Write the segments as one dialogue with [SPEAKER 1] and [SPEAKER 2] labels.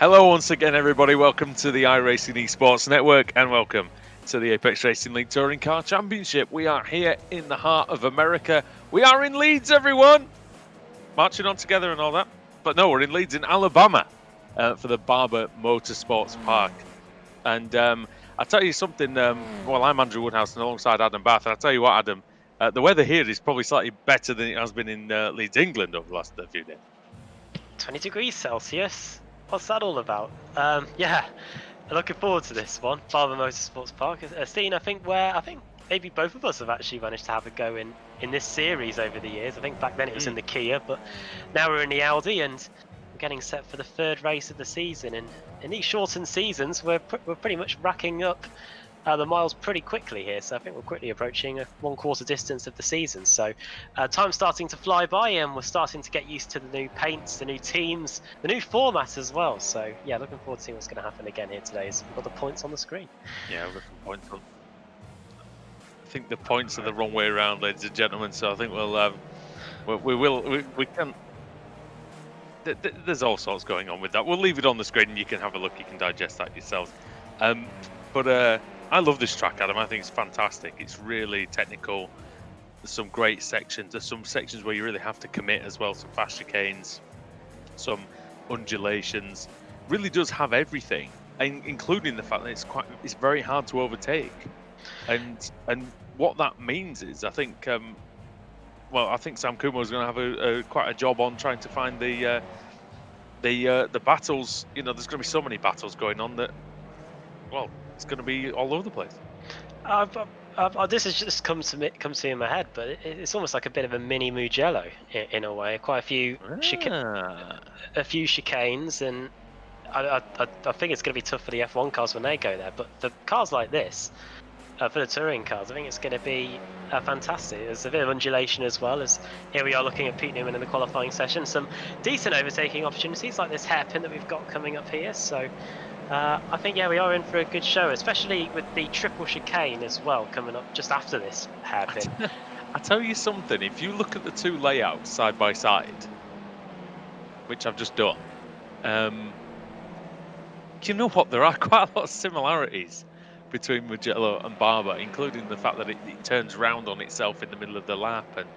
[SPEAKER 1] Hello once again, everybody. Welcome to the iRacing Esports Network and welcome to the Apex Racing League Touring Car Championship. We are here in the heart of America. We are in Leeds, everyone. Marching on together and all that. But no, we're in Leeds in Alabama for the Barber Motorsports Park. And I'll tell you something. Well, I'm Andrew Woodhouse and alongside Adam Bath. And I'll tell you what, Adam, the weather here is probably slightly better than it has been in Leeds, England over the last few days.
[SPEAKER 2] 20 degrees Celsius. What's that all about? Yeah, looking forward to this one. Barber Motorsports Park, a scene I think maybe both of us have actually managed to have a go in this series over the years. I think back then it was in the Kia, but now we're in the Audi and we're getting set for the third race of the season. And in these shortened seasons, we're pretty much racking up the miles pretty quickly here, so I think we're quickly approaching a 1/4 distance of the season. So time's starting to fly by, and we're starting to get used to the new paints, the new teams, the new format as well. So yeah, looking forward to seeing what's going to happen again here today. As we've got the points on the screen.
[SPEAKER 1] Yeah, we've got some points on. I think the points are the wrong way around, ladies and gentlemen. So I think we can. There's all sorts going on with that. We'll leave it on the screen, and you can have a look. You can digest that yourselves. But I love this track, Adam. I think it's fantastic. It's really technical. There's some great sections. There's some sections where you really have to commit as well. Some fast chicanes, some undulations. Really does have everything, including the fact that it's very hard to overtake. And what that means is, I think, I think Sam Kumo is going to have quite a job on trying to find the battles. You know, there's going to be so many battles going on that, well, it's going to be all over the place.
[SPEAKER 2] This has just come to me in my head, but it's almost like a bit of a mini Mugello in a way. Quite a few chicanes, and I think it's going to be tough for the F1 cars when they go there. But for cars like this, for the touring cars, I think it's going to be fantastic. There's a bit of undulation as well, as here we are looking at Pete Newman in the qualifying session. Some decent overtaking opportunities like this hairpin that we've got coming up here. So I think, yeah, we are in for a good show, especially with the triple chicane as well coming up just after this hairpin.
[SPEAKER 1] I tell you something, if you look at the two layouts side by side, which I've just done, you know what? There are quite a lot of similarities between Mugello and Barber, including the fact that it turns round on itself in the middle of the lap. And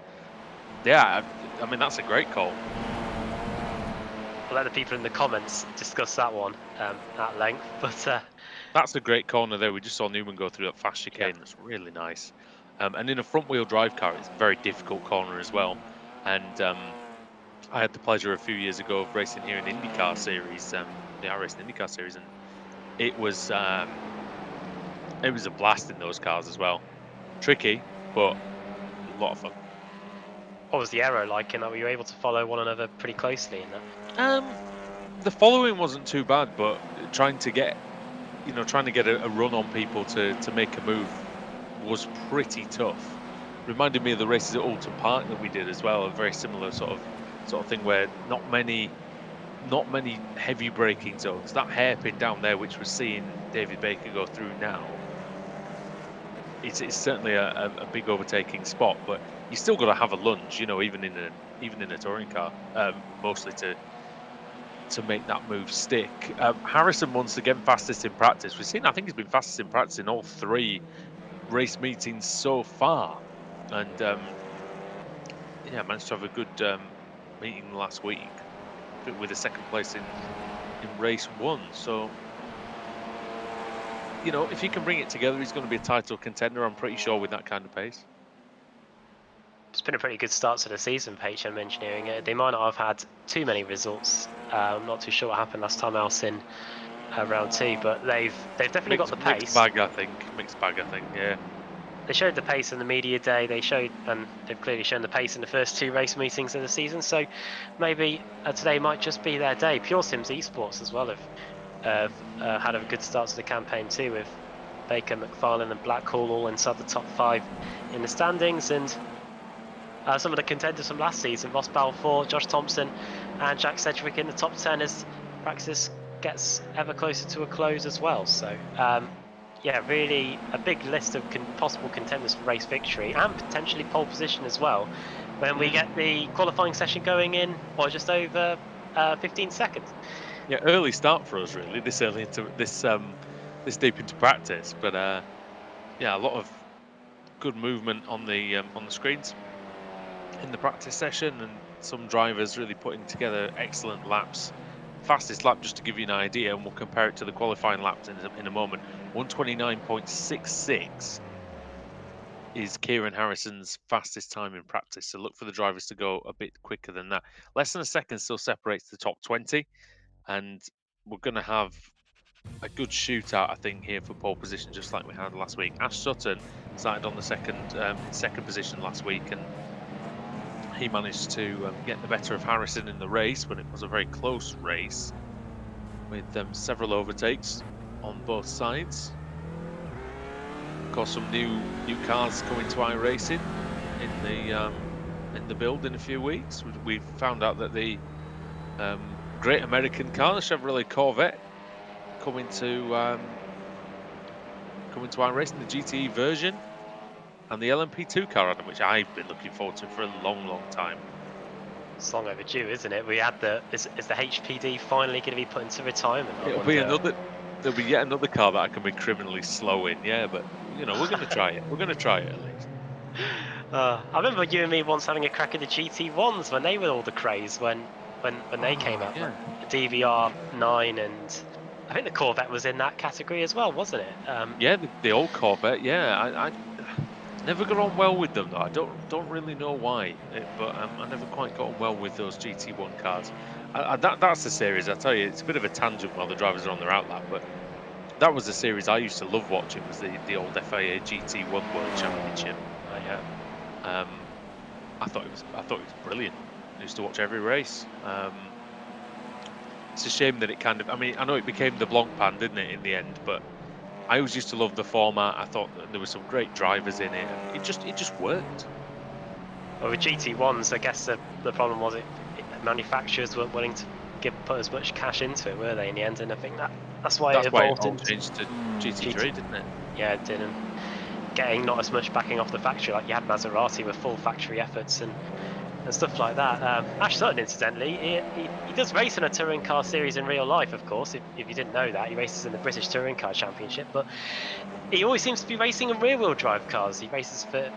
[SPEAKER 1] yeah, I mean, that's a great call.
[SPEAKER 2] I'll let the people in the comments discuss that one at length. But
[SPEAKER 1] that's a great corner there. We just saw Newman go through that fast chicane. Yeah. That's really nice. And in a front-wheel drive car, it's a very difficult corner as well. And I had the pleasure a few years ago of racing here in IndyCar series, the iRacing IndyCar series, and it was a blast in those cars as well. Tricky, but a lot of fun.
[SPEAKER 2] What was the aero like in that? Were you able to follow one another pretty closely in that?
[SPEAKER 1] The following wasn't too bad, but trying to get a run on people to make a move was pretty tough. Reminded me of the races at Alton Park that we did as well, a very similar sort of thing where not many heavy braking zones. That hairpin down there, which we're seeing David Baker go through now, it's certainly a big overtaking spot, but you still got to have a lunge, you know, even in a touring car, mostly to make that move stick. Harrison once again fastest in practice. I think he's been fastest in practice in all 3 race meetings so far, and yeah, managed to have a good meeting last week with a 2nd place in race 1. So, you know, if he can bring it together, he's going to be a title contender, I'm pretty sure, with that kind of pace.
[SPEAKER 2] It's been a pretty good start to the season for HM Engineering. They might not have had too many results. I'm not too sure what happened last time else in round 2, but they've definitely got the pace.
[SPEAKER 1] Mixed bag, I think, yeah.
[SPEAKER 2] They showed the pace in the media day. They've clearly shown the pace in the first 2 race meetings of the season. So maybe today might just be their day. Pure Sims Esports as well have had a good start to the campaign too, with Baker, McFarlane and Blackhall all inside the top 5 in the standings, and some of the contenders from last season, Ross Balfour, Josh Thompson and Jack Sedgwick in the top 10 as practice gets ever closer to a close as well. So yeah, really a big list of possible contenders for race victory and potentially pole position as well when we get the qualifying session going in, or just over 15 seconds.
[SPEAKER 1] Yeah, early start for us really. This early into this deep into practice, but yeah, a lot of good movement on the screens in the practice session, and some drivers really putting together excellent laps. Fastest lap, just to give you an idea, and we'll compare it to the qualifying laps in a moment. 129.66 is Kieran Harrison's fastest time in practice. So look for the drivers to go a bit quicker than that. Less than a second still separates the top 20, and we're going to have a good shootout, I think, here for pole position, just like we had last week. Ash Sutton started on the in second position last week, and he managed to get the better of Harrison in the race, but it was a very close race with several overtakes on both sides. Of course, some new cars coming to iRacing in the build in a few weeks. We've found out that the Great American car, the Chevrolet Corvette, coming to iRacing, the GTE version, and the LMP2 car, Adam, which I've been looking forward to for a long, long time.
[SPEAKER 2] It's long overdue, isn't it? We had is the HPD finally going to be put into retirement? I
[SPEAKER 1] It'll be
[SPEAKER 2] wonder.
[SPEAKER 1] another. There'll be yet another car that I can be criminally slow in. Yeah, but we're going to try it. We're going to try it at least.
[SPEAKER 2] I remember you and me once having a crack at the GT1s when they were all the craze when they came
[SPEAKER 1] Oh
[SPEAKER 2] out, like
[SPEAKER 1] yeah,
[SPEAKER 2] the DVR 9, and I think the Corvette was in that category as well, wasn't it?
[SPEAKER 1] yeah. The old Corvette. Yeah, I never got on well with them though. I don't really know why, but I never quite got on well with those GT1 cars. That's the series. I tell you, it's a bit of a tangent while the drivers are on their outlap, but that was the series I used to love watching. Was the old FIA GT1 World Championship.
[SPEAKER 2] Yeah.
[SPEAKER 1] Um, I thought it was brilliant. I used to watch every race. It's a shame that it kind of. I mean, I know it became the Blanc Pan, didn't it, in the end? But I always used to love the format. I thought that there were some great drivers in it, and it just worked.
[SPEAKER 2] Well, with GT1s, I guess the problem was manufacturers weren't willing to put as much cash into it, were they? In the end, and I think that's why it
[SPEAKER 1] That's why it
[SPEAKER 2] evolved
[SPEAKER 1] all
[SPEAKER 2] into
[SPEAKER 1] changed to GT3,
[SPEAKER 2] GT.
[SPEAKER 1] didn't it?
[SPEAKER 2] Yeah, it did, and getting not as much backing off the factory. Like you had Maserati with full factory efforts and stuff like that. Ash Sutton, incidentally, he does race in a touring car series in real life, of course. If you didn't know that, he races in the British Touring Car Championship, but he always seems to be racing in rear-wheel drive cars. He races for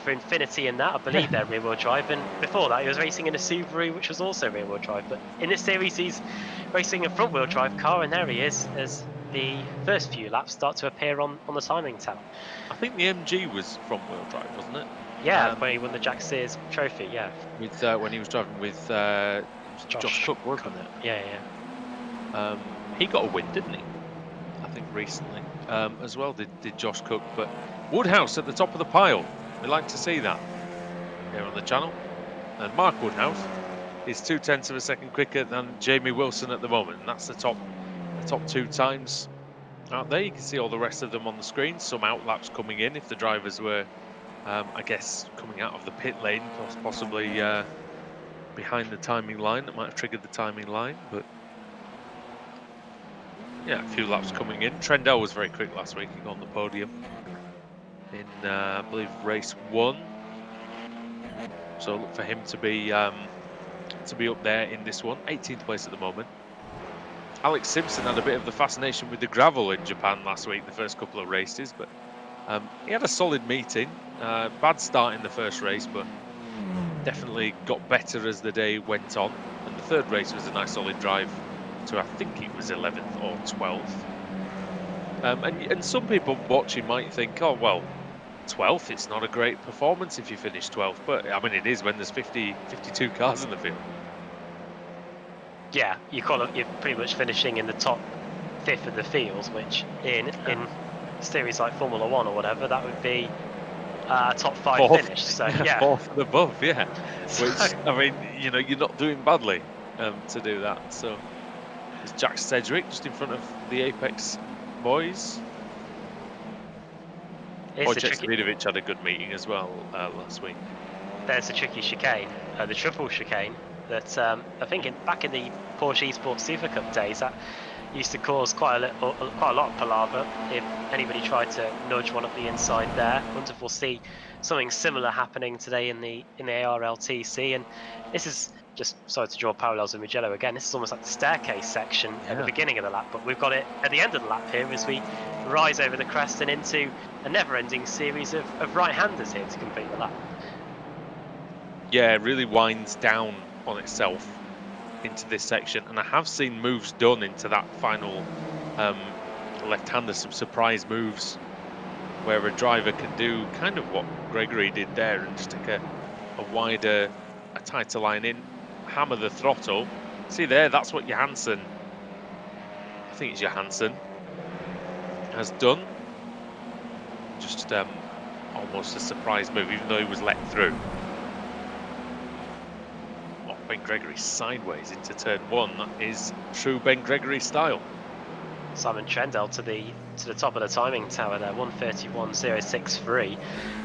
[SPEAKER 2] Infinity in that, I believe they're rear-wheel drive. And before that, he was racing in a Subaru, which was also rear-wheel drive. But in this series, he's racing a front-wheel drive car, and there he is as the first few laps start to appear on the timing tab.
[SPEAKER 1] I think the MG was front wheel drive, wasn't it?
[SPEAKER 2] Yeah, when he won the Jack Sears Trophy. Yeah,
[SPEAKER 1] With when he was driving with it was Josh
[SPEAKER 2] Josh
[SPEAKER 1] Cook, wasn't it?
[SPEAKER 2] Yeah, yeah.
[SPEAKER 1] He got a win, didn't he? I think recently as well. Did Josh Cook? But Woodhouse at the top of the pile. We like to see that here on the channel. And Mark Woodhouse is 0.2 of a second quicker than Jamie Wilson at the moment, and that's the top two times out there. You can see all the rest of them on the screen. Some outlaps coming in if the drivers were, I guess, coming out of the pit lane, possibly behind the timing line. That might have triggered the timing line, but yeah, a few laps coming in. Trendell was very quick last week. He got on the podium in, I believe, race 1. So look for him to be up there in this one. 18th place at the moment. Alex Simpson had a bit of the fascination with the gravel in Japan last week, the first couple of races, but he had a solid meeting. Bad start in the first race, but definitely got better as the day went on. And the third race was a nice solid drive to, I think it was 11th or 12th. And some people watching might think, oh, well, 12th, it's not a great performance if you finish 12th. But I mean, it is when there's 52 cars in the field.
[SPEAKER 2] Yeah, you're pretty much finishing in the top fifth of the field, which in series like Formula One or whatever, that would be top 5
[SPEAKER 1] Fourth,
[SPEAKER 2] finish. So yeah,
[SPEAKER 1] fourth and above, yeah.
[SPEAKER 2] so,
[SPEAKER 1] Which, I mean, you're not doing badly to do that. So it's Jack Sedgwick just in front of the Apex boys. Wojciech Svidovic had a good meeting as well last week.
[SPEAKER 2] There's a tricky chicane, the triple chicane that I think back in the Porsche Esports Super Cup days, that used to cause quite a lot of palaver if anybody tried to nudge one up the inside there. I wonder if we'll see something similar happening today in the ARLTC, and this is just sorry to draw parallels with Mugello again. This is almost like the staircase section at the beginning of the lap, but we've got it at the end of the lap here as we rise over the crest and into a never-ending series of right-handers here to complete the lap.
[SPEAKER 1] Yeah, it really winds down on itself into this section, and I have seen moves done into that final left-hander, some surprise moves where a driver can do kind of what Gregory did there and just take a wider, a tighter line in, hammer the throttle. See there, that's what Johansson, I think it's Johansson, has done. Just almost a surprise move, even though he was let through. Oh, Ben Gregory sideways into turn 1. That is true Ben Gregory style.
[SPEAKER 2] Simon Trendell to the top of the timing tower there, 1:31.063.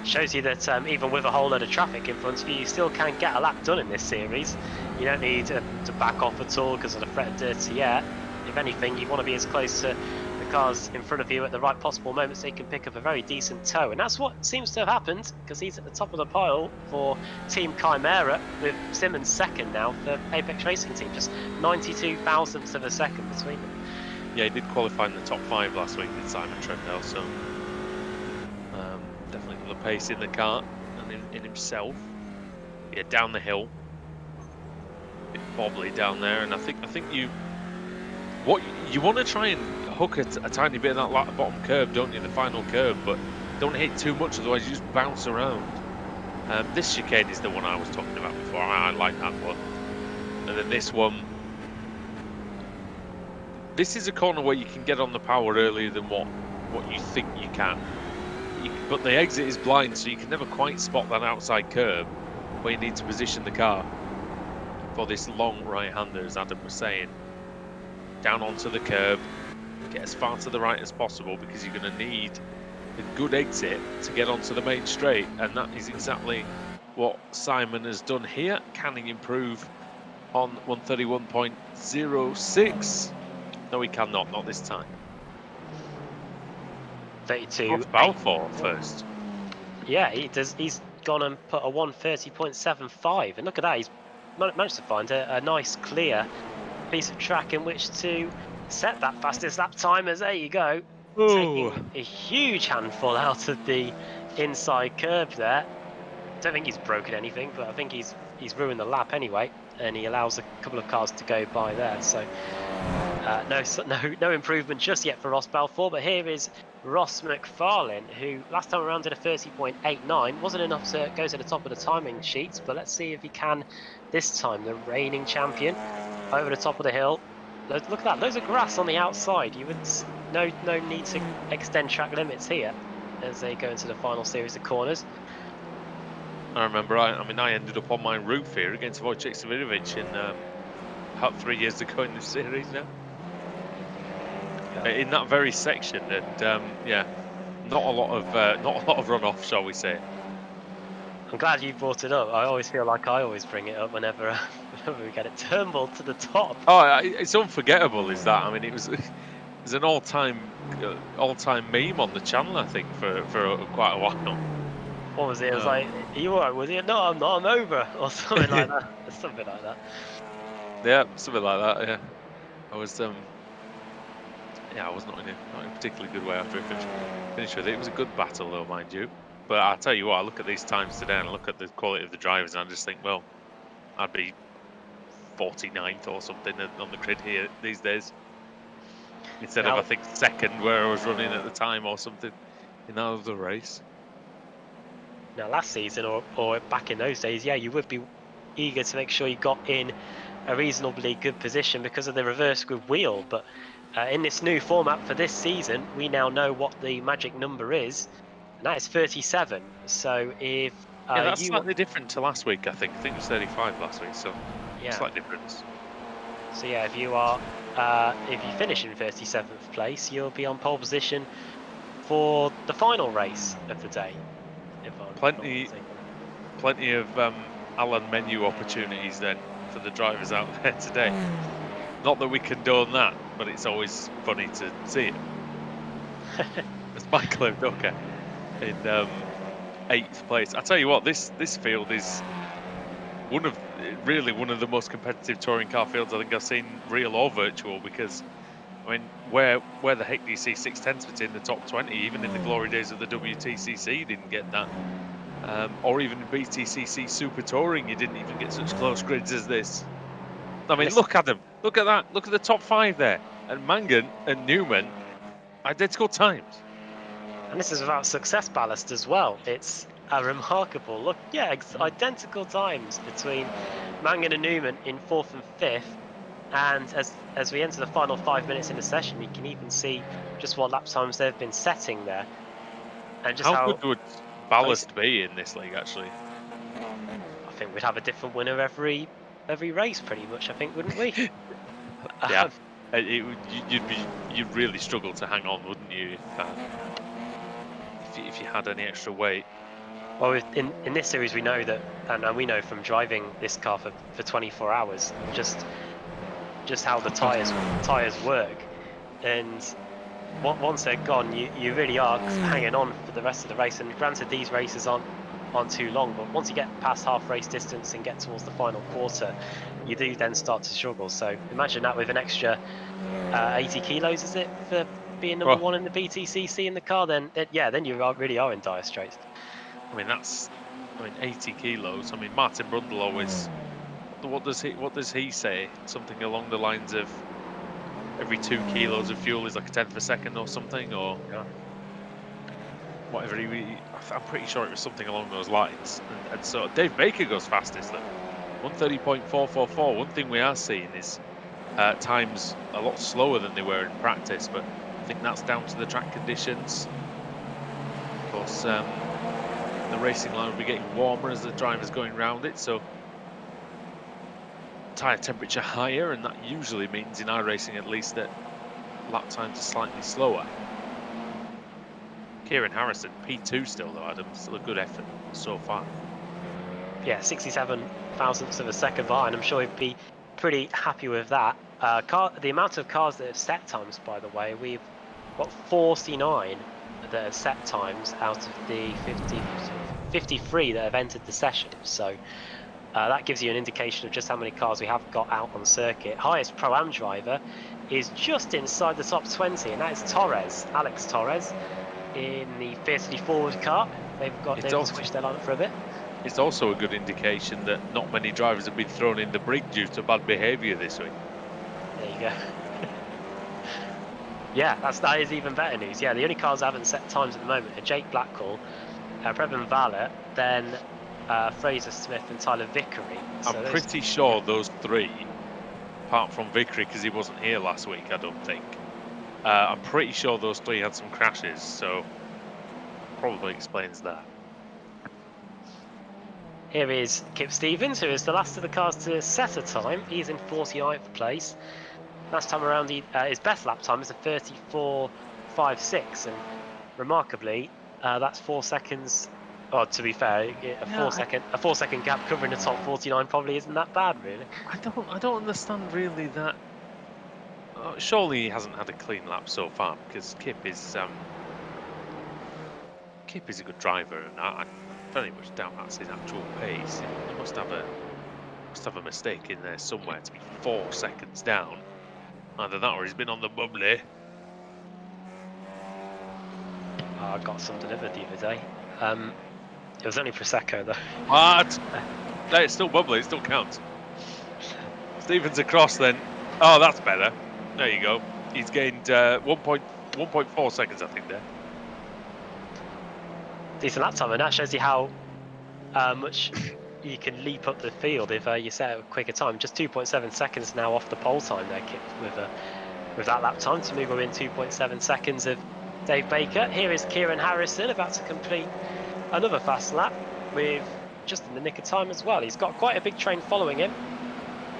[SPEAKER 2] Shows you that even with a whole load of traffic in front of you, you still can get a lap done in this series. You don't need to back off at all because of the threat of dirty air. If anything, you want to be as close to the cars in front of you at the right possible moment so you can pick up a very decent tow. And that's what seems to have happened, because he's at the top of the pile for Team Chimera, with Simmons second now for Apex Racing Team, just 92 thousandths of a second between them.
[SPEAKER 1] Yeah, he did qualify in the top 5 last week, did Simon Trendell, so definitely got the pace in the car and in himself. Yeah, down the hill, a bit bobbly down there, and I think you want to try and hook a tiny bit of that bottom curve, don't you, the final curve, but don't hit too much, otherwise you just bounce around. This chicane is the one I was talking about before. I like that one, and then this one. This is a corner where you can get on the power earlier than what you think you can. But the exit is blind, so you can never quite spot that outside curb where you need to position the car for this long right-hander, as Adam was saying. Down onto the curb, get as far to the right as possible, because you're going to need a good exit to get onto the main straight, and that is exactly what Simon has done here. Can he improve on 1:31.06? No, he cannot, not this time.
[SPEAKER 2] 32.
[SPEAKER 1] Balfour first.
[SPEAKER 2] Yeah, he's gone and put a 1:30.75, and look at that, he's managed to find a nice clear piece of track in which to set that fastest lap time. As there you go, taking a huge handful out of the inside curb there. Don't think he's broken anything, but I think he's ruined the lap anyway, and he allows a couple of cars to go by there. So no improvement just yet for Ross Balfour. But here is Ross McFarlane, who last time around did a 30.89. Wasn't enough to go to the top of the timing sheets, but let's see if he can this time. The reigning champion over the top of the hill. Look at that, loads of grass on the outside. You would no need to extend track limits here as they go into the final series of corners.
[SPEAKER 1] I remember, I ended up on my roof here against Wojciech Savirovic in about 3 years ago in this series now. In that very section, and yeah, not a lot of runoff, shall we say.
[SPEAKER 2] I'm glad you brought it up. I always feel like I always bring it up whenever we get it. Turnbull to the top.
[SPEAKER 1] Oh, it's unforgettable, is that? I mean, it was an all-time meme on the channel, I think, for quite a while.
[SPEAKER 2] What was it? It was like, are you alright with it? No, I'm not, I'm over, or something like that. Something like that.
[SPEAKER 1] Yeah, something like that, yeah. I was I was not in a particularly good way after I finished with it. It was a good battle, though, mind you. But I'll tell you what, I look at these times today and I look at the quality of the drivers, and I just think, well, I'd be 49th or something on the grid here these days, instead of, I think, second where I was running at the time or something in that other race.
[SPEAKER 2] Now, last season or back in those days, yeah, you would be eager to make sure you got in a reasonably good position because of the reverse grid wheel. But in this new format for this season, we now know what the magic number is, and that is 37. So if
[SPEAKER 1] yeah, that's slightly different to last week, I think. I think it was 35 last week, so
[SPEAKER 2] yeah,
[SPEAKER 1] slight difference.
[SPEAKER 2] So yeah, if you finish in 37th place, you'll be on pole position for the final race of the day.
[SPEAKER 1] Plenty of Alan menu opportunities then for the drivers out there today. Not that we condone that, but it's always funny to see it. It's Michael O'Ducker in 8th place. I tell you what, this field is one of really one of the most competitive touring car fields I think I've seen, real or virtual, because I mean, where the heck do you see 6/10 in the top 20? Even in the glory days of the WTCC, you didn't get that. Or even in BTCC Super Touring, you didn't even get such close grids as this. I
[SPEAKER 2] And
[SPEAKER 1] mean,
[SPEAKER 2] this,
[SPEAKER 1] look at them. Look at that. Look at the top 5 there. And Mangan and Newman, identical times.
[SPEAKER 2] and this is without success ballast as well. It's a remarkable look. Yeah, identical times between Mangan and Newman in 4th and 5th. And as we enter the final 5 minutes in the session, we can even see just what lap times they've been setting there, and just
[SPEAKER 1] How good
[SPEAKER 2] how
[SPEAKER 1] would ballast be in this league, actually?
[SPEAKER 2] I think we'd have a different winner every race, pretty much. I think, wouldn't we?
[SPEAKER 1] Yeah.
[SPEAKER 2] Um,
[SPEAKER 1] You'd really struggle to hang on, wouldn't you, if you had any extra weight?
[SPEAKER 2] well, in this series, we know that, and we know from driving this car for 24 hours, just how the tires work, and once they're gone, you really are hanging on for the rest of the race. And granted, these races aren't too long, but once you get past half race distance and get towards the final quarter, you do then start to struggle. So imagine that with an extra 80 kilos, is it, for being number
[SPEAKER 1] Well,
[SPEAKER 2] one in the BTCC in the car? Then you really are in dire straits.
[SPEAKER 1] I mean, 80 kilos. I mean, Martin Brundle always. What does he say? Something along the lines of every 2 kilos of fuel is like a tenth of a second or something, or
[SPEAKER 2] Yeah.
[SPEAKER 1] whatever. I'm pretty sure it was something along those lines. And so Dave Baker goes fastest, look, 1:30.444. One thing we are seeing is times a lot slower than they were in practice, but I think that's down to the track conditions. Of course, the racing line will be getting warmer as the driver's going around it, so tyre temperature higher, and that usually means in iRacing at least that lap times are slightly slower. Kieran Harrison, P2 still though, Adam. Still a good effort so far.
[SPEAKER 2] Yeah, 67 thousandths of a second behind. I'm sure he'd be pretty happy with that. The amount of cars that have set times, by the way, we've got 49 that have set times out of the 53 that have entered the session. So that gives you an indication of just how many cars we have got out on circuit. Highest Pro-Am driver is just inside the top 20, and that is Alex Torres, in the fiercely forward car. They've switched their lineup for a bit.
[SPEAKER 1] It's also a good indication that not many drivers have been thrown in the brig due to bad behaviour this week.
[SPEAKER 2] There you go. Yeah, that is even better news. Yeah, the only cars that haven't set times at the moment are Jake Blackwell, Preben Valle, then Fraser Smith and Tyler Vickery. So
[SPEAKER 1] I'm pretty sure those three, apart from Vickery because he wasn't here last week, I don't think. I'm pretty sure those three had some crashes, so probably explains that.
[SPEAKER 2] Here is Kip Stevens, who is the last of the cars to set a time. He's in 49th place. Last time around, his best lap time is a 34.56, and remarkably, that's 4 seconds. Oh, to be fair, a 4 second gap covering the top 49 probably isn't that bad, really.
[SPEAKER 1] I don't understand really that. Surely he hasn't had a clean lap so far, because Kip is a good driver, and I very much doubt that's his actual pace. He must have a mistake in there somewhere to be 4 seconds down. Either that or he's been on the bubbly.
[SPEAKER 2] I got some delivered the other day. It was only Prosecco though.
[SPEAKER 1] What? No, it's still bubbly, it still counts. Stevens across then. Oh, that's better. There you go. He's gained 1.4 seconds, I think, there.
[SPEAKER 2] Decent lap time, and that shows you how much you can leap up the field if you set a quicker time. Just 2.7 seconds now off the pole time there, Kip, with that lap time to move within 2.7 seconds of Dave Baker. Here is Kieran Harrison about to complete another fast lap with just in the nick of time as well. He's got quite a big train following him.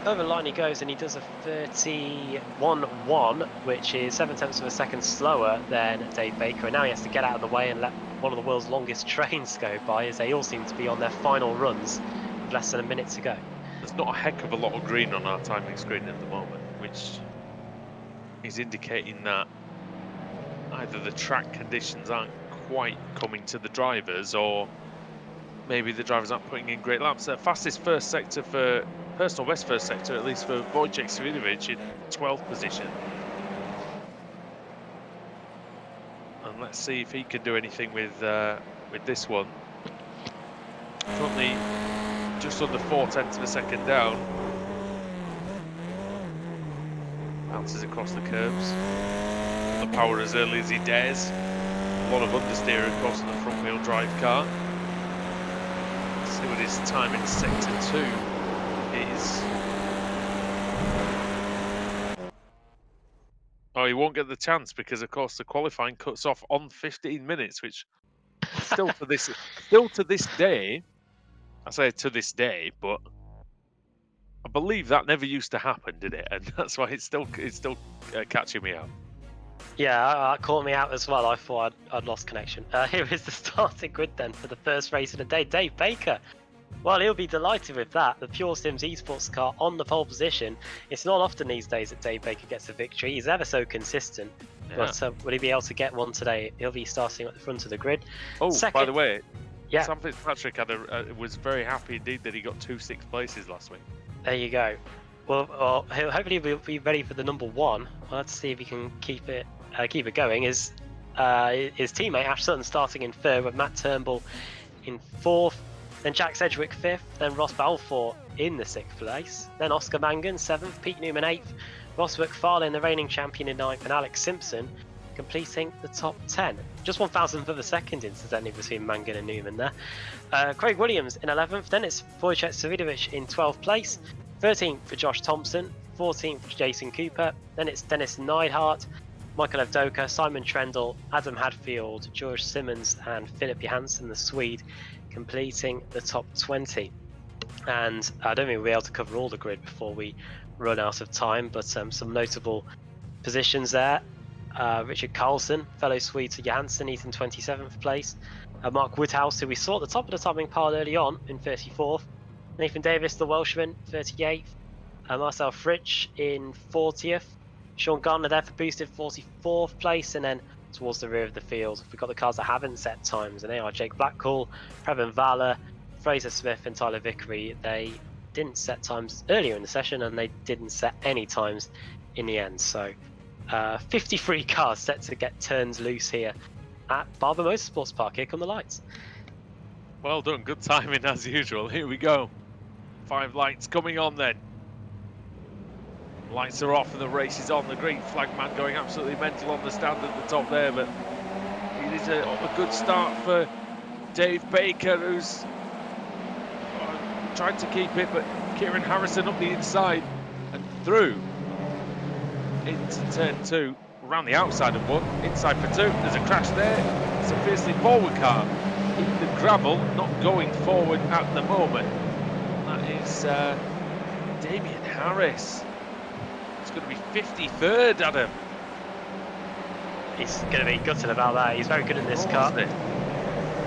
[SPEAKER 2] Over the line he goes, and he does a 31.1, which is 7/10 of a second slower than Dave Baker. And now he has to get out of the way and let one of the world's longest trains go by, as they all seem to be on their final runs with less than a minute to go.
[SPEAKER 1] There's not a heck of a lot of green on our timing screen at the moment, which is indicating that either the track conditions aren't quite coming to the drivers, or maybe the drivers aren't putting in great laps. Fastest first sector for personal best first sector, at least for Wojciech Savinovic in 12th position. And let's see if he can do anything with this one. Currently just under 4/10 of a second down. Bounces across the curbs. The power as early as he dares. A lot of understeer, of course, on the front wheel drive car. Let's see what his time in sector 2 is. Oh, he won't get the chance because, of course, the qualifying cuts off on 15 minutes, which still to this day, I say to this day, but I believe that never used to happen, did it? And that's why it's still catching me out.
[SPEAKER 2] Yeah, that caught me out as well. I thought I'd lost connection. Here is the starting grid then for the first race of the day. Dave Baker. Well, he'll be delighted with that. The Pure Sims esports car on the pole position. It's not often these days that Dave Baker gets a victory. He's ever so consistent.
[SPEAKER 1] Yeah.
[SPEAKER 2] But will he be able to get one today? He'll be starting at the front of the grid.
[SPEAKER 1] Oh,
[SPEAKER 2] Second,
[SPEAKER 1] by the way,
[SPEAKER 2] yeah,
[SPEAKER 1] Sam Fitzpatrick was very happy indeed that he got 2 6th places last week.
[SPEAKER 2] there you go. Well, hopefully he'll be ready for the number 1. Well, let's see if he can keep it going. His teammate Ash Sutton starting in 3rd, with Matt Turnbull in 4th. Then Jack Sedgwick 5th, then Ross Balfour in the 6th place, then Oscar Mangan 7th, Pete Newman 8th, Ross McFarlane, the reigning champion, in 9th, and Alex Simpson completing the top 10. Just 1,000th of a second incidentally between Mangan and Newman there. Craig Williams in 11th, then it's Wojciech Savinovic in 12th place, 13th for Josh Thompson, 14th for Jason Cooper, then it's Dennis Neidhart, Michael Evdoka, Simon Trendle, Adam Hadfield, George Simmons, and Philip Johansson, the Swede, completing the top 20. And I don't think we'll be able to cover all the grid before we run out of time, but some notable positions there. Richard Carlson, fellow Swede to Johansson, he's in 27th place. Mark Woodhouse, who we saw at the top of the timing pile early on, in 34th. Nathan Davis, the Welshman, 38th. Marcel Fritsch in 40th. Sean Gardner there for boosted 44th place, and then towards the rear of the field, we've got the cars that haven't set times, and they are Jake Blackall, Previn Vala, Fraser Smith, and Tyler Vickery. They didn't set times earlier in the session, and they didn't set any times in the end. So 53 cars set to get turns loose here at Barber Motorsports Park. Here come the lights.
[SPEAKER 1] Well done, good timing as usual. Here we go. 5 lights coming on then. Lights are off and the race is on. The green flag man going absolutely mental on the stand at the top there, but it is a good start for Dave Baker, who's trying to keep it, but Kieran Harrison up the inside and through into turn 2, around the outside of 1, inside for 2. There's a crash there. It's a fiercely forward car in the gravel, not going forward at the moment. That is Damien Harris. It's going to be 53rd, Adam.
[SPEAKER 2] He's going to be gutted about that. He's very good in this car.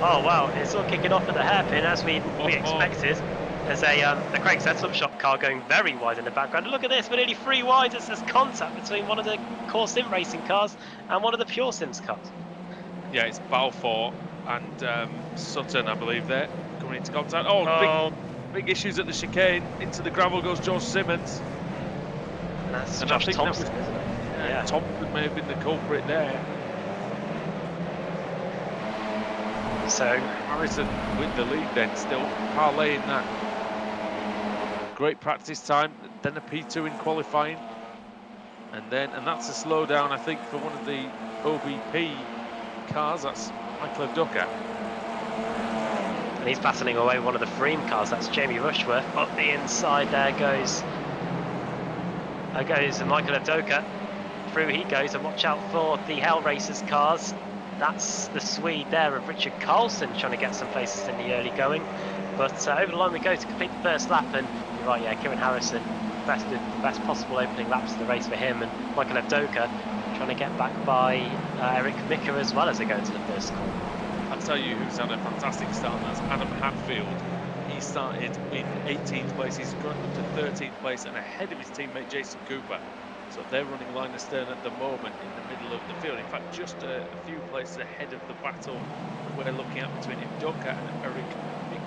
[SPEAKER 2] Oh wow, it's all kicking off at the hairpin as we expected. There's a Craig Setup Shop car going very wide in the background. And look at this, we're nearly 3 wide as there's contact between one of the Core Sim racing cars and one of the Pure Sims cars.
[SPEAKER 1] Yeah, it's Balfour and Sutton, I believe, there coming into contact. Oh, big issues at the chicane. Into the gravel goes George Simmons.
[SPEAKER 2] And that's Josh Thompson, isn't it?
[SPEAKER 1] Yeah, Thompson may have been the culprit there.
[SPEAKER 2] So
[SPEAKER 1] Harrison with the lead then, still parlaying that. Great practice time, then a P2 in qualifying. And that's a slowdown, I think, for one of the OBP cars. That's Michael Evdoka.
[SPEAKER 2] And he's battling away one of the Freem cars. That's Jamie Rushworth. Up the inside there goes Michael Evdoka. Through he goes, and watch out for the Hell Racers cars. That's the Swede there of Richard Carlson trying to get some places in the early going. But over the line we go to complete the first lap, and you're right, yeah, Kieran Harrison, best possible opening laps of the race for him, and Michael Evdoka trying to get back by Eric Micker as well as they go into the first corner.
[SPEAKER 1] I'll tell you who's had a fantastic start, that's Adam Hadfield. He started in 18th place, he's gone up to 13th place and ahead of his teammate Jason Cooper. So they're running line astern at the moment in the middle of the field. In fact, just a few places ahead of the battle we're looking at between Evdoka and Eric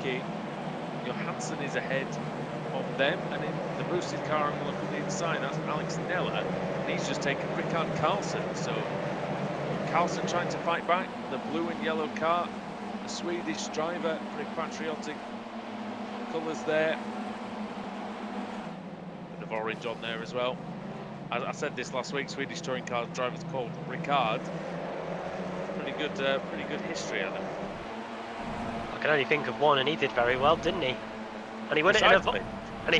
[SPEAKER 1] Ricky. Johansson is ahead of them, and in the boosted car, I'm going to look at the inside. That's Alex Nella, and he's just taken Rickard Carlson. So Carlson trying to fight back. The blue and yellow car, the Swedish driver, very patriotic colours there. Bit of orange on there as well. As I said this last week, Swedish touring car drivers called Rickard. Pretty good history, Adam.
[SPEAKER 2] I can only think of one, and he did very well, didn't he? And he won it in a and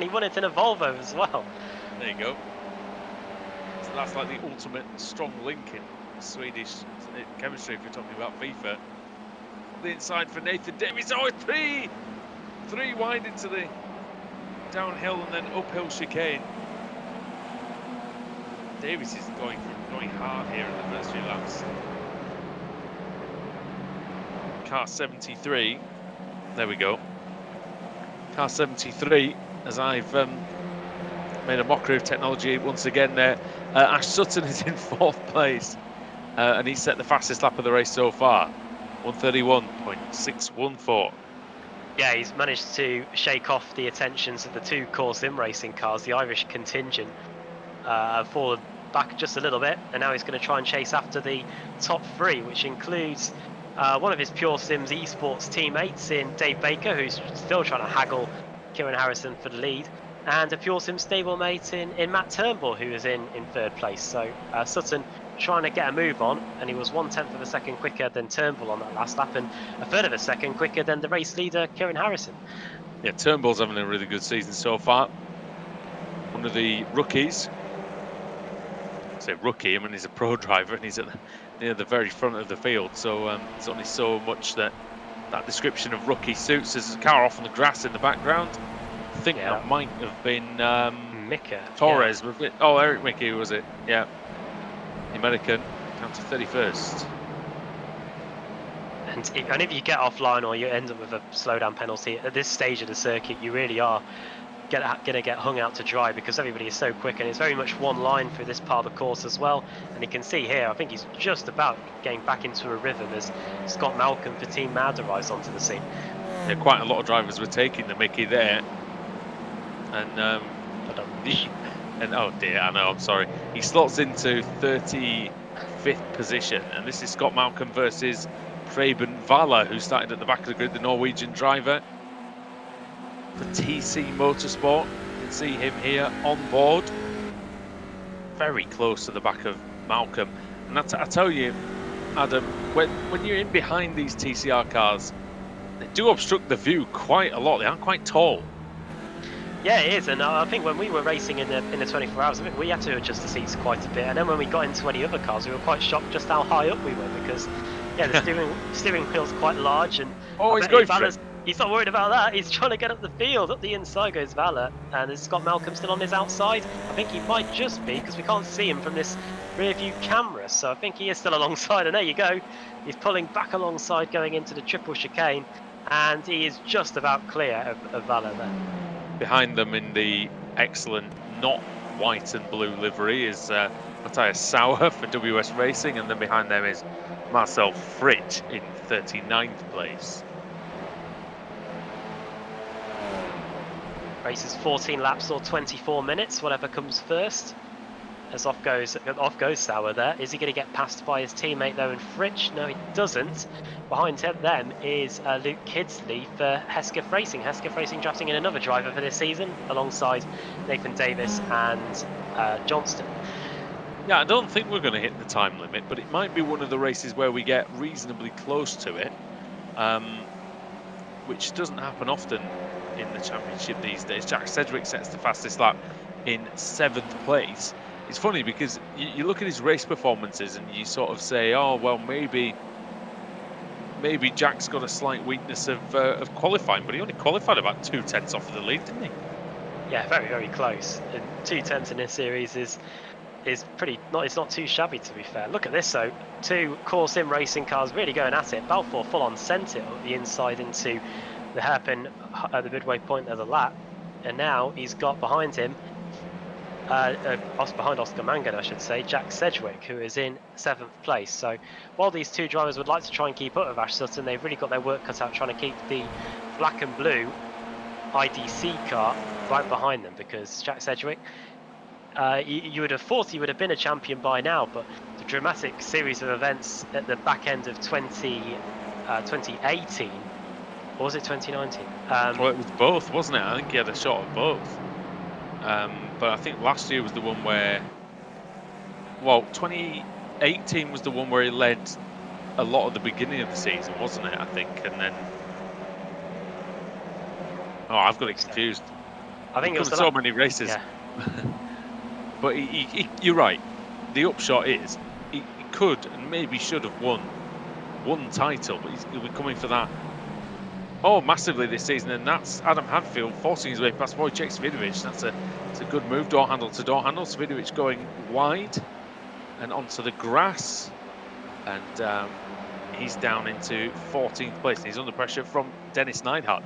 [SPEAKER 2] he won it in a Volvo as well.
[SPEAKER 1] There you go. So that's like the ultimate strong link in Swedish chemistry if you're talking about FIFA. On the inside for Nathan Davies. Oh, three wide into the downhill and then uphill chicane. Davies is going hard here in the first few laps. Car 73. There we go. Car 73, as I've made a mockery of technology once again there. Ash Sutton is in 4th place, and he set the fastest lap of the race so far, 1:31.614.
[SPEAKER 2] Yeah, he's managed to shake off the attentions of the 2 core sim racing cars. The Irish contingent fallen back just a little bit, and now he's going to try and chase after the top 3, which includes one of his Pure Sims esports teammates in Dave Baker, who's still trying to haggle Kieran Harrison for the lead, and a Pure Sim stablemate in Matt Turnbull, who is in 3rd place. So Sutton trying to get a move on, and he was 1/10 of a second quicker than Turnbull on that last lap, and a third of a second quicker than the race leader Kieran Harrison.
[SPEAKER 1] Yeah, Turnbull's having a really good season so far. One of the rookies. I say rookie, I mean he's a pro driver and he's near the very front of the field, so there's only so much that description of rookie suits. There's a car off on the grass in the background. I think that might have been
[SPEAKER 2] Mika
[SPEAKER 1] Torres, was it? Oh, Eric Mickey, was it? Yeah. The American, down to 31st.
[SPEAKER 2] And if you get offline or you end up with a slowdown penalty at this stage of the circuit, you really are going to get hung out to dry, because everybody is so quick, and it's very much one line through this part of the course as well. And you can see here, I think he's just about getting back into a rhythm as Scott Malcolm for Team Mad arrives onto the scene.
[SPEAKER 1] Yeah, quite a lot of drivers were taking the Mickey there. And oh dear, I know, I'm sorry. He slots into 35th position, and this is Scott Malcolm versus Preben Vala, who started at the back of the grid, the Norwegian driver for TC Motorsport. You can see him here on board, very close to the back of Malcolm. And I tell you, Adam, when you're in behind these TCR cars, they do obstruct the view quite a lot. They aren't quite tall.
[SPEAKER 2] Yeah, it is, and I think when we were racing in the 24 hours, I think we had to adjust the seats quite a bit. And then when we got into any other cars, we were quite shocked just how high up we were, because the steering wheel's quite large. And
[SPEAKER 1] he's going for it.
[SPEAKER 2] He's not worried about that. He's trying to get up the field. Up the inside goes Vala, and is Scott Malcolm still on his outside? I think he might just be, because we can't see him from this rear view camera. So I think he is still alongside, and there you go. He's pulling back alongside going into the triple chicane, and he is just about clear of Vala there.
[SPEAKER 1] Behind them in the excellent not white and blue livery is Matthias Sauer for WS Racing, and then behind them is Marcel Fritsch in 39th place.
[SPEAKER 2] Race is 14 laps or 24 minutes, whatever comes first. As off goes Sauer there. Is he going to get passed by his teammate though in Fritsch? No, he doesn't. Behind them is Luke Kidsley for Hesketh Racing. Hesketh Racing drafting in another driver for this season alongside Nathan Davis and Johnston.
[SPEAKER 1] Yeah, I don't think we're going to hit the time limit, but it might be one of the races where we get reasonably close to it, which doesn't happen often in the championship these days. Jack Sedgwick sets the fastest lap in 7th place. It's funny because you look at his race performances and you sort of say, oh, well, maybe Jack's got a slight weakness of qualifying, but he only qualified about 2/10 off of the lead, didn't he?
[SPEAKER 2] Yeah, very, very close. And 2/10 in this series is pretty, it's not too shabby, to be fair. Look at this though, 2 core sim racing cars really going at it. Balfour full on sent it up the inside into the hairpin at the midway point of the lap, and now he's got behind him behind Oscar Mangan, I should say, Jack Sedgwick, who is in 7th place. So while these two drivers would like to try and keep up with Ash Sutton, they've really got their work cut out trying to keep the black and blue IDC car right behind them, because Jack Sedgwick, you would have thought he would have been a champion by now, but the dramatic series of events at the back end of 2018, or was it 2019?
[SPEAKER 1] Well, it was both, wasn't it? I think he had a shot at both. But I think last year was the one where, well, 2018 was the one where he led a lot of the beginning of the season, wasn't it? I think, and then, oh, I've got it confused.
[SPEAKER 2] I think it was
[SPEAKER 1] so many races.
[SPEAKER 2] Yeah.
[SPEAKER 1] But you're right. The upshot is he could and maybe should have won one title, but he'll be coming for that. Oh, massively this season, and that's Adam Hadfield forcing his way past Wojciech Svidovic. That's a good move, door handle to door handle. Svidovic going wide and onto the grass, and he's down into 14th place. He's under pressure from Dennis Neidhart.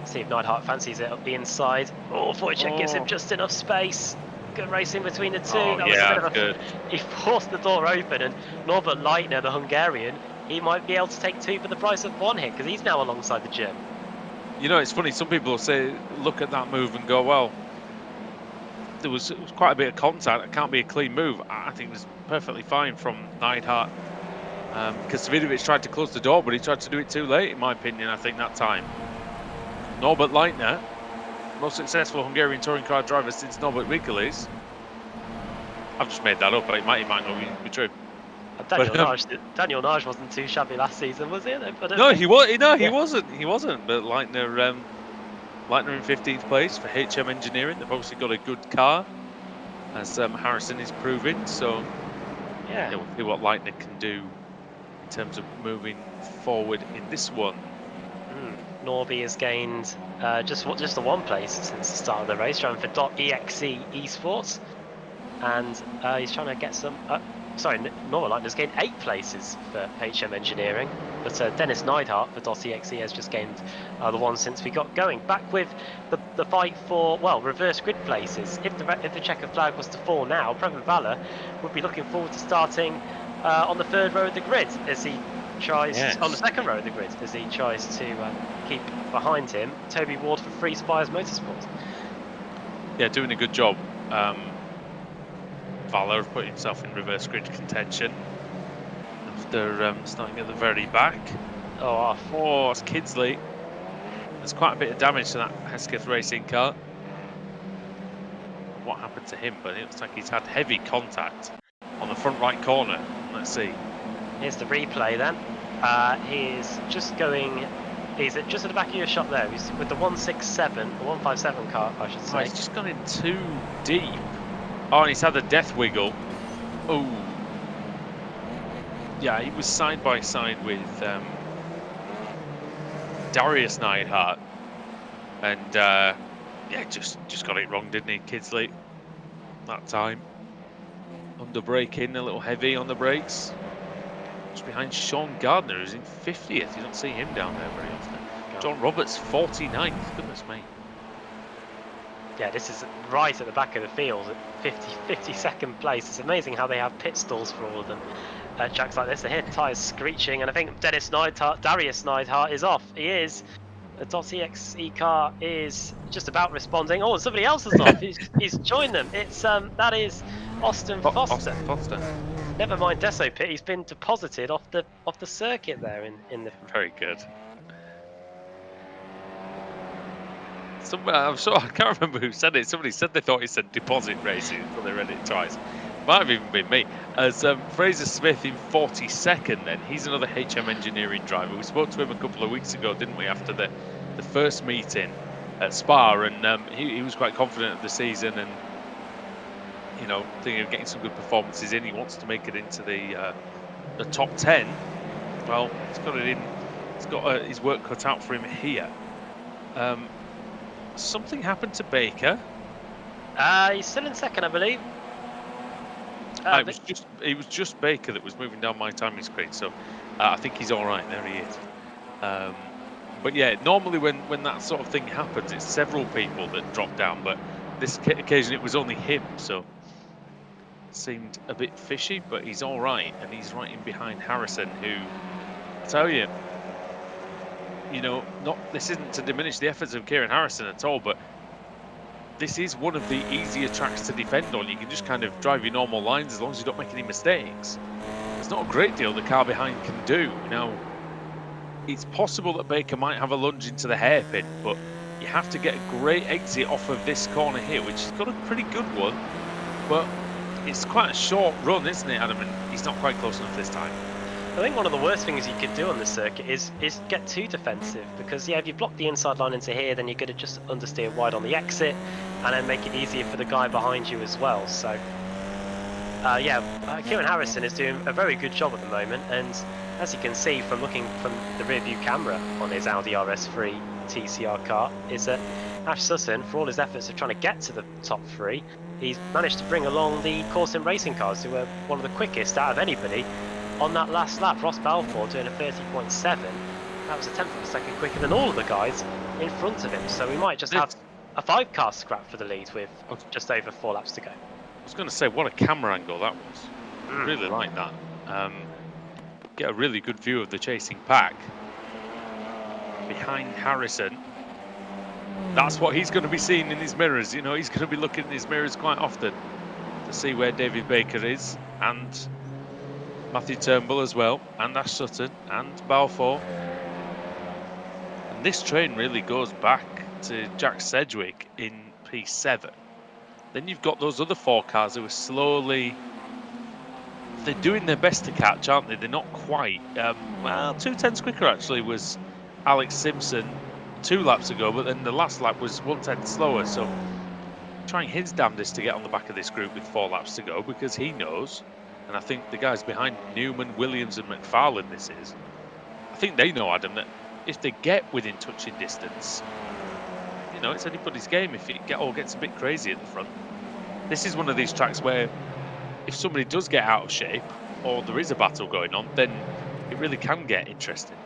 [SPEAKER 2] See if Neidhart fancies it up the inside. Oh, Wojciech gives him just enough space. Good racing between the two.
[SPEAKER 1] Oh,
[SPEAKER 2] that
[SPEAKER 1] yeah,
[SPEAKER 2] was
[SPEAKER 1] good.
[SPEAKER 2] He forced the door open, and Norbert Leitner, the Hungarian, he might be able to take 2 for the price of 1 here, because he's now alongside the German.
[SPEAKER 1] You know, it's funny, some people say, look at that move and go, well, it was quite a bit of contact. It can't be a clean move. I think it was perfectly fine from Neidhart, because Svidovic tried to close the door, but he tried to do it too late, in my opinion, I think, that time. Norbert Leitner, most successful Hungarian touring car driver since Norbert Wickele's. I've just made that up, but it might not be true.
[SPEAKER 2] Daniel Nage wasn't too shabby last season, was he?
[SPEAKER 1] No, he was. No, he wasn't. He wasn't. But Leitner in 15th place for HM Engineering. They've obviously got a good car, as Harrison is proving. So yeah, we'll see what Leitner can do in terms of moving forward in this one.
[SPEAKER 2] Norby has gained just the 1 place since the start of the race, driving for .exe Esports, and he's trying to get some. Norbert Leitner's gained 8 places for HM Engineering, but Dennis Neidhart for .exe has just gained the 1 since we got going. Back with the fight for, well, reverse grid places. If the checker flag was to fall now, Previn Valler would be looking forward to starting on the 3rd row of the grid as he tries on the 2nd row of the grid as he tries to keep behind him Toby Ward for Free Spires Motorsports.
[SPEAKER 1] Yeah, doing a good job. Valler put himself in reverse grid contention after starting at the very back. Oh, it's Kidsley. There's quite a bit of damage to that Hesketh racing car. What happened to him? But it looks like he's had heavy contact on the front right corner. Let's see.
[SPEAKER 2] Here's the replay then. He's just going. He's just at the back of your shot there. He's with the 167, the 157 car, I should say.
[SPEAKER 1] Oh, he's just gone in too deep. Oh, and he's had a death wiggle. Oh. Yeah, he was side by side with Darius Neidhart. And yeah, just got it wrong, didn't he, Kidsley? That time. Under braking, a little heavy on the brakes. Just behind Sean Gardner, who's in 50th. You don't see him down there very often. John Roberts, 49th. Goodness me.
[SPEAKER 2] Yeah, this is right at the back of the field at 52nd place. It's amazing how they have pit stalls for all of them. Tracks like this, they hear tyres screeching, and I think Darius Neidhart is off. He is. The .exe car is just about responding. Oh, and somebody else is off. he's joined them. It's that is Austin Foster. Never mind Deso Pit. He's been deposited off the circuit there in the.
[SPEAKER 1] Very good. I'm sure, I can't remember who said it. Somebody said they thought he said deposit racing until they read it twice. Might have even been me. As Fraser Smith in 42nd, then he's another HM Engineering driver. We spoke to him a couple of weeks ago, didn't we, after the first meeting at Spa, and he was quite confident of the season, and you know, thinking of getting some good performances in. He wants to make it into the top 10. Well, he's got it in. He's got his work cut out for him here. Something happened to Baker.
[SPEAKER 2] He's still in 2nd, I believe.
[SPEAKER 1] It was just Baker that was moving down my timing screen, so I think he's all right. There he is. But yeah, normally when that sort of thing happens, it's several people that drop down. But this occasion it was only him, so seemed a bit fishy, but he's all right, and he's right in behind Harrison, who, I tell you, this isn't to diminish the efforts of Kieran Harrison at all, but this is one of the easier tracks to defend on. You can just kind of drive your normal lines as long as you don't make any mistakes. There's not a great deal the car behind can do. Now, it's possible that Baker might have a lunge into the hairpin, but you have to get a great exit off of this corner here, which has got a pretty good one, but it's quite a short run, isn't it, Adam? And he's not quite close enough this time.
[SPEAKER 2] I think one of the worst things you could do on this circuit is get too defensive, because if you block the inside line into here, then you're going to just understeer wide on the exit and then make it easier for the guy behind you as well. So Kieran Harrison is doing a very good job at the moment, and as you can see from looking from the rear view camera on his Audi RS3 TCR car, is that Ash Sutton, for all his efforts of trying to get to the top three, he's managed to bring along the Corse Sim racing cars, who were one of the quickest out of anybody on that last lap. Ross Balfour doing a 30.7. That was a tenth of a second quicker than all of the guys in front of him. So we might just have a 5-car scrap for the lead with just over 4 laps to go.
[SPEAKER 1] I was going to say, what a camera angle that was. I really like that. Get a really good view of the chasing pack behind Harrison. That's what he's going to be seeing in his mirrors. He's going to be looking in his mirrors quite often to see where David Baker is, and Matthew Turnbull as well, and Ash Sutton and Balfour. And this train really goes back to Jack Sedgwick in P7. Then you've got those other 4 cars who are slowly, they're doing their best to catch, aren't they? They're not quite. 2 tenths quicker actually was Alex Simpson 2 laps ago, but then the last lap was 1 tenth slower. So trying his damnedest to get on the back of this group with 4 laps to go, because he knows, and I think the guys behind Newman, Williams and McFarlane I think they know, Adam, that if they get within touching distance, it's anybody's game if it all gets a bit crazy at the front. This is one of these tracks where if somebody does get out of shape, or there is a battle going on, then it really can get interesting.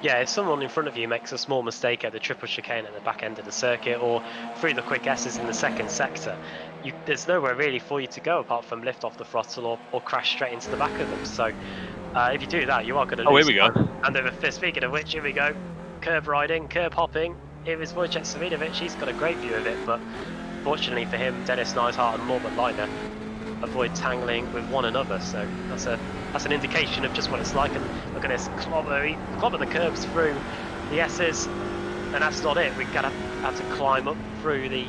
[SPEAKER 2] Yeah, if someone in front of you makes a small mistake at the triple chicane at the back end of the circuit, or through the quick S's in the second sector, there's nowhere really for you to go apart from lift off the throttle or crash straight into the back of them. So if you do that, you are going to lose.
[SPEAKER 1] Here we go.
[SPEAKER 2] And over fifth. Speaking of which, here we go. Curb riding, curb hopping. Here is Wojciech Savidovic. He's got a great view of it, but fortunately for him, Dennis Neidhart and Norbert Leitner avoid tangling with one another. So that's an indication of just what it's like. And look at this clobber the curbs through the S's, and that's not it. We're gonna have to climb up through the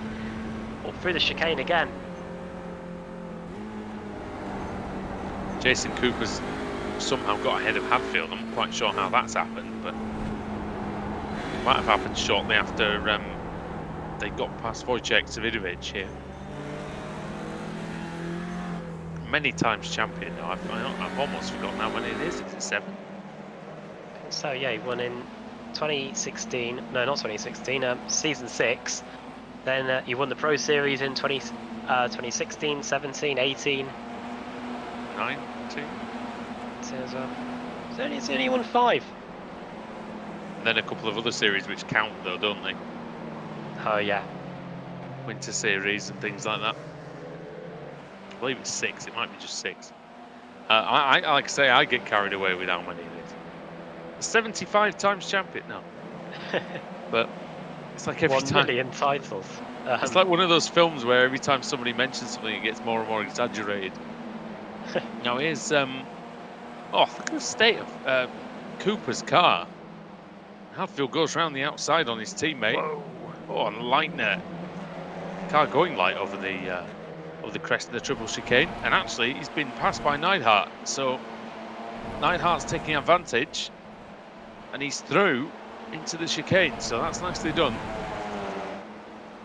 [SPEAKER 2] chicane again.
[SPEAKER 1] Jason Cooper's somehow got ahead of Hadfield. I'm not quite sure how that's happened, but it might have happened shortly after they got past Wojciech Savidovic here. Many times champion now. I've almost forgotten how many it is. Is it 7?
[SPEAKER 2] So yeah, he won in 2016. No, not 2016. Season 6. Then he won the Pro Series in 2016, 17, 18.
[SPEAKER 1] 19.
[SPEAKER 2] As well. It's only won 5.
[SPEAKER 1] And then a couple of other series which count though, don't they?
[SPEAKER 2] Oh yeah.
[SPEAKER 1] Winter Series and things like that. I believe it's 6. It might be just 6. I like I say, I get carried away with how many it is. 75 times champion now. But it's like every
[SPEAKER 2] 1
[SPEAKER 1] time.
[SPEAKER 2] 1 million titles.
[SPEAKER 1] It's like one of those films where every time somebody mentions something, it gets more and more exaggerated. Now here's look at the state of Cooper's car. Hadfield goes round the outside on his teammate.
[SPEAKER 2] Whoa.
[SPEAKER 1] Oh, and Leitner. Car going light over the crest of the triple chicane, and actually he's been passed by Neidhart. So Neidhart's taking advantage, and he's through into the chicane. So that's nicely done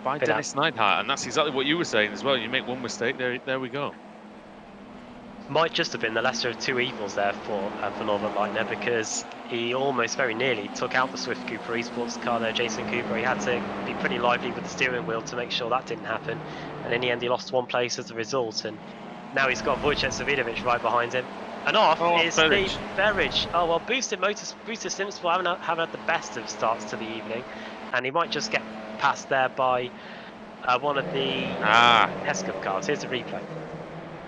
[SPEAKER 1] by Dennis Neidhart, and that's exactly what you were saying as well. You make one mistake, there we go.
[SPEAKER 2] Might just have been the lesser of 2 evils there for Norbert Leitner, because he almost very nearly took out the Swift Cooper Esports car there, Jason Cooper. He had to be pretty lively with the steering wheel to make sure that didn't happen, and in the end he lost 1 place as a result, and now he's got Wojciech Savidovic right behind him. And off is Steve Berridge. Oh well, Boosted Simsport haven't had the best of starts to the evening, and he might just get passed there by one of the
[SPEAKER 1] Ah,
[SPEAKER 2] test cup cars. Here's the replay.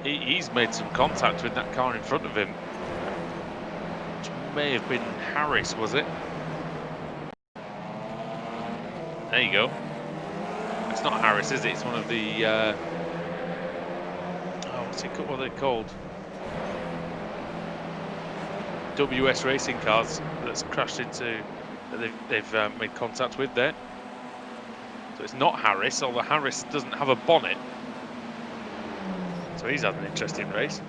[SPEAKER 1] he's made some contact with that car in front of him, which may have been Harris, was it? There you go. It's not Harris, is it? It's one of the oh, what are they called? WS racing cars that's crashed into, that they've made contact with there. So it's not Harris, although Harris doesn't have a bonnet. So he's had an interesting race.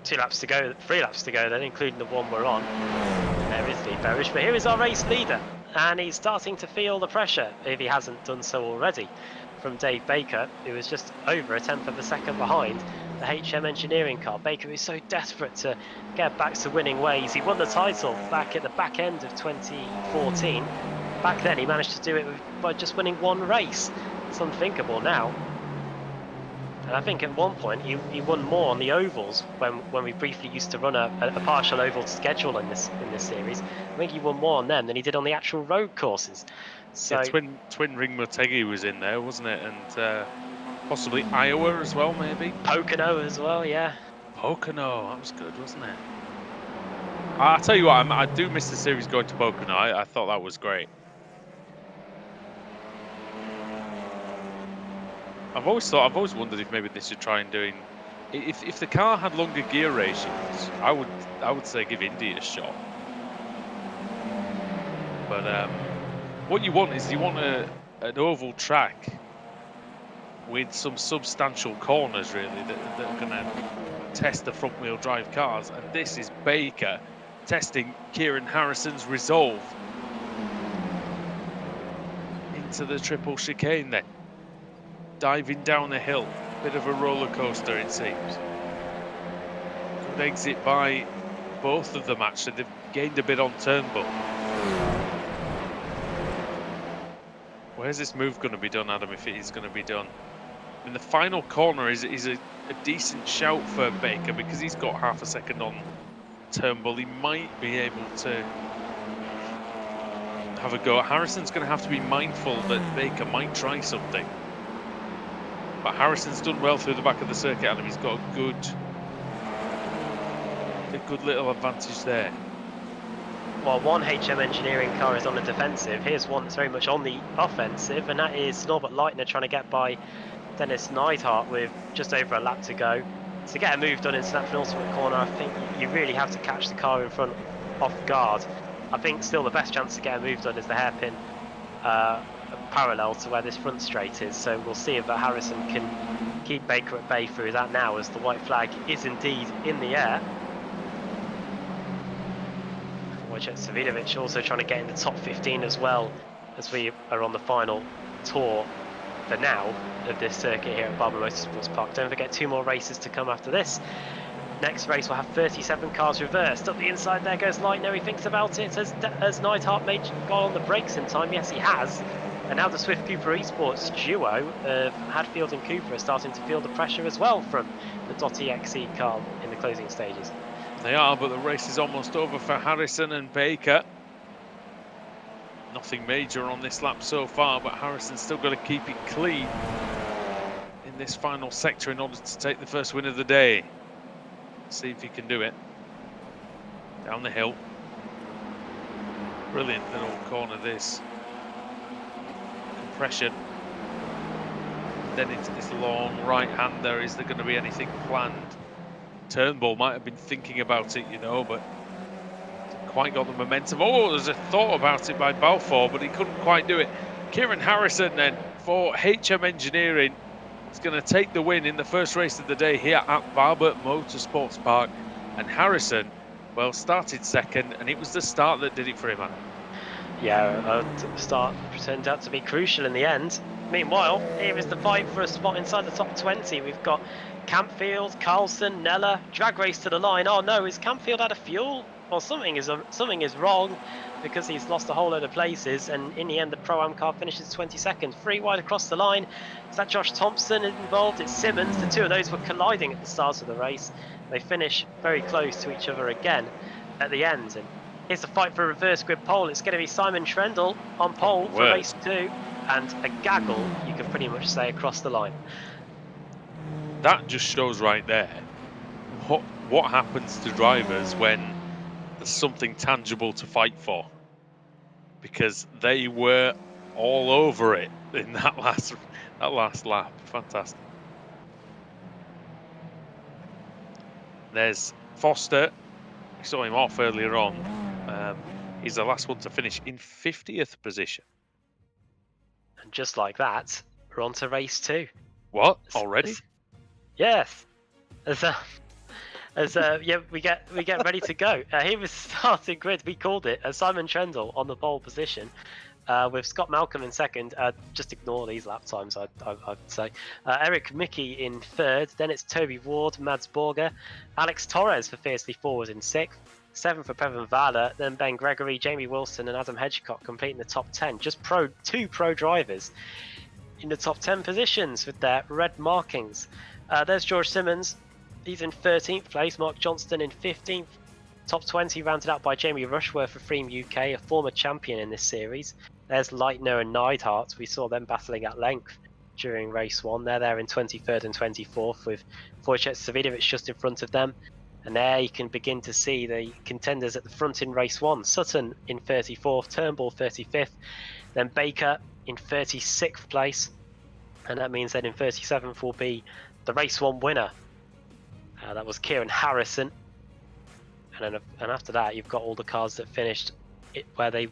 [SPEAKER 2] Three laps to go then, including the one we're on. There is Lee Berridge, but here is our race leader, and he's starting to feel the pressure, if he hasn't done so already, from Dave Baker, who was just over a tenth of a second behind the HM Engineering car. Baker is so desperate to get back to winning ways. He won the title back at the back end of 2014. Back then he managed to do it by just winning one race. It's unthinkable now. And I think at one point he won more on the ovals when we briefly used to run a partial oval schedule in this series. I think he won more on them than he did on the actual road courses. So
[SPEAKER 1] yeah, twin ring Motegi was in there, wasn't it? And possibly Iowa as well, maybe.
[SPEAKER 2] Pocono as well, yeah.
[SPEAKER 1] Pocono, that was good, wasn't it? I'll tell you what, I do miss the series going to Pocono. I thought that was great. I've always wondered if maybe they should try and doing, if the car had longer gear ratios, I would say give Indy a shot. But what you want is an oval track with some substantial corners, really, that are going to test the front wheel drive cars. And this is Baker testing Kieran Harrison's resolve into the triple chicane then. Diving down the hill, bit of a roller coaster it seems. Good exit by both of them actually. They've gained a bit on Turnbull. Where's this move going to be done, Adam, if it is going to be done? I mean, the final corner is a decent shout for Baker because he's got half a second on Turnbull. He might be able to have a go. Harrison's going to have to be mindful that Baker might try something. But Harrison's done well through the back of the circuit, Adam. He's got a good little advantage there.
[SPEAKER 2] Well, one HM Engineering car is on the defensive. Here's one that's very much on the offensive, and that is Norbert Leitner trying to get by Dennis Neidhart with just over a lap to go. To get a move done into that penultimate corner, I think you really have to catch the car in front off guard. I think still the best chance to get a move done is the hairpin parallel to where this front straight is. So we'll see if Harrison can keep Baker at bay through that now, as the white flag is indeed in the air. Wojciech Savidovic also trying to get in the top 15 as well, as we are on the final tour for now of this circuit here at Barber Motorsports Park. Don't forget 2 more races to come after this. Next race will have 37 cars reversed. Up the inside there goes Leitner. He thinks about it. Has Neidhart got on the brakes in time? Yes, he has. And now the Swift Cooper Esports duo of Hadfield and Cooper are starting to feel the pressure as well from the Dottie XE car in the closing stages.
[SPEAKER 1] They are, but the race is almost over for Harrison and Baker. Nothing major on this lap so far, but Harrison's still got to keep it clean in this final sector in order to take the first win of the day. See if he can do it. Down the hill. Brilliant little corner this. Compression. Then into this long right hand there. Is there going to be anything planned? Turnbull might have been thinking about it, you know, but hasn't quite got the momentum. Oh, there's a thought about it by Balfour, but he couldn't quite do it. Kieran Harrison then for HM Engineering is going to take the win in the first race of the day here at Barber Motorsports Park. And Harrison, well, started second, and it was the start that did it for him, man.
[SPEAKER 2] Yeah, the start turned out to be crucial in the end. Meanwhile, here is the fight for a spot inside the top 20. We've got Campfield, Carlson, Nella, drag race to the line. Oh no, is Campfield out of fuel? Well, something is wrong, because he's lost a whole load of places, and in the end the Pro-Am car finishes 22nd. 3 wide across the line. Is that Josh Thompson involved? It's Simmons. The two of those were colliding at the start of the race. They finish very close to each other again at the end. And Here's a fight for a reverse grid pole. It's going to be Simon Trendle on pole for
[SPEAKER 1] word.
[SPEAKER 2] race 2, and a gaggle, you can pretty much say, across the line.
[SPEAKER 1] That just shows right there what happens to drivers when there's something tangible to fight for, because they were all over it in that last lap. Fantastic. There's Foster. We saw him off earlier on. He's the last one to finish in 50th position.
[SPEAKER 2] And just like that, we're on to race 2.
[SPEAKER 1] What? Already?
[SPEAKER 2] Yes. Yeah, we get ready to go. Here was the starting grid. We called it Simon Trendle on the pole position, with Scott Malcolm in second. Just ignore these lap times, I'd say. Eric Mickey in third. Then it's Toby Ward, Mads Borger, Alex Torres for Fiercely Forward in sixth. 7th for Previn Vala, then Ben Gregory, Jamie Wilson, and Adam Hedgecock completing the top 10. Just two pro drivers in the top 10 positions with their red markings. There's George Simmons. He's in 13th place. Mark Johnston in 15th. Top 20 rounded out by Jamie Rushworth for Freem UK, a former champion in this series. There's Leitner and Neidhart. We saw them battling at length during race 1. They're there in 23rd and 24th, with Wojciech Savidovic just in front of them. And there you can begin to see the contenders at the front in race 1. Sutton in 34th, Turnbull 35th, then Baker in 36th place. And that means that in 37th will be the race 1 winner. That was Kieran Harrison. And after that, you've got all the cars that finished where they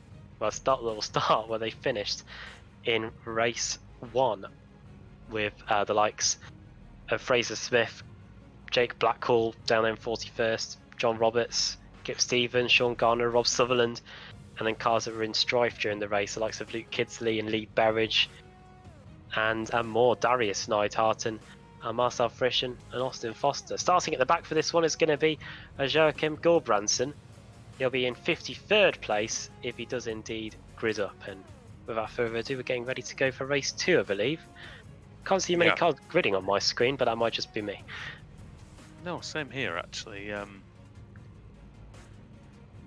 [SPEAKER 2] finished in race 1, with the likes of Fraser Smith, Jake Blackhall down there in 41st, John Roberts, Kip Stevens, Sean Garner, Rob Sutherland, and then cars that were in strife during the race, the likes of Luke Kidsley and Lee Berridge, and more, Darius Neidhart and Marcel Frischen and Austin Foster. Starting at the back for this one is going to be Joachim Gulbrandsen. He'll be in 53rd place if he does indeed grid up. And without further ado, we're getting ready to go for race 2, I believe. Can't see many cars gridding on my screen, but that might just be me.
[SPEAKER 1] No, same here actually.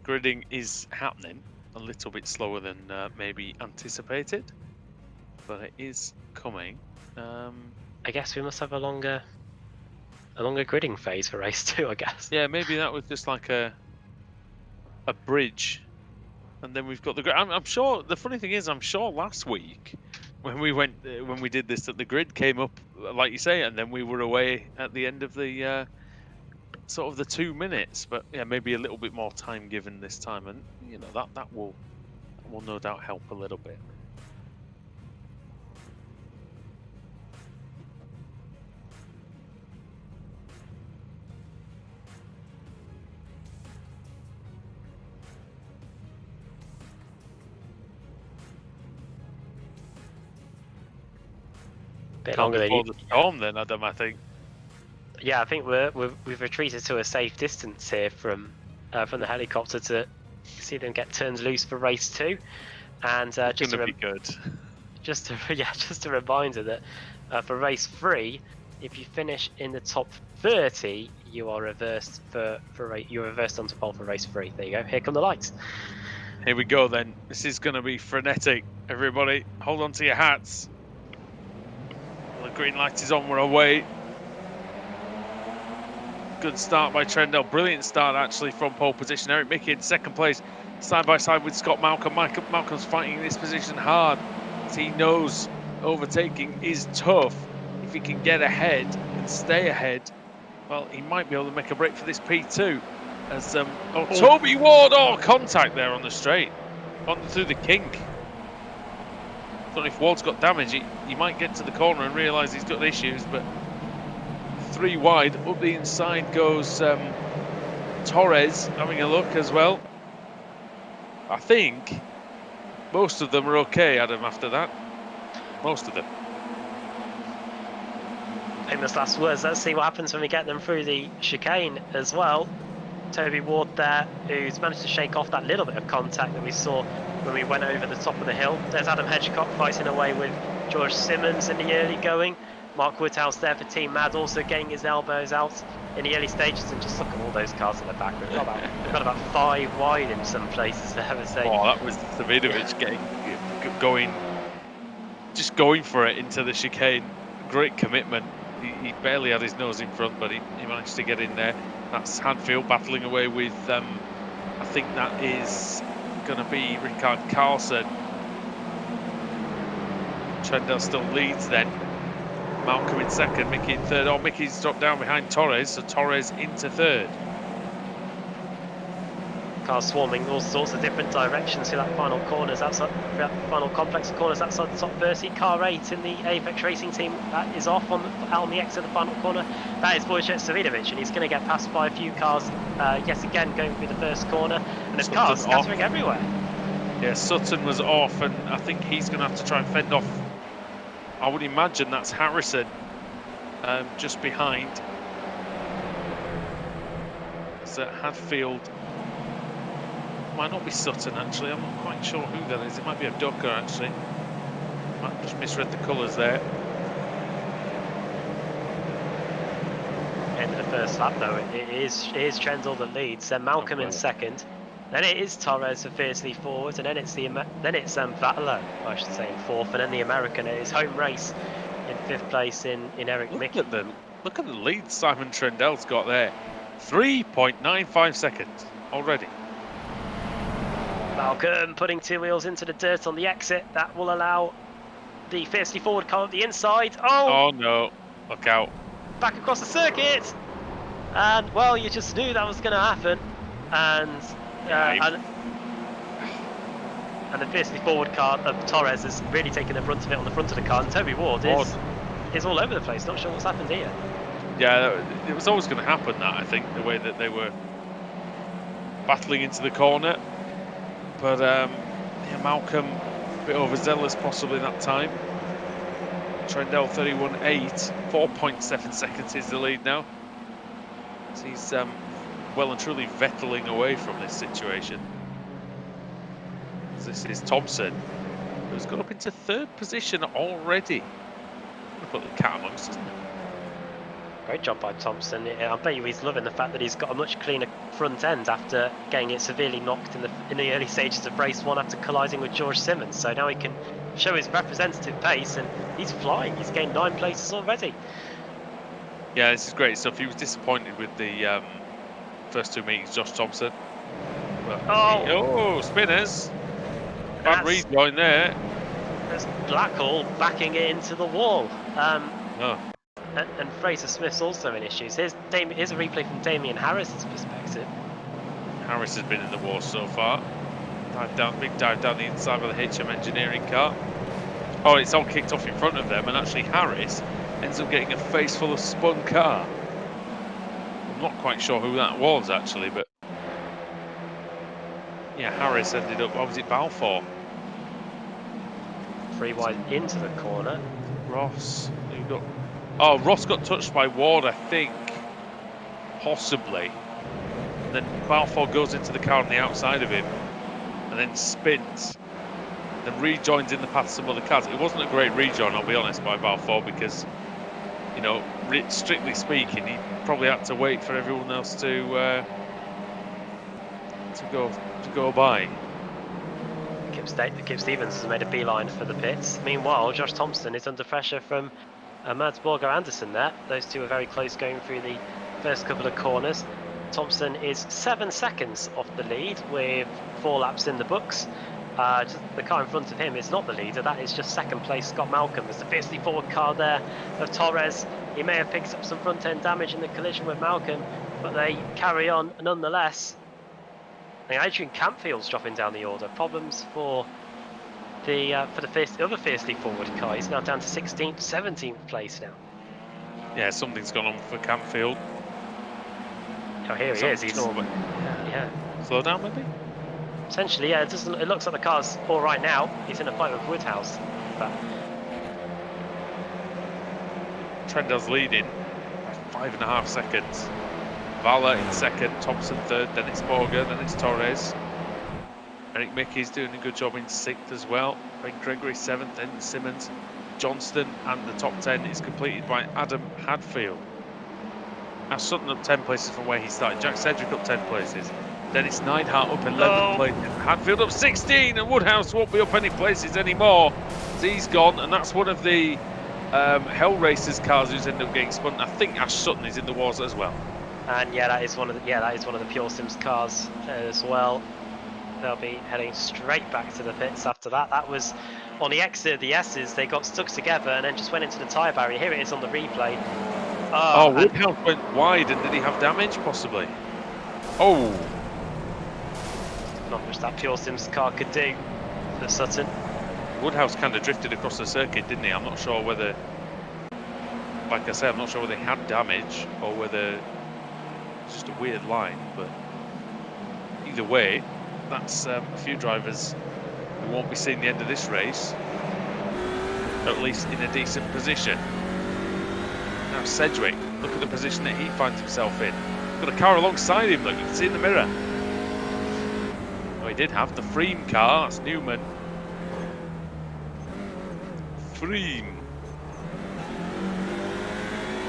[SPEAKER 1] Gridding is happening a little bit slower than maybe anticipated, but it is coming.
[SPEAKER 2] I guess we must have a longer gridding phase for race 2, I guess.
[SPEAKER 1] Yeah, maybe that was just like a bridge, and then we've got the grid. I'm sure. The funny thing is, I'm sure last week when we did this, that the grid came up like you say, and then we were away at the end of the sort of the 2 minutes. But yeah, maybe a little bit more time given this time, and you know that will no doubt help a little bit.
[SPEAKER 2] Bit longer than
[SPEAKER 1] the storm, then, Adam. I think.
[SPEAKER 2] Yeah, I think we've retreated to a safe distance here from the helicopter to see them get turned loose for race 2, and just
[SPEAKER 1] gonna be good.
[SPEAKER 2] Just a reminder that for race 3, if you finish in the top 30, you are reversed you're reversed onto pole for race 3. There you go. Here come the lights.
[SPEAKER 1] Here we go then. This is going to be frenetic. Everybody, hold on to your hats. The green light is on. We're away. Good start by Trendle. Brilliant start actually from pole position. Eric Mickey in second place, side by side with Scott Malcolm. Malcolm's fighting in this position hard, as he knows overtaking is tough. If he can get ahead and stay ahead, well, he might be able to make a break for this P2. As Toby Ward, contact there on the straight, on through the kink. Don't know if Ward's got damage. He might get to the corner and realise he's got issues, but 3 wide. Up the inside goes Torres, having a look as well. I think most of them are okay, Adam, after that. Most of them.
[SPEAKER 2] Famous last words. Let's see what happens when we get them through the chicane as well. Toby Ward there, who's managed to shake off that little bit of contact that we saw when we went over the top of the hill. There's Adam Hedgecock fighting away with George Simmons in the early going. Mark Woodhouse there for Team Mad, also getting his elbows out in the early stages, and just look at all those cars in the back. We've got about 5 wide in some places there, I would say.
[SPEAKER 1] Oh, that was Davidovich going, just going for it into the chicane. Great commitment. He barely had his nose in front, but he managed to get in there. That's Hadfield battling away with, I think that is going to be Ricard Carlson. Trendell still leads then. Malcolm in second, Mickey in third. Oh, Mickey's dropped down behind Torres, so Torres into third.
[SPEAKER 2] Cars swarming all sorts of different directions through that final corners outside, throughout the final complex of corners outside the top 30. Car 8 in the Apex Racing team, that is off out on the exit of the final corner. That is Wojciech Savidovic, and he's going to get passed by a few cars yet again going through the first corner. And there's cars scattering everywhere.
[SPEAKER 1] Yeah, Sutton was off, and I think he's going to have to try and fend off. I would imagine that's Harrison just behind. So Hadfield. Might not be Sutton actually, I'm not quite sure who that is. It might be a Ducker actually. Might have just misread the colours there.
[SPEAKER 2] End of the first lap though, it is Trendle that leads, then Malcolm in second, then it is Torres for fiercely forward, and then it's Vatalo, I should say, in fourth, and then the American at his home race in fifth place in Eric Mickey.
[SPEAKER 1] Look at the lead Simon Trendell's got there. 3.95 seconds already.
[SPEAKER 2] Malcolm putting 2 wheels into the dirt on the exit. That will allow the fiercely forward car at the inside.
[SPEAKER 1] Oh no, look out.
[SPEAKER 2] Back across the circuit. And, well, you just knew that was going to happen. And and the fiercely forward car of Torres has really taken the brunt of it on the front of the car. And Toby Ward is all over the place. Not sure what's happened here.
[SPEAKER 1] Yeah, it was always going to happen, that, I think, the way that they were battling into the corner. But yeah, Malcolm a bit overzealous possibly that time. Trendell 31.8, 4.7 seconds is the lead now. So he's well and truly vettling away from this situation. This is Thompson, who's got up into third position already. I'm going to put the cat amongst, isn't it?
[SPEAKER 2] Great job by Thompson. I bet you he's loving the fact that he's got a much cleaner front end after getting it severely knocked in the early stages of race 1 after colliding with George Simmons. So now he can show his representative pace, and he's flying. He's gained 9 places already.
[SPEAKER 1] Yeah, this is great stuff. He was disappointed with the first 2 meetings, Josh Thompson. But spinners. Bad rejoin there.
[SPEAKER 2] There's Blackhall backing it into the wall. And Fraser Smith's also in issues. Here's a replay from Damien Harris's perspective.
[SPEAKER 1] Harris has been in the war so far. Big dive down the inside of the HM engineering car. Oh, it's all kicked off in front of them, and actually Harris ends up getting a face full of spun car. I'm not quite sure who that was actually, but yeah, Harris ended up, what was it, Balfour?
[SPEAKER 2] 3 wide into the corner.
[SPEAKER 1] Ross, Ross got touched by Ward, I think, possibly. And then Balfour goes into the car on the outside of him, and then spins, then rejoins in the path of some other cars. It wasn't a great rejoin, I'll be honest, by Balfour, because, you know, strictly speaking, he probably had to wait for everyone else to go by.
[SPEAKER 2] Kip Stevens has made a beeline for the pits. Meanwhile, Josh Thompson is under pressure from Mads Borger Anderson there. Those two are very close going through the first couple of corners. Thompson is 7 seconds off the lead with 4 laps in the books. The car in front of him is not the leader, that is just second place Scott Malcolm. There's the fiercely forward car there of Torres. He may have picked up some front end damage in the collision with Malcolm, but they carry on nonetheless. And Adrian Campfield's dropping down the order. Problems for the other fiercely forward car. He's now down to 16th, 17th place now.
[SPEAKER 1] Yeah, something's gone on for Campfield.
[SPEAKER 2] Oh, here he is.
[SPEAKER 1] Yeah. Slow down, maybe?
[SPEAKER 2] Essentially, yeah. It looks like the car's all right now. He's in a fight with Woodhouse. But
[SPEAKER 1] Trendell's leading by 5.5 seconds. Vala in second, Thompson third, then it's Borger, then it's Torres. Eric Mickey's doing a good job in 6th as well. Ben Gregory 7th, then Simmons. Johnston, and the top 10 is completed by Adam Hadfield. Now Sutton up 10 places from where he started. Jack Sedgwick up 10 places. Dennis Neidhart up 11 places. Hadfield up 16, and Woodhouse won't be up any places anymore. So he's gone, and that's one of the Hell Racers cars who's ended up getting spun. I think Ash Sutton is in the wars as well.
[SPEAKER 2] And yeah, that is one of the Pure Sims cars as well. They'll be heading straight back to the pits after that. That was on the exit of the S's. They got stuck together and then just went into the tyre barrier. Here it is on the replay.
[SPEAKER 1] Oh, Woodhouse went wide, and did he have damage? Possibly. Oh.
[SPEAKER 2] Not much that Pure Sims car could do for Sutton.
[SPEAKER 1] Woodhouse kind of drifted across the circuit, didn't he? I'm not sure whether, like I said, I'm not sure whether he had damage or whether it's just a weird line, but either way, that's a few drivers who won't be seeing the end of this race, at least in a decent position. Now Sedgwick, look at the position that he finds himself in. Got a car alongside him, look, you can see in the mirror. Oh, he did have the Freem car, that's Newman. Freem.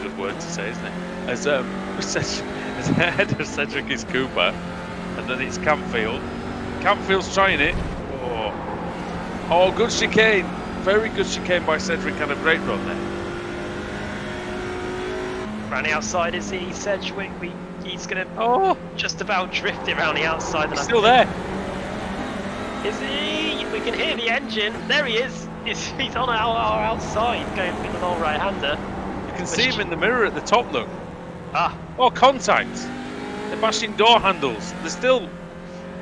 [SPEAKER 1] Good word to say, isn't it? As ahead of Cedric is Cooper, and then it's Campfield. Campfield's trying it. Oh, good chicane. Very good chicane by Cedric, and a great run there.
[SPEAKER 2] Around the outside is he, Sedgwick. He's going to just about drift it around the outside.
[SPEAKER 1] He's still there.
[SPEAKER 2] Is he? We can hear the engine. There he is. He's on our outside going for the long right-hander.
[SPEAKER 1] You can see him in the mirror at the top, look. Oh, contact. They're bashing door handles. They're still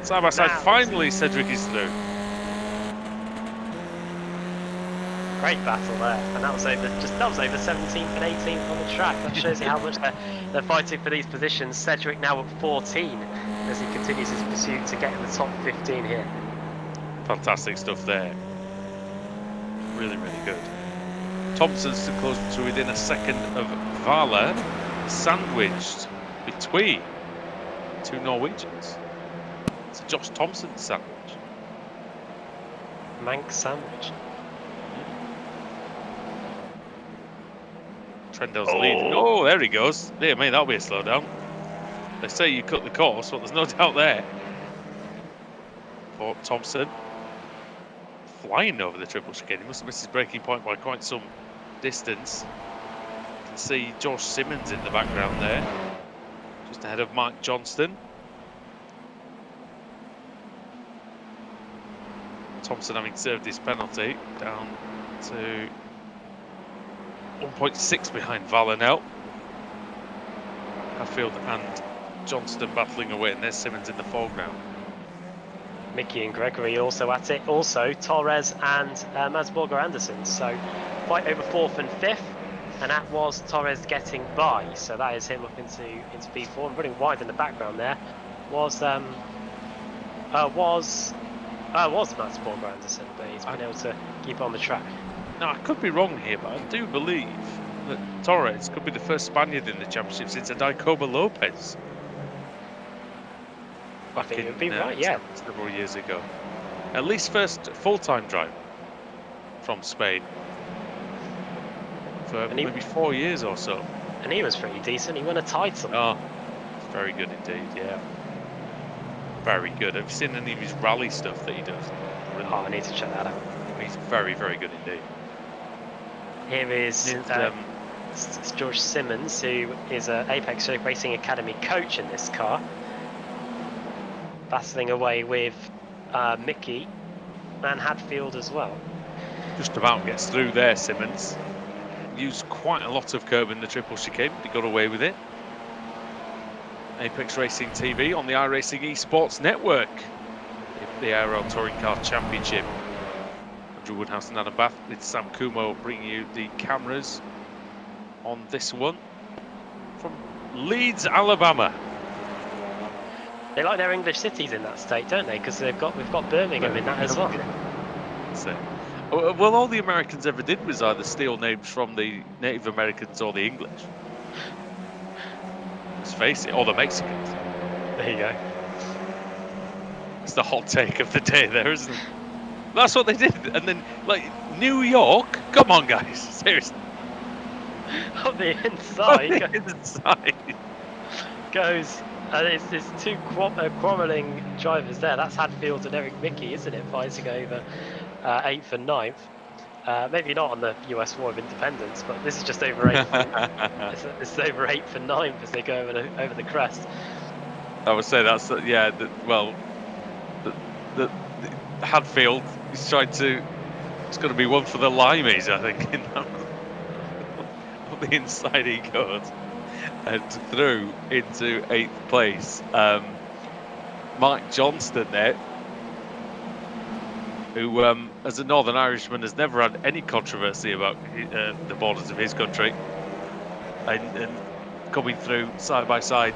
[SPEAKER 1] side by side. Finally, Cedric is through.
[SPEAKER 2] Great battle there, and that was over 17th and 18th on the track. That shows you how much they're fighting for these positions. Cedric now at 14 as he continues his pursuit to get in the top 15 here.
[SPEAKER 1] Fantastic stuff there. Really, really good. Thompson's too close to within a second of Vala, sandwiched between two Norwegians. It's Josh Thompson's sandwich.
[SPEAKER 2] Manx sandwich.
[SPEAKER 1] Trendel's leading. Oh, there he goes. Dear me, that'll be a slowdown. They say you cut the course, but there's no doubt there. For Thompson. Flying over the triple chicane. He must have missed his braking point by quite some distance. You can see Josh Simmons in the background there, just ahead of Mark Johnston. Thompson having served his penalty, down to 1.6 behind Vala now. Hadfield and Johnston battling away, and there's Simmons in the foreground.
[SPEAKER 2] Mickey and Gregory also at it. Also Torres and Mads Borger Anderson. So fight over 4th and 5th, and that was Torres getting by. So that is him up into P4 and running wide in the background. There was Mads Borger Anderson, but he's been able to keep on the track.
[SPEAKER 1] Now I could be wrong here, but I do believe that Torres could be the first Spaniard in the championship since Adaicoba Lopez. Back in
[SPEAKER 2] right, yeah.
[SPEAKER 1] Several years ago. At least first full-time driver from Spain for maybe 4 years or so.
[SPEAKER 2] And he was pretty decent. He won a title.
[SPEAKER 1] Oh, very good indeed, yeah. Very good. Have you seen any of his rally stuff that he does?
[SPEAKER 2] Really? Oh, I need to check that out.
[SPEAKER 1] He's very, very good indeed.
[SPEAKER 2] Here is George Simmons, who is an Apex Racing Academy coach in this car. Battling away with Mickey and Hadfield as well.
[SPEAKER 1] Just about gets through there, Simmons. Used quite a lot of curb in the triple chicane, but he got away with it. Apex Racing TV on the iRacing Esports Network. The ARL Touring Car Championship. Andrew Woodhouse and Adam Bath with Sam Kumo bringing you the cameras on this one from Leeds, Alabama.
[SPEAKER 2] They like their English cities in that state, don't they? Because we've got Birmingham in that as well.
[SPEAKER 1] So, well, all the Americans ever did was either steal names from the Native Americans or the English. Let's face it, or the Mexicans.
[SPEAKER 2] There you go.
[SPEAKER 1] It's the hot take of the day there, isn't it? That's what they did. And then, like, New York, come on, guys, seriously.
[SPEAKER 2] On the inside
[SPEAKER 1] Inside.
[SPEAKER 2] goes. It's two quarrelling drivers there. That's Hadfield and Eric Mickey, isn't it? Fighting over 8th and 9th. Maybe not on the US War of Independence, but this is just over 8th. It's over 8th and 9th as they go over the crest.
[SPEAKER 1] I would say that's yeah. The Hadfield is trying to. It's going to be one for the Limeys, I think. In that, on the inside he goes and through into 8th place. Mike Johnston there, who, as a Northern Irishman, has never had any controversy about the borders of his country, and coming through side by side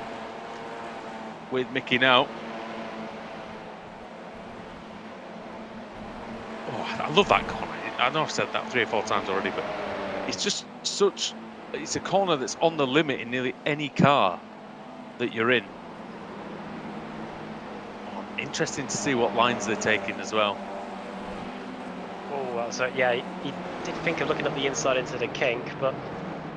[SPEAKER 1] with Mickey now. Oh, I love that corner. I know I've said that 3 or 4 times already, but it's just such. It's a corner that's on the limit in nearly any car that you're in. Oh, interesting to see what lines they're taking as well.
[SPEAKER 2] Oh, so yeah, he did think of looking up the inside into the kink, but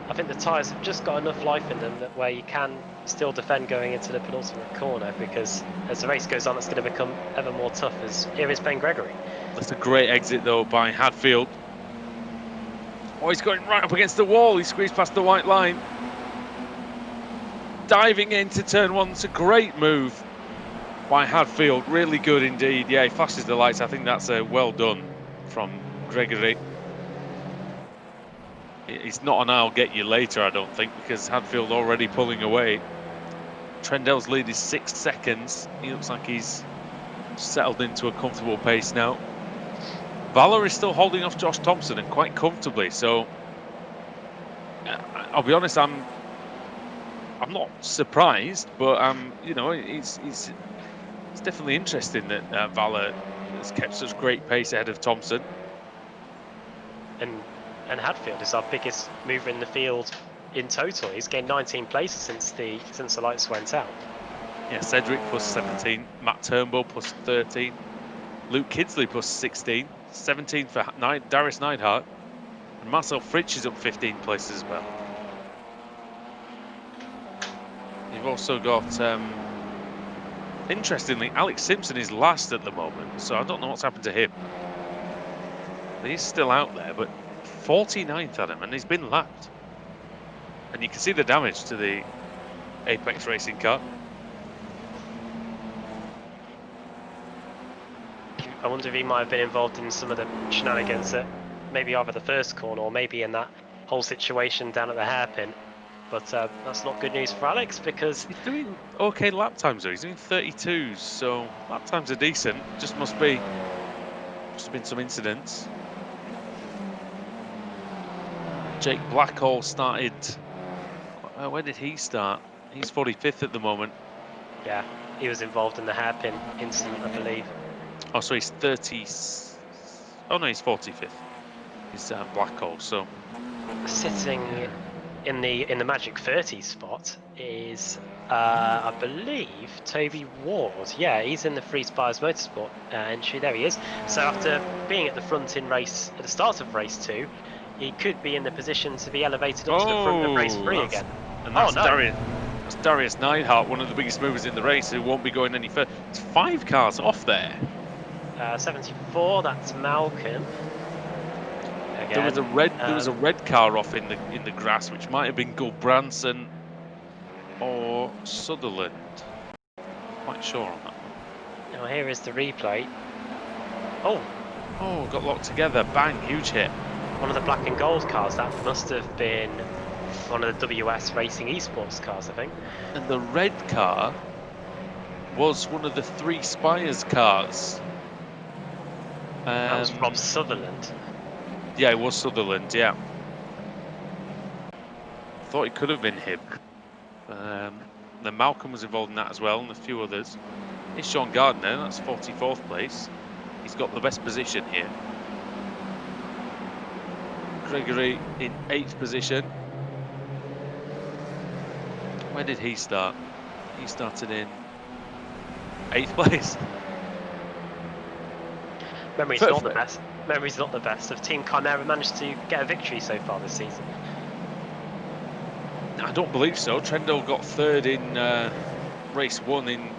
[SPEAKER 2] I think the tyres have just got enough life in them that where you can still defend going into the penultimate corner, because as the race goes on, it's going to become ever more tough. As here is Ben Gregory.
[SPEAKER 1] That's a great exit though by Hadfield. Oh, he's going right up against the wall. He squeezed past the white line. Diving into turn 1. It's a great move by Hadfield. Really good indeed. Yeah, he flashes the lights. I think that's a well done from Gregory. It's not an I'll get you later, I don't think, because Hadfield already pulling away. Trendell's lead is 6 seconds. He looks like he's settled into a comfortable pace now. Valor is still holding off Josh Thompson, and quite comfortably. So I'll be honest, I'm not surprised, but you know, it's definitely interesting that Valor has kept such great pace ahead of Thompson.
[SPEAKER 2] And Hadfield is our biggest mover in the field in total. He's gained 19 places since the lights went out.
[SPEAKER 1] Yeah, Cedric plus 17, Matt Turnbull plus 13, Luke Kidsley plus 16, 17 for Darius Neidhart, and Marcel Fritsch is up 15 places as well. You've also got, interestingly, Alex Simpson is last at the moment, so I don't know what's happened to him. He's still out there, but 49th, Adam, and he's been lapped. And you can see the damage to the Apex Racing car.
[SPEAKER 2] I wonder if he might have been involved in some of the shenanigans that maybe either the first corner or maybe in that whole situation down at the hairpin. But that's not good news for Alex, because
[SPEAKER 1] he's doing okay lap times though. He's doing 32s, so lap times are decent. Just must have been some incidents. Jake Blackhall started. Where did he start? He's 45th at the moment.
[SPEAKER 2] Yeah, he was involved in the hairpin incident, I believe.
[SPEAKER 1] Oh, so he's 30. Oh no, he's 45th. He's Blackhall. So
[SPEAKER 2] sitting in the Magic 30 spot is I believe Toby Ward. Yeah, he's in the Free Spires Motorsport entry. There he is. So after being at the front at the start of race 2, he could be in the position to be elevated up to the front of race 3 again.
[SPEAKER 1] And that's Darius Neidhart, one of the biggest movers in the race, who won't be going any further. It's 5 cars off there.
[SPEAKER 2] 74. That's Malcolm. Again,
[SPEAKER 1] there was a red car off in the grass, which might have been Gulbranson or Sutherland. Not quite sure on that one.
[SPEAKER 2] Now here is the replay.
[SPEAKER 1] Oh, got locked together. Bang, huge hit.
[SPEAKER 2] One of the black and gold cars. That must have been one of the WS Racing Esports cars, I think.
[SPEAKER 1] And the red car was one of the 3 Spires cars.
[SPEAKER 2] That was Rob Sutherland.
[SPEAKER 1] Yeah, it was Sutherland, yeah. Thought it could have been him. Then Malcolm was involved in that as well, and a few others. It's Sean Gardner, that's 44th place. He's got the best position here. Gregory in 8th position. Where did he start? He started in 8th place.
[SPEAKER 2] Memory's
[SPEAKER 1] Fair-
[SPEAKER 2] not the
[SPEAKER 1] fair.
[SPEAKER 2] best. Memory's not the best. Have Team Chimera managed to get a victory so far this season?
[SPEAKER 1] I don't believe so. Trendle got third in race 1 in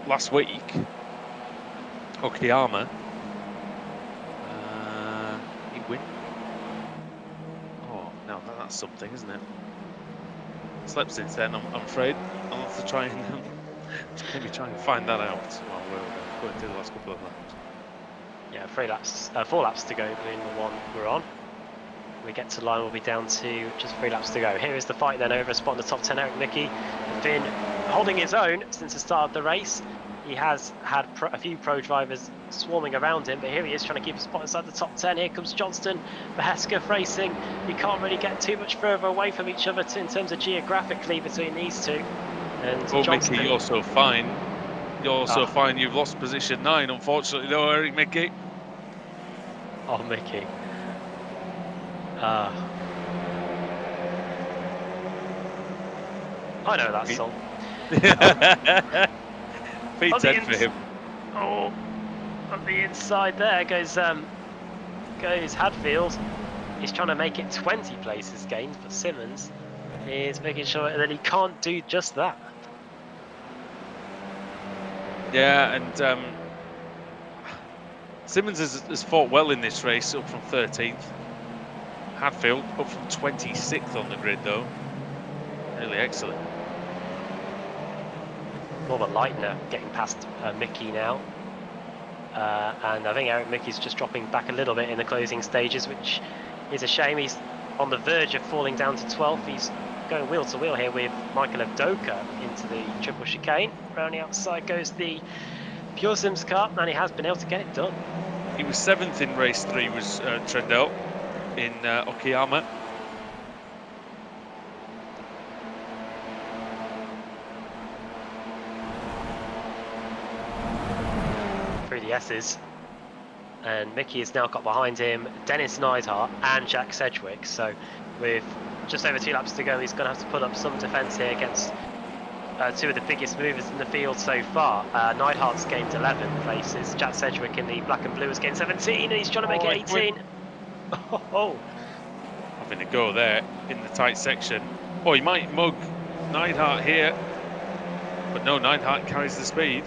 [SPEAKER 1] last week. Okayama. He win? Oh, no, that's something, isn't it? Slept since then, I'm afraid. I'll have to try and maybe try and find that out while we're going through the last couple of laps.
[SPEAKER 2] Yeah, 4 laps to go between the one we're on. We get to line, we'll be down to just 3 laps to go. Here is the fight then over a spot in the top 10. Eric Mickey has been holding his own since the start of the race. He has had a few pro drivers swarming around him, but here he is trying to keep a spot inside the top 10. Here comes Johnston for Hesketh Racing. You can't really get too much further away from each other in terms of geographically between these two. And
[SPEAKER 1] Oh,
[SPEAKER 2] Johnston,
[SPEAKER 1] Mickey, you're so fine. You're so fine. You've lost position 9, unfortunately, though, Eric Mickey.
[SPEAKER 2] Oh, Mickey. I know that song.
[SPEAKER 1] P10 for him.
[SPEAKER 2] Oh, on the inside there goes Hadfield. He's trying to make it 20 places gained, but Simmons is making sure that he can't do just that.
[SPEAKER 1] Yeah, and Simmons has fought well in this race, up from 13th. Hadfield up from 26th on the grid, though. Really excellent.
[SPEAKER 2] Robert Leitner getting past Mickey now. And I think Eric Mickey's just dropping back a little bit in the closing stages, which is a shame. He's on the verge of falling down to 12th. He's going wheel to wheel here with Michael Avdoka into the triple chicane. Round the outside goes the Pure Sims car, and he has been able to get it done.
[SPEAKER 1] He was 7th in race 3, was Trendell in Okayama.
[SPEAKER 2] Through the S's, and Mickey has now got behind him Dennis Neidhart and Jack Sedgwick. So with just over 2 laps to go, he's going to have to put up some defence here against 2 of the biggest movers in the field so far. Neidhart's gained 11 places. Jack Sedgwick in the black and blue has gained 17, and he's trying to make it 18.
[SPEAKER 1] Having a go there in the tight section. Oh, he might mug Neidhart here, but no, Neidhart carries the speed.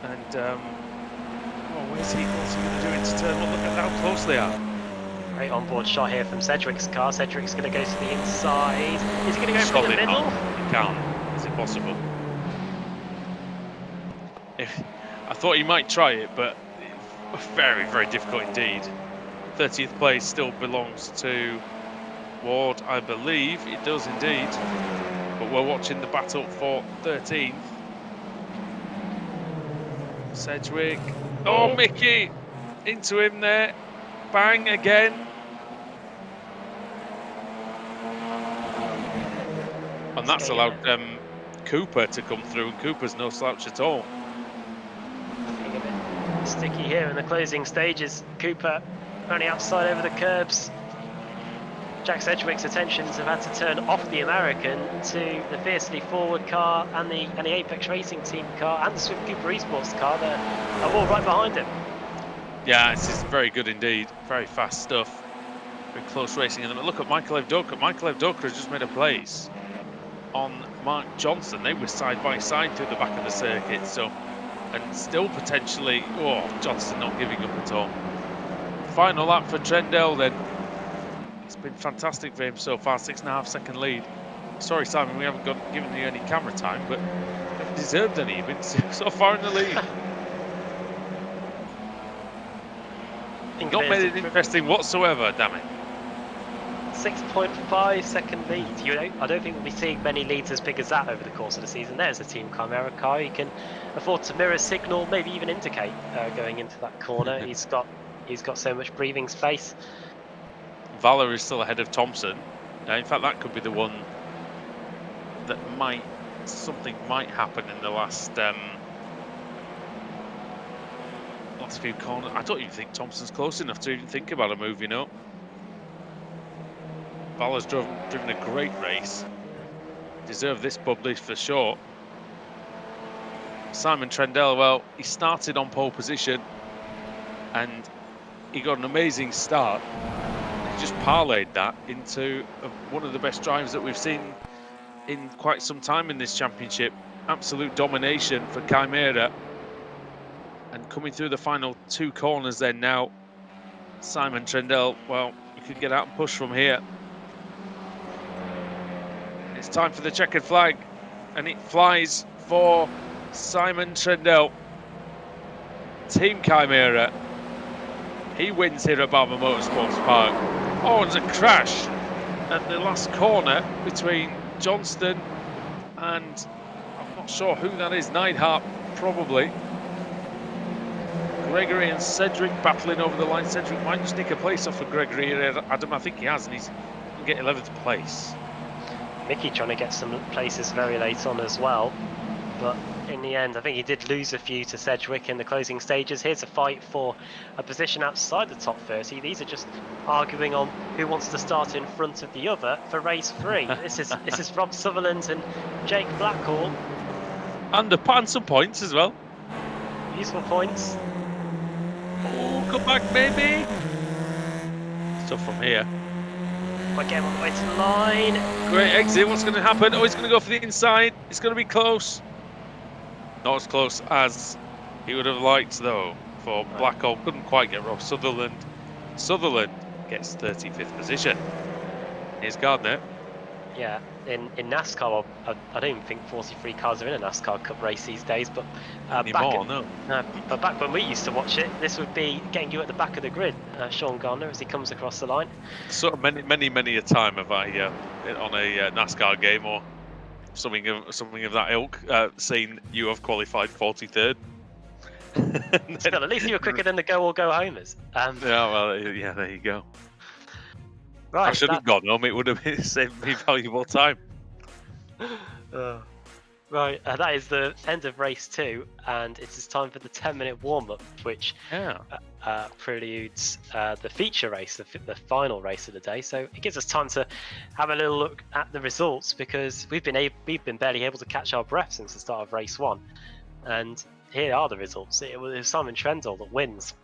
[SPEAKER 1] And what's he going to do into turn 1? Look at how close they are.
[SPEAKER 2] Great onboard shot here from Sedgwick's car. Sedgwick's going to go to the inside. Is he going to go through the middle?
[SPEAKER 1] He can't. Is it possible? I thought he might try it, but very, very difficult indeed. 30th place still belongs to Ward, I believe. It does indeed. But we're watching the battle for 13th. Sedgwick. Oh, Mickey! Into him there. Bang again. And that's allowed Cooper to come through, and Cooper's no slouch at all.
[SPEAKER 2] Getting a bit sticky here in the closing stages. Cooper on the outside over the curbs. Jack Sedgwick's attentions have had to turn off the American to the fiercely forward car and the Apex Racing Team car and the Swift Cooper Esports car. They're all right behind him.
[SPEAKER 1] Yeah, this is very good indeed. Very fast stuff. Very close racing. And look at Michael Avdoka. Michael Avdoka has just made a place on Mark Johnson. They were side by side through the back of the circuit. So, and still potentially, Johnson not giving up at all. Final lap for Trendell then. It's been fantastic for him so far, 6.5 second lead. Sorry, Simon, we haven't given you any camera time, but you haven't deserved any. You've been so far in the lead. Not made it interesting whatsoever, damn it.
[SPEAKER 2] 6.5 second lead. I don't think we'll be seeing many leads as big as that over the course of the season. There's a Team Chimera car. He can afford to mirror signal, maybe even indicate going into that corner. He's got so much breathing space.
[SPEAKER 1] Valor is still ahead of Thompson. In fact, that could be the one that something might happen in the last few corners. I don't even think Thompson's close enough to even think about a moving up. Valor's driven a great race. Deserve this published for sure. Simon Trendell, well, he started on pole position and he got an amazing start. He just parlayed that into one of the best drives that we've seen in quite some time in this championship. Absolute domination for Chimera. And coming through the final 2 corners then now, Simon Trendell, well, we could get out and push from here. It's time for the checkered flag, and it flies for Simon Trendell. Team Chimera. He wins here at Barber Motorsports Park. Oh, there's a crash at the last corner between Johnston and I'm not sure who that is, Neidhart probably. Gregory and Cedric battling over the line. Cedric might just nick a place off of Gregory here, Adam. I think he has, and he's going to get 11th place.
[SPEAKER 2] Mickey trying to get some places very late on as well, but in the end I think he did lose a few to Sedgwick in the closing stages. Here's a fight for a position outside the top 30. These are just arguing on who wants to start in front of the other for race 3. This is Rob Sutherland and Jake Blackhall.
[SPEAKER 1] And some points as well.
[SPEAKER 2] Useful points.
[SPEAKER 1] Oh, come back, baby. Stuff from here.
[SPEAKER 2] Might get him on the way to the line.
[SPEAKER 1] Great exit. What's going to happen? Oh, he's going to go for the inside. It's going to be close. Not as close as he would have liked, though, for Blackhall. Couldn't quite get Rob Sutherland. Sutherland gets 35th position. Here's Gardner.
[SPEAKER 2] Yeah, in NASCAR, I don't even think 43 cars are in a NASCAR Cup race these days, but but back when we used to watch it, this would be getting you at the back of the grid, Sean Gardner, as he comes across the line.
[SPEAKER 1] Sort of many a time have I, on a NASCAR game or something of that ilk, seen you have qualified 43rd.
[SPEAKER 2] Still, at least you were quicker than the go or go homers.
[SPEAKER 1] Yeah, well, yeah, there you go.
[SPEAKER 2] Right,
[SPEAKER 1] I should have gone home. It would have saved me valuable time.
[SPEAKER 2] Right, that is the end of race 2, and it is time for the 10-minute warm-up, which preludes the feature race, the final race of the day. So it gives us time to have a little look at the results, because we've been barely able to catch our breath since the start of race 1, and here are the results. It was Simon Trendell that wins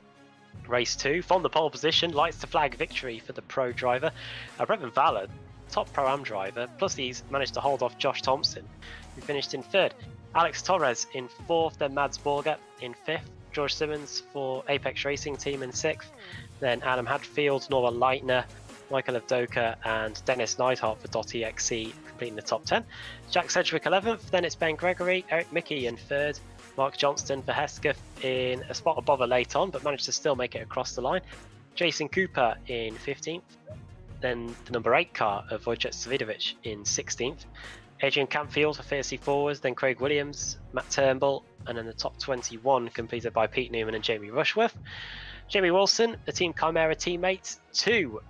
[SPEAKER 2] race 2 from the pole position, lights to flag victory for the pro driver. Brevin Valor, top Pro-Am driver, plus he's managed to hold off Josh Thompson, who finished in 3rd. Alex Torres in 4th, then Mads Borger in 5th. George Simmons for Apex Racing Team in 6th. Then Adam Hadfield, Norman Leitner, Michael Avdoka and Dennis Neidhart for .exe completing the top 10. Jack Sedgwick 11th, then it's Ben Gregory, Eric Mickey in 3rd. Mark Johnston for Hesketh in a spot above her late on, but managed to still make it across the line. Jason Cooper in 15th. Then the number 8 car of Wojciech Savidovic in 16th. Adrian Campfield for Fiercely Forwards, then Craig Williams, Matt Turnbull, and then the top 21 completed by Pete Newman and Jamie Rushworth. Jamie Wilson, the Team Chimera teammate, to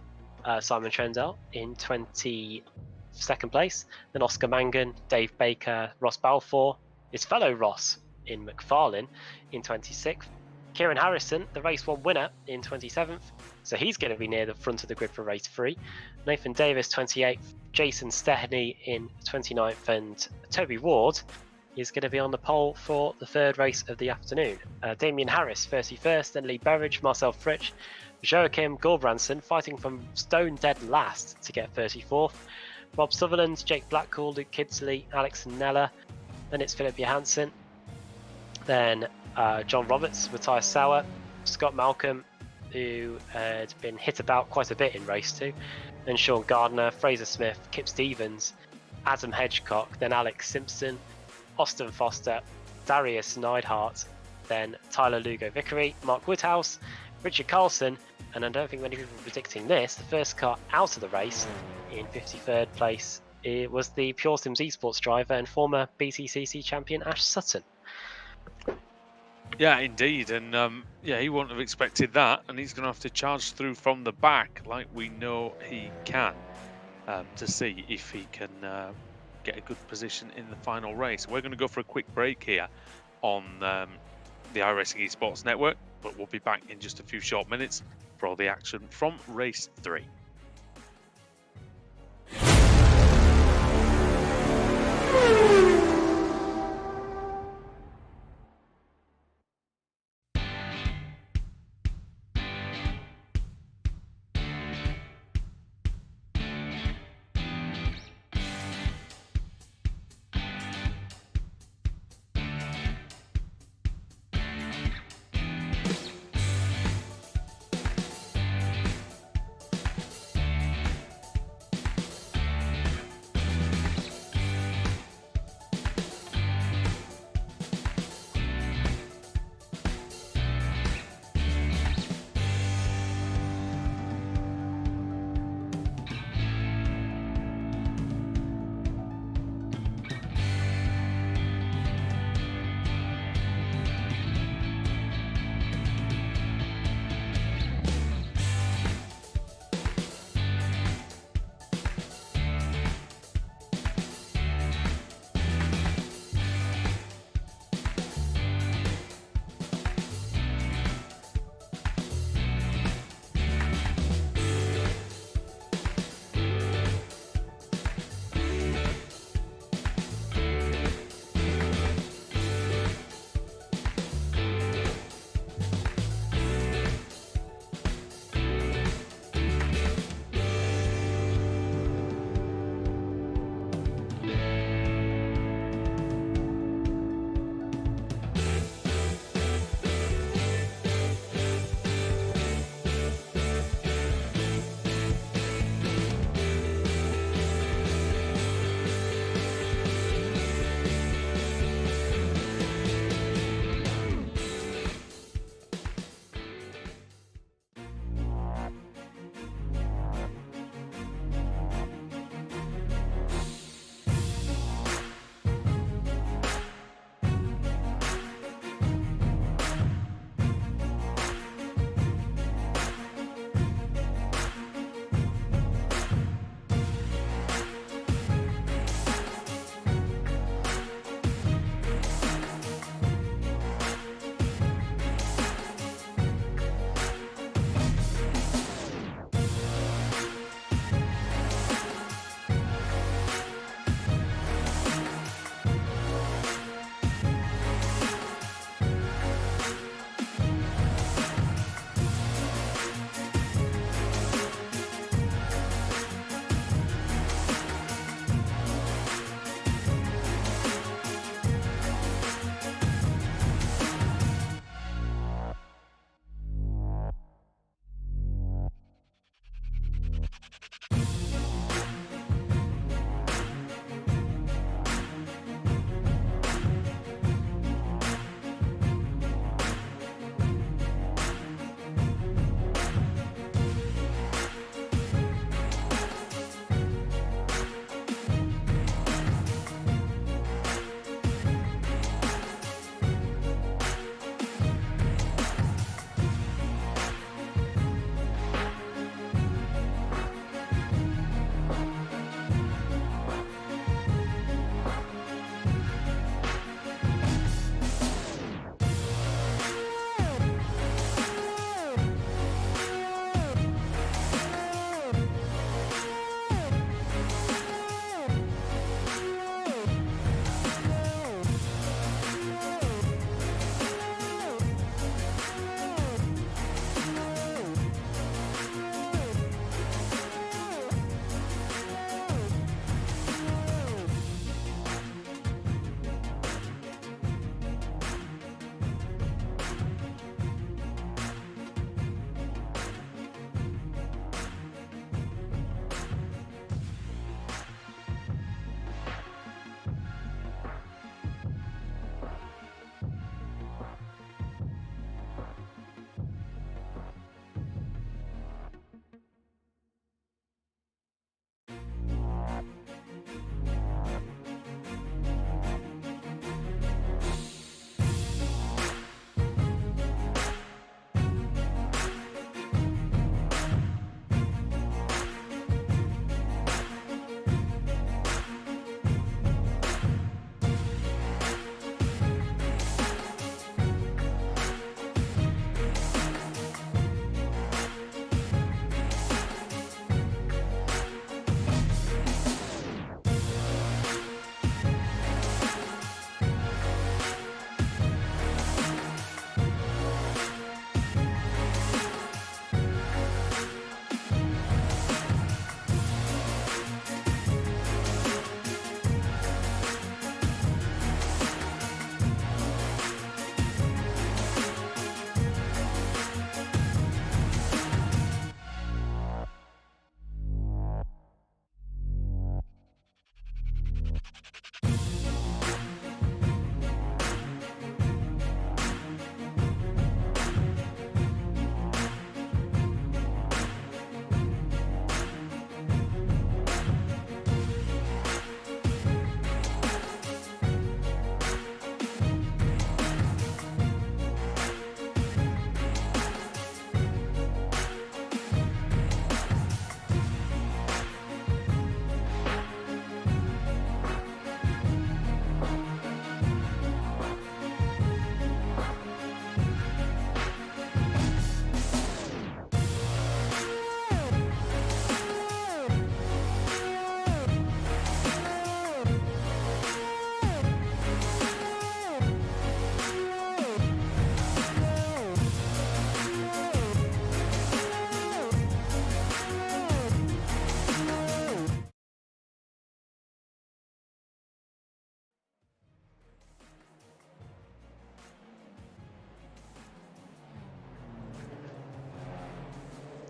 [SPEAKER 2] Simon Trendell in 22nd place. Then Oscar Mangan, Dave Baker, Ross Balfour, his fellow Ross in McFarlane in 26th. Kieran Harrison, the race 1 winner, in 27th, so he's going to be near the front of the grid for race 3. Nathan Davis 28th, Jason Stehny in 29th, and Toby Ward is going to be on the pole for the 3rd race of the afternoon. Damien Harris 31st, then Lee Berridge, Marcel Fritsch, Joachim Gorbranson fighting from stone dead last to get 34th. Rob Sutherland, Jake Blackhall, Luke Kidsley, Alex Nella, then it's Philip Johansson, then John Roberts, Matthias Sauer, Scott Malcolm, who had been hit about quite a bit in race 2, then Sean Gardner, Fraser Smith, Kip Stevens, Adam Hedgecock, then Alex Simpson, Austin Foster, Darius Neidhart, then Tyler Lugo Vickery, Mark Woodhouse, Richard Carlson, and I don't think many people were predicting this, the first car out of the race in 53rd place, it was the Pure Sims Esports driver and former BTCC champion Ash Sutton.
[SPEAKER 1] Yeah, indeed, and he wouldn't have expected that, and he's going to have to charge through from the back like we know he can to see if he can get a good position in the final race. We're going to go for a quick break here on the iRacing Esports Network, but we'll be back in just a few short minutes for all the action from race 3.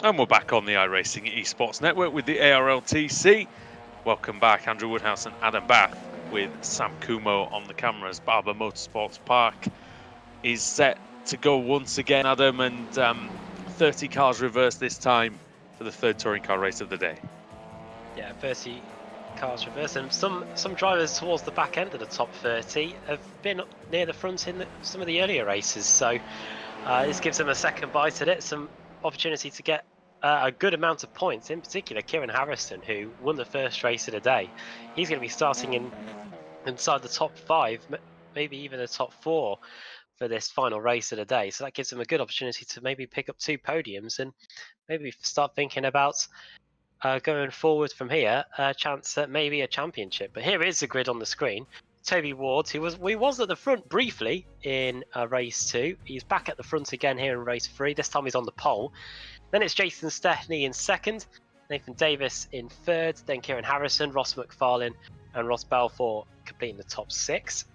[SPEAKER 1] And we're back on the iRacing Esports Network with the ARLTC. Welcome back, Andrew Woodhouse and Adam Bath with Sam Kumo on the cameras. Barber Motorsports Park is set to go once again, Adam, and 30 cars reversed this time for the third touring car race of the day.
[SPEAKER 2] Yeah, 30 cars reversed, and some drivers towards the back end of the top 30 have been near the front in some of the earlier races. So this gives them a second bite at it, some opportunity to get a good amount of points. In particular, Kieran Harrison, who won the first race of the day, he's going to be starting inside the top 5, maybe even the top 4 for this final race of the day. So that gives him a good opportunity to maybe pick up 2 podiums and maybe start thinking about going forward from here, a chance at maybe a championship. But here is the grid on the screen. Toby Ward, who was at the front briefly in race 2. He's back at the front again here in race 3. This time he's on the pole. Then it's Jason Stepney in second, Nathan Davis in third, then Kieran Harrison, Ross McFarlane and Ross Balfour completing the top 6.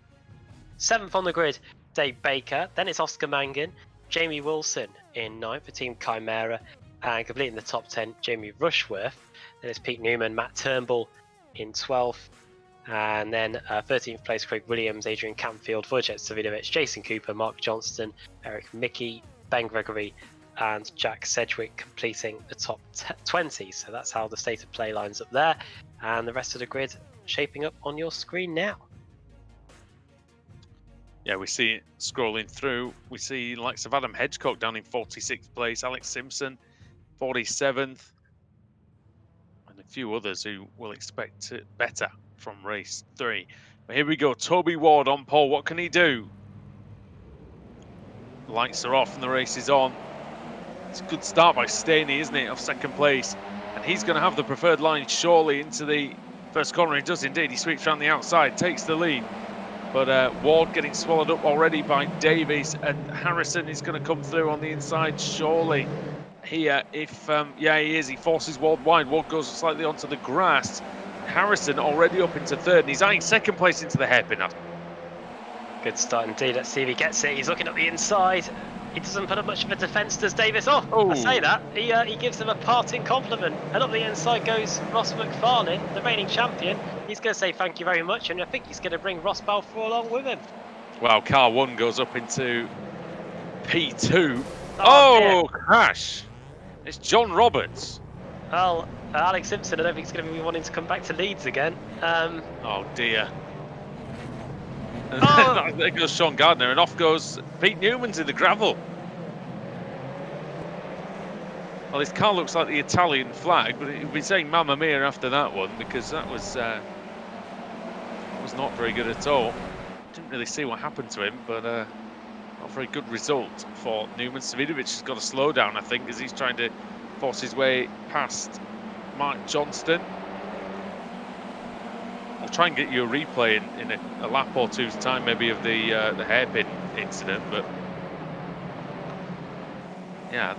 [SPEAKER 2] 7th on the grid, Dave Baker. Then it's Oscar Mangan, Jamie Wilson in 9th for Team Chimera, and completing the top 10, Jamie Rushworth. Then it's Pete Newman, Matt Turnbull in 12th. And then 13th place, Craig Williams, Adrian Camfield, Wojciech Savidovic, Jason Cooper, Mark Johnston, Eric Mickey, Ben Gregory, and Jack Sedgwick completing the top 20. So that's how the state of play lines up there. And the rest of the grid shaping up on your screen now.
[SPEAKER 1] Yeah, we see it scrolling through. We see the likes of Adam Hedgecock down in 46th place, Alex Simpson 47th, and a few others who will expect it better from race 3. But here we go, Toby Ward on pole. What can he do? The lights are off and the race is on. It's a good start by Staney, isn't it, off second place. And he's going to have the preferred line surely into the first corner. He does indeed. He sweeps around the outside, takes the lead. But Ward getting swallowed up already by Davies, and Harrison is going to come through on the inside surely here. If yeah, he is. He forces Ward wide. Ward goes slightly onto the grass. Harrison already up into third, and he's eyeing second place into the hairpin.
[SPEAKER 2] Good start indeed. Let's see if he gets it. He's looking up the inside. He doesn't put up much of a defence, does Davis? Oh, I say that. He gives him a parting compliment. And up the inside goes Ross McFarlane, the reigning champion. He's going to say thank you very much, and I think he's going to bring Ross Balfour along with him.
[SPEAKER 1] Well, car 1 goes up into P2. Oh, crash. It's John Roberts.
[SPEAKER 2] Well, Alex Simpson, I don't think he's going to be wanting to come back to Leeds again.
[SPEAKER 1] Oh, dear.
[SPEAKER 2] Oh.
[SPEAKER 1] There goes Sean Gardner, and off goes Pete Newman's in the gravel. Well, his car looks like the Italian flag, but he'll be saying Mamma Mia after that one, because that was not very good at all. Didn't really see what happened to him, but not a very good result for Newman. Savidovic has got a slow down, I think, as he's trying to force his way past Mark Johnston. I'll try and get you a replay in a lap or two's time, maybe, of the hairpin incident. But yeah,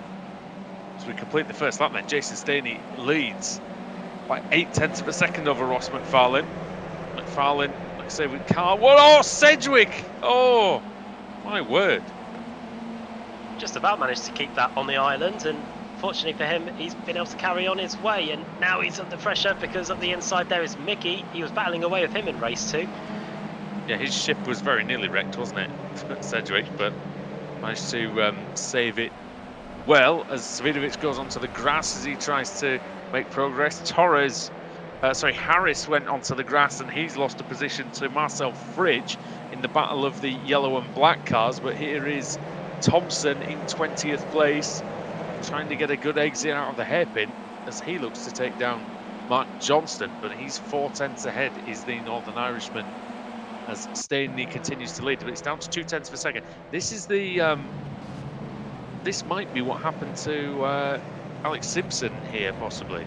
[SPEAKER 1] as we complete the first lap, then Jason Staney leads by 0.8 of a second over Ross McFarlane. McFarlane, like I say, with car. What? Oh, Sedgwick! Oh, my word!
[SPEAKER 2] Just about managed to keep that on the island, and fortunately for him, he's been able to carry on his way, and now he's under pressure because up the inside there is Mickey. He was battling away with him in race 2.
[SPEAKER 1] Yeah, his ship was very nearly wrecked, wasn't it, Sedgwick, but managed to save it well as Savidovic goes onto the grass as he tries to make progress. Harris went onto the grass, and he's lost a position to Marcel Fridge in the battle of the yellow and black cars, but here is Thompson in 20th place, trying to get a good exit out of the hairpin as he looks to take down Mark Johnston, but he's 0.4 ahead, is the Northern Irishman, as Stanley continues to lead, but it's down to 0.2 of a second. This is the this might be what happened to Alex Simpson here, possibly.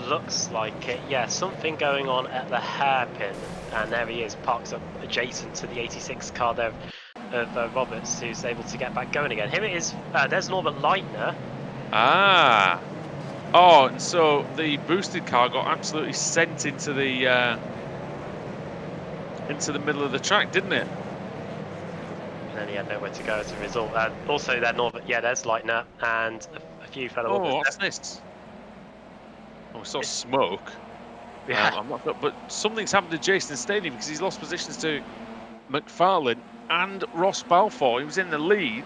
[SPEAKER 2] Looks like it, yeah. Something going on at the hairpin, and there he is, parks up adjacent to the 86 car there of Roberts, who's able to get back going again. Here it is. There's Norbert Leitner.
[SPEAKER 1] Ah. Oh, and so the boosted car got absolutely sent into the middle of the track, didn't it?
[SPEAKER 2] And then he had nowhere to go as a result. Also, there Norbert. Yeah, there's Leitner and a few fellow
[SPEAKER 1] Oh,
[SPEAKER 2] others.
[SPEAKER 1] what's this? Oh, we saw smoke.
[SPEAKER 2] Yeah.
[SPEAKER 1] I'm not sure, but something's happened to Jason Stadium because he's lost positions to McFarlane and Ross Balfour. He was in the lead.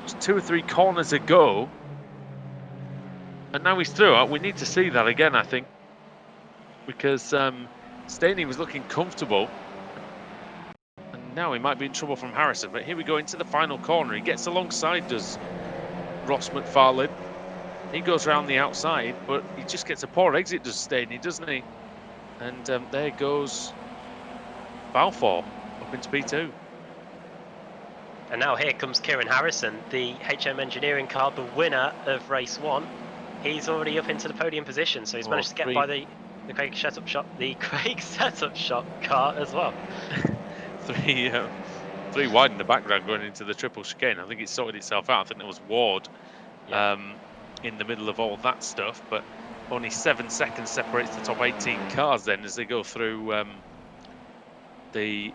[SPEAKER 1] Just 2 or 3 corners ago. And now he's through. We need to see that again, I think. Because Staney was looking comfortable. And now he might be in trouble from Harrison. But here we go into the final corner. He gets alongside, does Ross McFarlane. He goes around the outside, but he just gets a poor exit, does Staney, doesn't he? And there goes Balfour up into P2.
[SPEAKER 2] And now here comes Kieran Harrison, the HM Engineering car, the winner of race 1. He's already up into the podium position, so he's managed to get by the Craig setup shot car as well.
[SPEAKER 1] Three wide in the background going into the triple chicane. I think it sorted itself out. I think there was Ward in the middle of all that stuff, but only 7 seconds separates the top 18 cars then as they go through the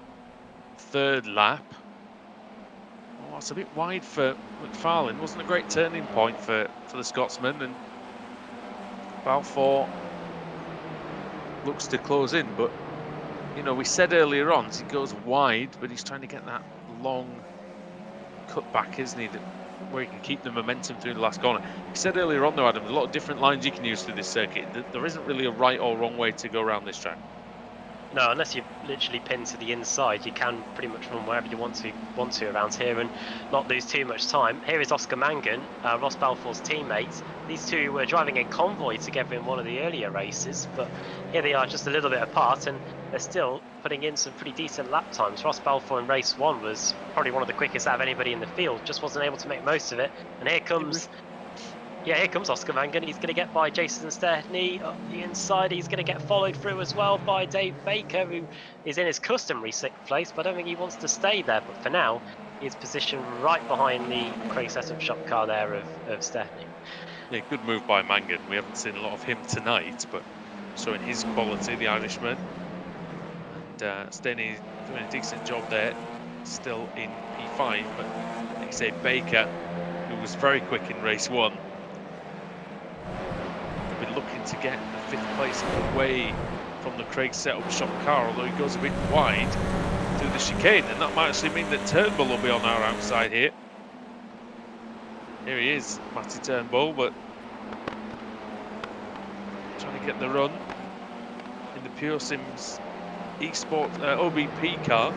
[SPEAKER 1] 3rd lap. Oh, it's a bit wide for McFarlane. Wasn't a great turning point for the Scotsman, and Balfour looks to close in, but you know, we said earlier on he goes wide, but he's trying to get that long cut back, isn't he, where he can keep the momentum through the last corner. We said earlier on though, Adam, there's a lot of different lines you can use through this circuit. There isn't really a right or wrong way to go around this track.
[SPEAKER 2] No, unless you literally pin to the inside, you can pretty much run wherever you want to around here and not lose too much time. Here is Oscar Mangan, Ross Balfour's teammate. These two were driving in convoy together in one of the earlier races, but here they are just a little bit apart, and they're still putting in some pretty decent lap times. Ross Balfour in race 1 was probably one of the quickest out of anybody in the field, just wasn't able to make most of it. And here comes Oscar Mangan. He's going to get by Jason Stepney up the inside. He's going to get followed through as well by Dave Baker, who is in his customary 6th place, but I don't think he wants to stay there. But for now, he's positioned right behind the Craig setup shop car there of Stepney.
[SPEAKER 1] Yeah, good move by Mangan. We haven't seen a lot of him tonight, but showing his quality, the Irishman. And Stepney doing a decent job there, still in P5. But like you say, Baker, who was very quick in race 1, been looking to get the 5th place away from the Craig setup shop car, although he goes a bit wide through the chicane, and that might actually mean that Turnbull will be on our outside here. Here he is, Matty Turnbull, but trying to get the run in the Pure Sims Esports OBP car.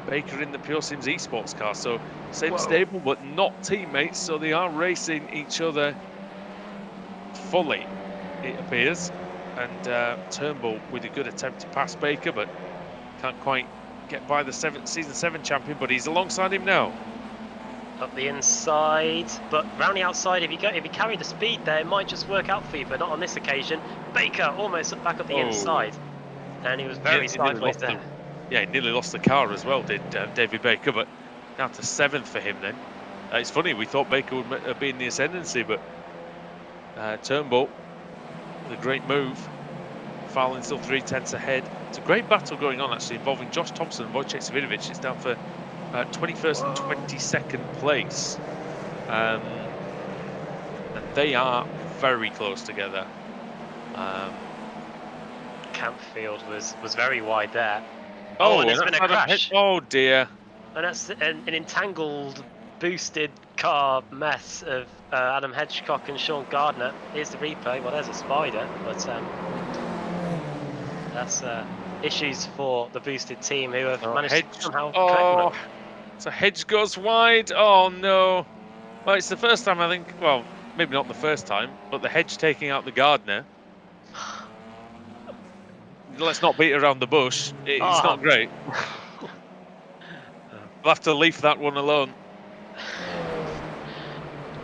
[SPEAKER 1] Baker in the Pure Sims Esports car, so same stable but not teammates, so they are racing each other fully, it appears. And Turnbull with a good attempt to pass Baker, but can't quite get by the season 7 champion, but he's alongside him now.
[SPEAKER 2] Up the inside, but round the outside, if you carry the speed there, it might just work out for you, but not on this occasion. Baker almost back up the inside, and he was very sideways there.
[SPEAKER 1] He nearly lost the car as well, did David Baker, but down to 7th for him then. It's funny, we thought Baker would be in the ascendancy, but Turnbull, the great move. Farlane still 3/10 ahead. It's a great battle going on actually, involving Josh Thompson and Wojciech Savidovic. It's down for 21st and 22nd place. And they are very close together.
[SPEAKER 2] Campfield was very wide there.
[SPEAKER 1] And
[SPEAKER 2] there's been a crash.
[SPEAKER 1] Oh dear.
[SPEAKER 2] And that's an entangled, boosted car mess of Adam Hedgecock and Sean Gardner. Here's the replay. Well, there's a spider, but that's issues for the boosted team who have managed to somehow collect them.
[SPEAKER 1] So Hedge goes wide. Oh no. Well, it's the first time I think, well, maybe not the first time, but the Hedge taking out the Gardner. Let's not beat around the bush. It's not great. We'll have to leave that one alone.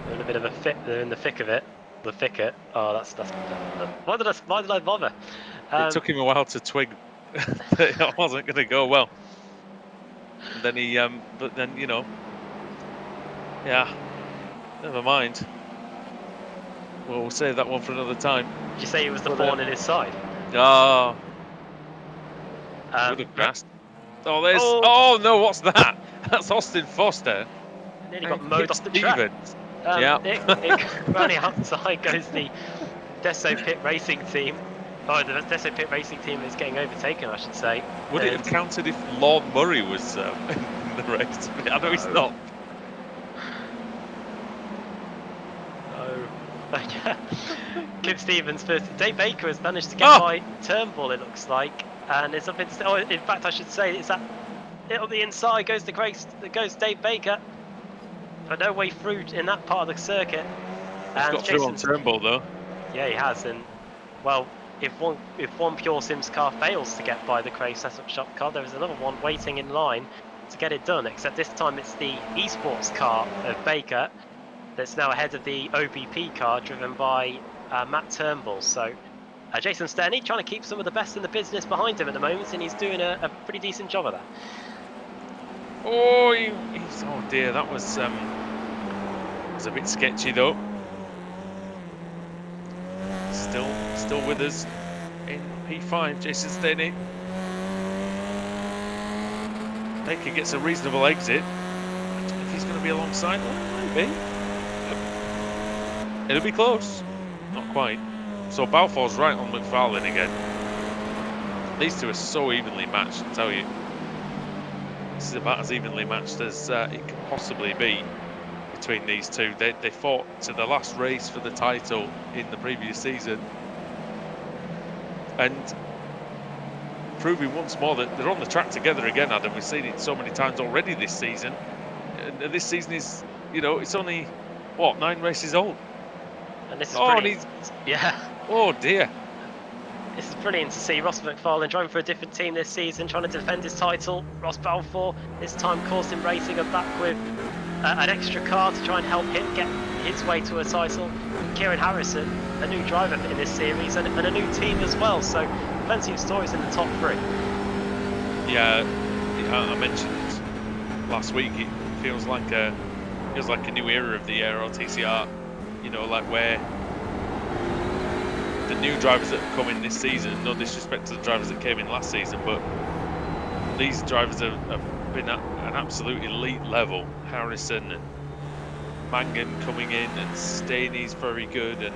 [SPEAKER 2] They're in a bit of a fit. They're in the thick of it. The thicket. Oh, that's. Why did I bother?
[SPEAKER 1] It took him a while to twig that it wasn't going to go well. And then he, but then never mind. Well, we'll save that one for another time.
[SPEAKER 2] Did you say it was the thorn in his side?
[SPEAKER 1] Oh. Would have grasped. Oh, there's. Oh no, what's that? That's Austin Foster.
[SPEAKER 2] Nearly got mowed off the track.
[SPEAKER 1] Yeah.
[SPEAKER 2] Running outside goes the Deso Pit Racing team. Oh, the Deso Pit Racing team is getting overtaken, I should say.
[SPEAKER 1] Would it have
[SPEAKER 2] And
[SPEAKER 1] counted if Lord Murray was in the race? I know he's
[SPEAKER 2] no,
[SPEAKER 1] not.
[SPEAKER 2] no. Kip Stevens first. Dave Baker has managed to get
[SPEAKER 1] Oh,
[SPEAKER 2] by Turnbull, it looks like, and it's up in. Oh, in fact, I should say it's that on the inside goes the Grace. Goes Dave Baker, but no way through in that part of the circuit.
[SPEAKER 1] he's
[SPEAKER 2] And
[SPEAKER 1] got through on
[SPEAKER 2] Jason's.
[SPEAKER 1] Turnbull though.
[SPEAKER 2] Yeah, he has, and well, if one Pure Sims car fails to get by the Crave setup shop car, there is another one waiting in line to get it done. Except this time it's the esports car of Baker that's now ahead of the OBP car driven by Matt Turnbull. So Jason Sterney trying to keep some of the best in the business behind him at the moment, and he's doing a pretty decent job of that.
[SPEAKER 1] Oh, he's oh dear, that was a bit sketchy though. Still with us in P5, Jason Sterney. Baker gets a reasonable exit. I don't know if he's going to be alongside. Well, maybe. It'll be close. Not quite. So Balfour's right on McFarlane again. These two are so evenly matched, I tell you. This is about as evenly matched as it can possibly be between these two. They fought to the last race for the title in the previous season. And proving once more that they're on the track together again, Adam. We've seen it so many times already this season. And this season is, you know, it's only, what, 9 races old?
[SPEAKER 2] And this is
[SPEAKER 1] Oh,
[SPEAKER 2] brilliant. Yeah.
[SPEAKER 1] Oh dear.
[SPEAKER 2] This is brilliant to see Ross McFarlane driving for a different team this season, trying to defend his title. Ross Balfour this time caused him racing back with an extra car to try and help him get his way to a title. Kieran Harrison, a new driver in this series, and a new team as well. So plenty of stories in the top 3.
[SPEAKER 1] Yeah, I mentioned last week. It feels like a new era of the ARLTC. You know, like where the new drivers that have come in this season, no disrespect to the drivers that came in last season, but these drivers have been at an absolute elite level. Harrison and Mangan coming in, and Staney's very good, and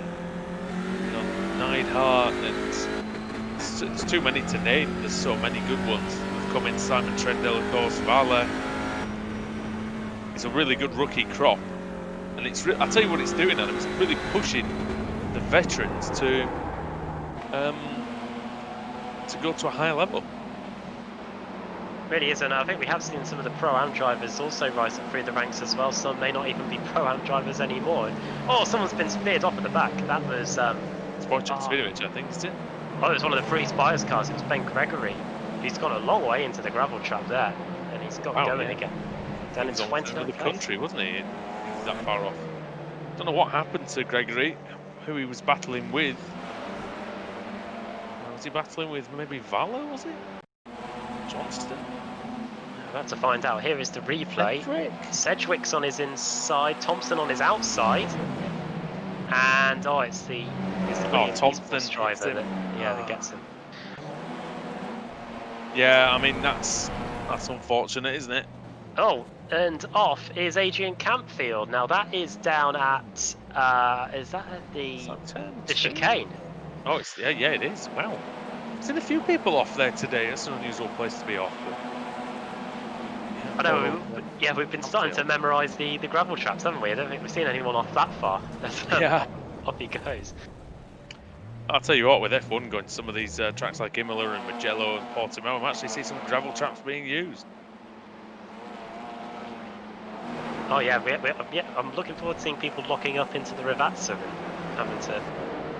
[SPEAKER 1] you know, Neidhart, and it's too many to name. There's so many good ones that have come in. Simon Trendell, of course, Vala. It's a really good rookie crop, and I'll tell you what it's doing, Adam. It's really pushing the veterans to go to a higher level.
[SPEAKER 2] Really is, and I think we have seen some of the Pro-Am drivers also rise up through the ranks as well. Some may not even be Pro-Am drivers anymore. Oh, someone's been speared off at the back. That was...
[SPEAKER 1] It's Wojciech Spinovic, I think, isn't it?
[SPEAKER 2] Oh, it was one of the Free Spires cars. It was Ben Gregory. He's gone a long way into the gravel trap there, and he's got going again. Down in 29th
[SPEAKER 1] the country, wasn't he? He was that far off. Don't know what happened to Gregory, who he was battling with. Was he battling with maybe Vala, was it? Johnston?
[SPEAKER 2] About to find out. Here is the replay. Sedgwick's on his inside, Thompson on his outside, and it's the Thompson driver that gets him.
[SPEAKER 1] Yeah, I mean that's unfortunate, isn't it?
[SPEAKER 2] Oh, and off is Adrian Campfield. Now that is down at is that at the chicane?
[SPEAKER 1] Oh, yeah, it is. Wow, there's been a few people off there today. That's an unusual place to be off. But,
[SPEAKER 2] I know. We've been starting to memorise the gravel traps, haven't we? I don't think we've seen anyone off that far.
[SPEAKER 1] Yeah,
[SPEAKER 2] off he goes.
[SPEAKER 1] I'll tell you what, with F1 going to some of these tracks like Imola and Mugello and Portimao, I'm actually seeing some gravel traps being used.
[SPEAKER 2] Oh yeah, I'm looking forward to seeing people locking up into the Rivazza and having to.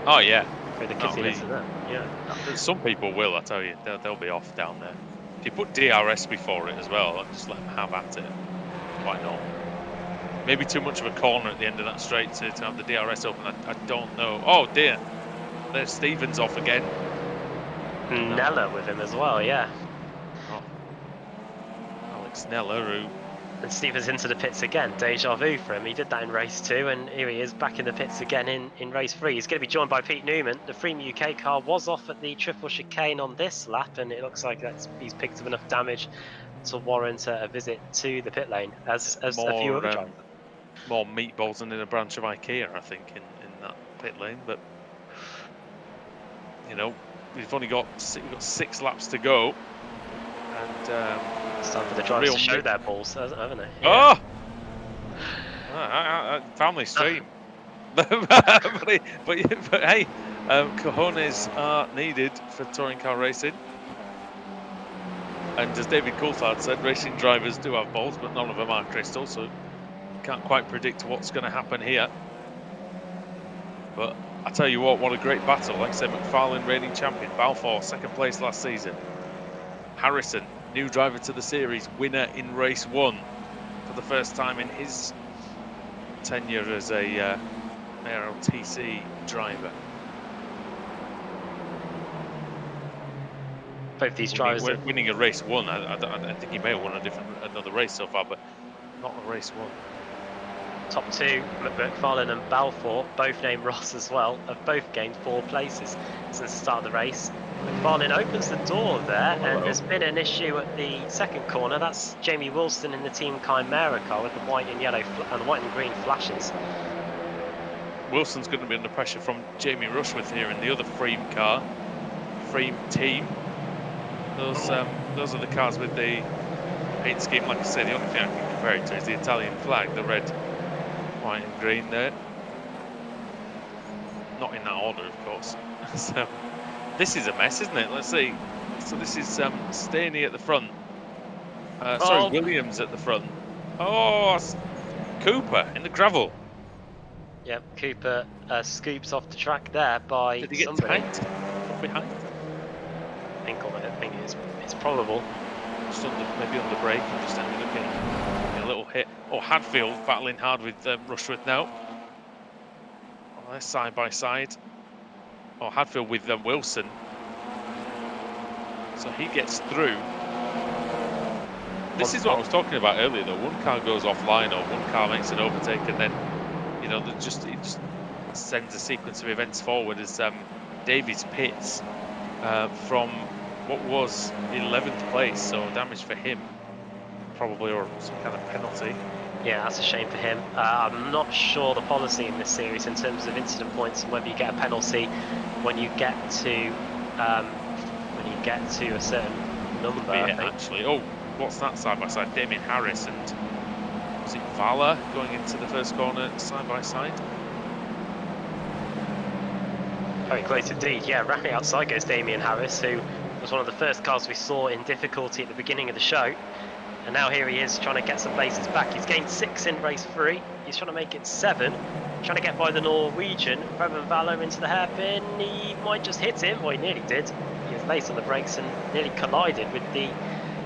[SPEAKER 1] Oh yeah.
[SPEAKER 2] Through the kittiness of that. Yeah.
[SPEAKER 1] Some people will, I tell you, they'll be off down there. If you put DRS before it as well, just let them have at it. Why not? Maybe too much of a corner at the end of that straight to have the DRS open. I don't know. Oh dear. There's Stevens off again.
[SPEAKER 2] Nella with him as well, yeah.
[SPEAKER 1] Oh. Alex Nella, who...
[SPEAKER 2] And Stevens into the pits again. Deja vu for him. He did that in race 2, and here he is back in the pits again in race 3. He's going to be joined by Pete Newman. The Freem UK car was off at the triple chicane on this lap, and it looks like he's picked up enough damage to warrant a visit to the pit lane, as a few other drivers.
[SPEAKER 1] more meatballs than in a branch of IKEA, I think, in that pit lane. But you know, we've only got 6 laps to go, and
[SPEAKER 2] It's time for the drivers to show their balls, haven't they?
[SPEAKER 1] Yeah. Family stream. but hey, cojones are needed for touring car racing. And as David Coulthard said, racing drivers do have balls, but none of them are crystal, so can't quite predict what's going to happen here. But I tell you what a great battle. Like I said, McFarlane, reigning champion, Balfour, 2nd place last season. Harrison, new driver to the series, winner in race 1 for the first time in his tenure as a ARLTC driver.
[SPEAKER 2] Both these drivers
[SPEAKER 1] winning a race 1. I think he may have won another race so far, but not a race 1.
[SPEAKER 2] Top 2, McFarlane and Balfour, both named Ross as well, have both gained 4 places since the start of the race. McFarlane opens the door there, and there's been an issue at the 2nd corner. That's Jamie Wilson in the Team Chimera car with the white and yellow and white and green flashes.
[SPEAKER 1] Wilson's going to be under pressure from Jamie Rushworth here in the other Freem car, Freem team. Those are the cars with the paint scheme. Like I said, the only thing I can compare it to is the Italian flag, the red, white and green there. Not in that order, of course. So this is a mess, isn't it? Let's see. So this is Staney at the front. Sorry, Williams at the front. Oh, Cooper in the gravel.
[SPEAKER 2] Yep, Cooper scoops off the track there by
[SPEAKER 1] Did he get
[SPEAKER 2] somebody.
[SPEAKER 1] tanked from behind?
[SPEAKER 2] I think it's probable.
[SPEAKER 1] Just maybe on the brake and just ended up getting a little hit. Oh, Hadfield battling hard with Rushworth now. Oh, they're side by side. Oh, Hadfield with Wilson. So he gets through. This is what I was talking about earlier, though. One car goes offline or one car makes an overtake, and then, you know, it just sends a sequence of events forward as Davies pits from what was 11th place, so damage for him, probably, or some kind of penalty.
[SPEAKER 2] Yeah, that's a shame for him. I'm not sure the policy in this series in terms of incident points and whether you get a penalty when you get to a certain number.
[SPEAKER 1] Yeah, actually. Oh, what's that side by side? Damien Harris and was it Vala going into the first corner side by side?
[SPEAKER 2] Very close indeed. Yeah, wrapping outside goes Damien Harris, who was one of the first cars we saw in difficulty at the beginning of the show. And now here he is trying to get some places back. He's gained 6 in race 3. He's trying to make it 7. Trying to get by the Norwegian. Preben Vallo into the hairpin. He might just hit him. Well, he nearly did. He was late on the brakes and nearly collided with the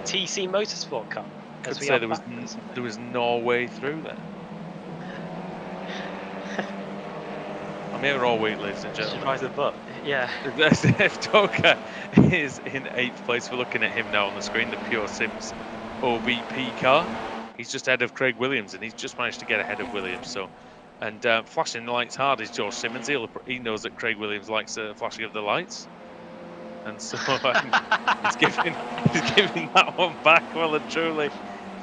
[SPEAKER 2] TC Motorsport car.
[SPEAKER 1] Could say there was no way through there. I'm here all week, ladies and gentlemen.
[SPEAKER 2] Surprise the butt. Yeah.
[SPEAKER 1] F Toka is in 8th place. We're looking at him now on the screen, the Pure Sims OBP car. He's just ahead of Craig Williams, and he's just managed to get ahead of Williams. So, and flashing the lights hard is George Simmons. He knows that Craig Williams likes flashing of the lights, and so he's giving that one back well and truly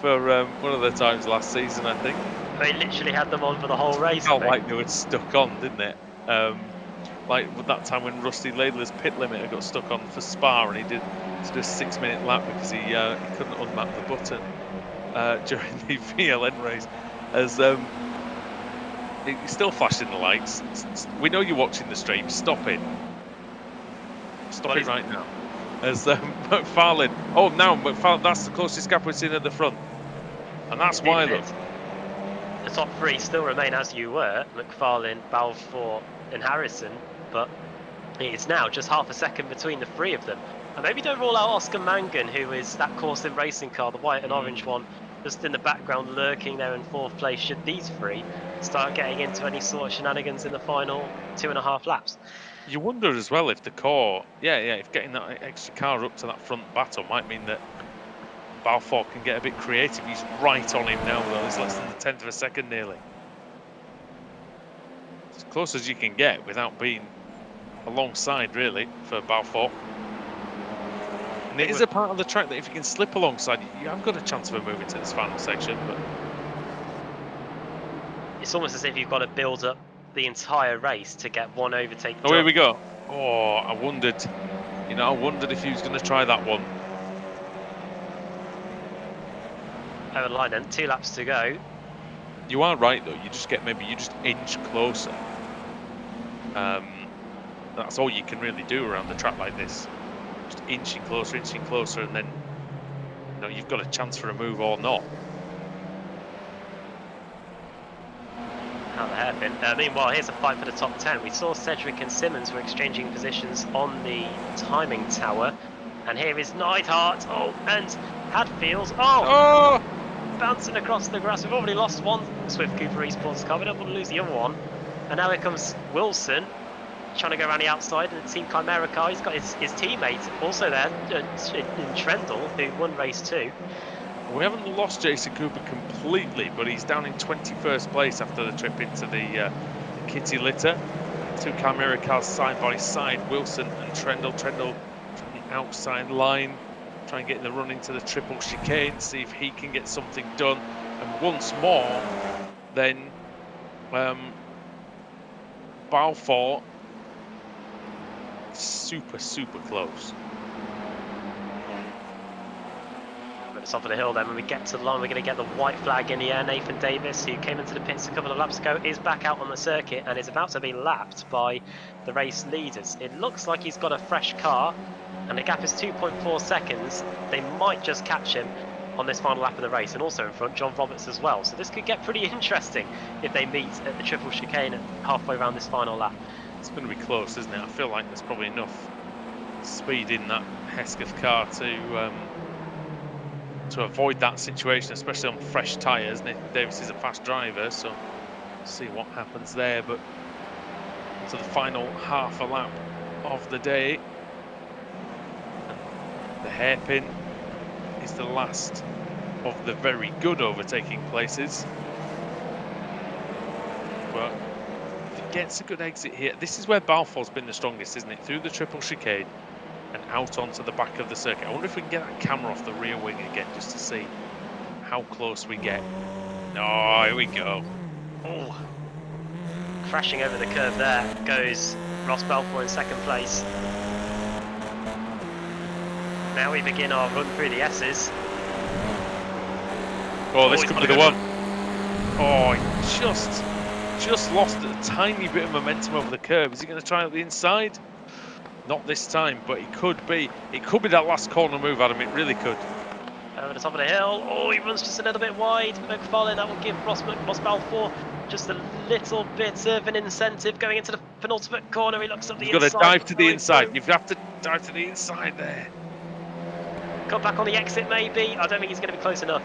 [SPEAKER 1] for one of the times last season, I think.
[SPEAKER 2] They literally had them on for the whole race.
[SPEAKER 1] Felt like they were stuck on, didn't it? Like with that time when Rusty Laidler's pit limiter got stuck on for Spa, and he did a 6-minute lap because he couldn't unmap the button during the VLN race. As he's still flashing the lights. We know you're watching the stream. Stop it. Stop it right now. As McFarlane. Oh, now McFarlane. That's the closest gap we've seen at the front, and that's why. Look.
[SPEAKER 2] The top 3 still remain as you were: McFarlane, Balfour, and Harrison. But it's now just half a second between the 3 of them. And maybe don't rule out Oscar Mangan, who is that Corsin racing car, the white and orange one, just in the background lurking there in 4th place, should these 3 start getting into any sort of shenanigans in the final 2.5 laps.
[SPEAKER 1] You wonder as well if the core, if getting that extra car up to that front battle might mean that Balfour can get a bit creative. He's right on him now, though. He's less than the 10th of a second nearly. As close as you can get without being alongside, really, for Balfour. And it is a part of the track that if you can slip alongside, you have got a chance of a move into this final section. But
[SPEAKER 2] it's almost as if you've got to build up the entire race to get one overtake
[SPEAKER 1] Oh,
[SPEAKER 2] done.
[SPEAKER 1] here we go. Oh, I wondered if he was going to try that one.
[SPEAKER 2] Over the line then, 2 laps to go.
[SPEAKER 1] You are right though. You just inch closer. That's all you can really do around a track like this. Just inching closer, and then you've got a chance for a move or not.
[SPEAKER 2] How the hairpin. Meanwhile, here's a fight for the top 10. We saw Cedric and Simmons were exchanging positions on the timing tower. And here is Neidhart. Oh, and Hadfield. Oh! Bouncing across the grass. We've already lost one Swift Cooper Esports car. We don't want to lose the other one. And now here comes Wilson, trying to go around the outside. And Team Chimera car, he's got his teammate also there, in Trendle, who won race 2.
[SPEAKER 1] We haven't lost Jason Cooper completely, but he's down in 21st place after the trip into the kitty litter. 2 Chimera cars side by side, Wilson and Trendle. Trendle from the outside line, try and get in the run into the triple chicane, see if he can get something done. And once more, then Balfour, super close.
[SPEAKER 2] It's off of the hill then. When we get to the line, we're going to get the white flag in the air. Nathan Davis, who came into the pits a couple of laps ago, is back out on the circuit and is about to be lapped by the race leaders. It looks like he's got a fresh car and the gap is 2.4 seconds. They might just catch him on this final lap of the race, and also in front John Roberts as well. So this could get pretty interesting if they meet at the triple chicane halfway around this final lap.
[SPEAKER 1] It's going to be close, isn't it? I feel like there's probably enough speed in that Hesketh car to avoid that situation, especially on fresh tyres. Nathan Davis is a fast driver, so we'll see what happens there. But to the final half a lap of the day, the hairpin is the last of the very good overtaking places. But if he gets a good exit here, this is where Balfour's been the strongest, isn't it? Through the triple chicane and out onto the back of the circuit. I wonder if we can get that camera off the rear wing again, just to see how close we get. Oh, here we go.
[SPEAKER 2] Oh, crashing over the curve there goes Ross Balfour in second place. Now we begin our run through the S's.
[SPEAKER 1] Oh, this could be the one. Oh, he just lost a tiny bit of momentum over the curve. Is he going to try at the inside? Not this time, but it could be. It could be that last corner move, Adam. It really could.
[SPEAKER 2] Over the top of the hill. Oh, he runs just a little bit wide. McFarlane, that will give Ross Balfour just a little bit of an incentive going into the penultimate corner. He looks up the inside.
[SPEAKER 1] You've got to dive to the inside. You have to dive to the inside there.
[SPEAKER 2] Cut back on the exit, maybe. I don't think he's going to be close enough.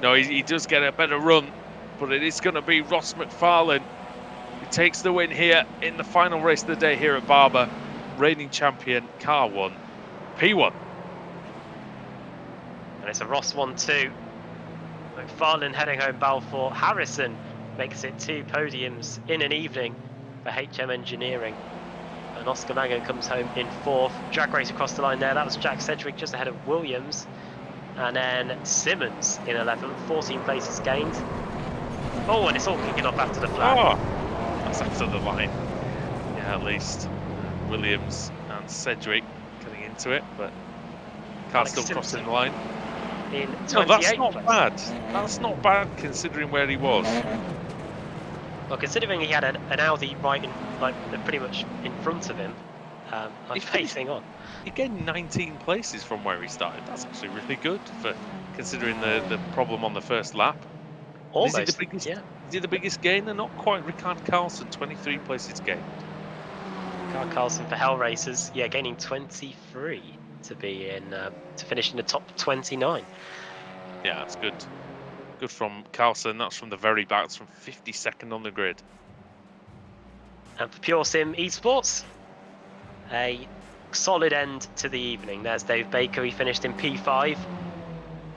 [SPEAKER 1] No, he does get a better run, but it is going to be Ross McFarlane who takes the win here in the final race of the day here at Barber. Reigning champion, car 1, P1.
[SPEAKER 2] And it's a Ross 1-2. McFarlane heading home Balfour. Harrison makes it 2 podiums in an evening for HM Engineering. And Oscar Mangan comes home in 4th. Drag race across the line there. That was Jack Sedgwick just ahead of Williams. And then Simmons in 11th. 14 places gained. Oh, and it's all kicking off after the flag.
[SPEAKER 1] Oh, that's after the line. Yeah, at least Williams and Sedgwick getting into it, but cars still crossing the line.
[SPEAKER 2] In
[SPEAKER 1] no, that's
[SPEAKER 2] 28th
[SPEAKER 1] not
[SPEAKER 2] place.
[SPEAKER 1] bad. That's not bad considering where he was.
[SPEAKER 2] Well, considering he had an Audi right in, pretty much in front of him, facing on.
[SPEAKER 1] He gained 19 places from where he started. That's actually really good for considering the problem on the first lap.
[SPEAKER 2] Almost,
[SPEAKER 1] is he the biggest,
[SPEAKER 2] yeah.
[SPEAKER 1] Is he the biggest gainer? Not quite. Ricard Carlson, 23 places gained.
[SPEAKER 2] Ricard Carlson for Hell Racers, yeah, gaining 23 to be in to finish in the top 29.
[SPEAKER 1] Yeah, that's good. Good from Carlson. That's from the very back. It's from 52nd on the grid.
[SPEAKER 2] And for Pure Sim Esports, a solid end to the evening. There's Dave Baker. He finished in P5.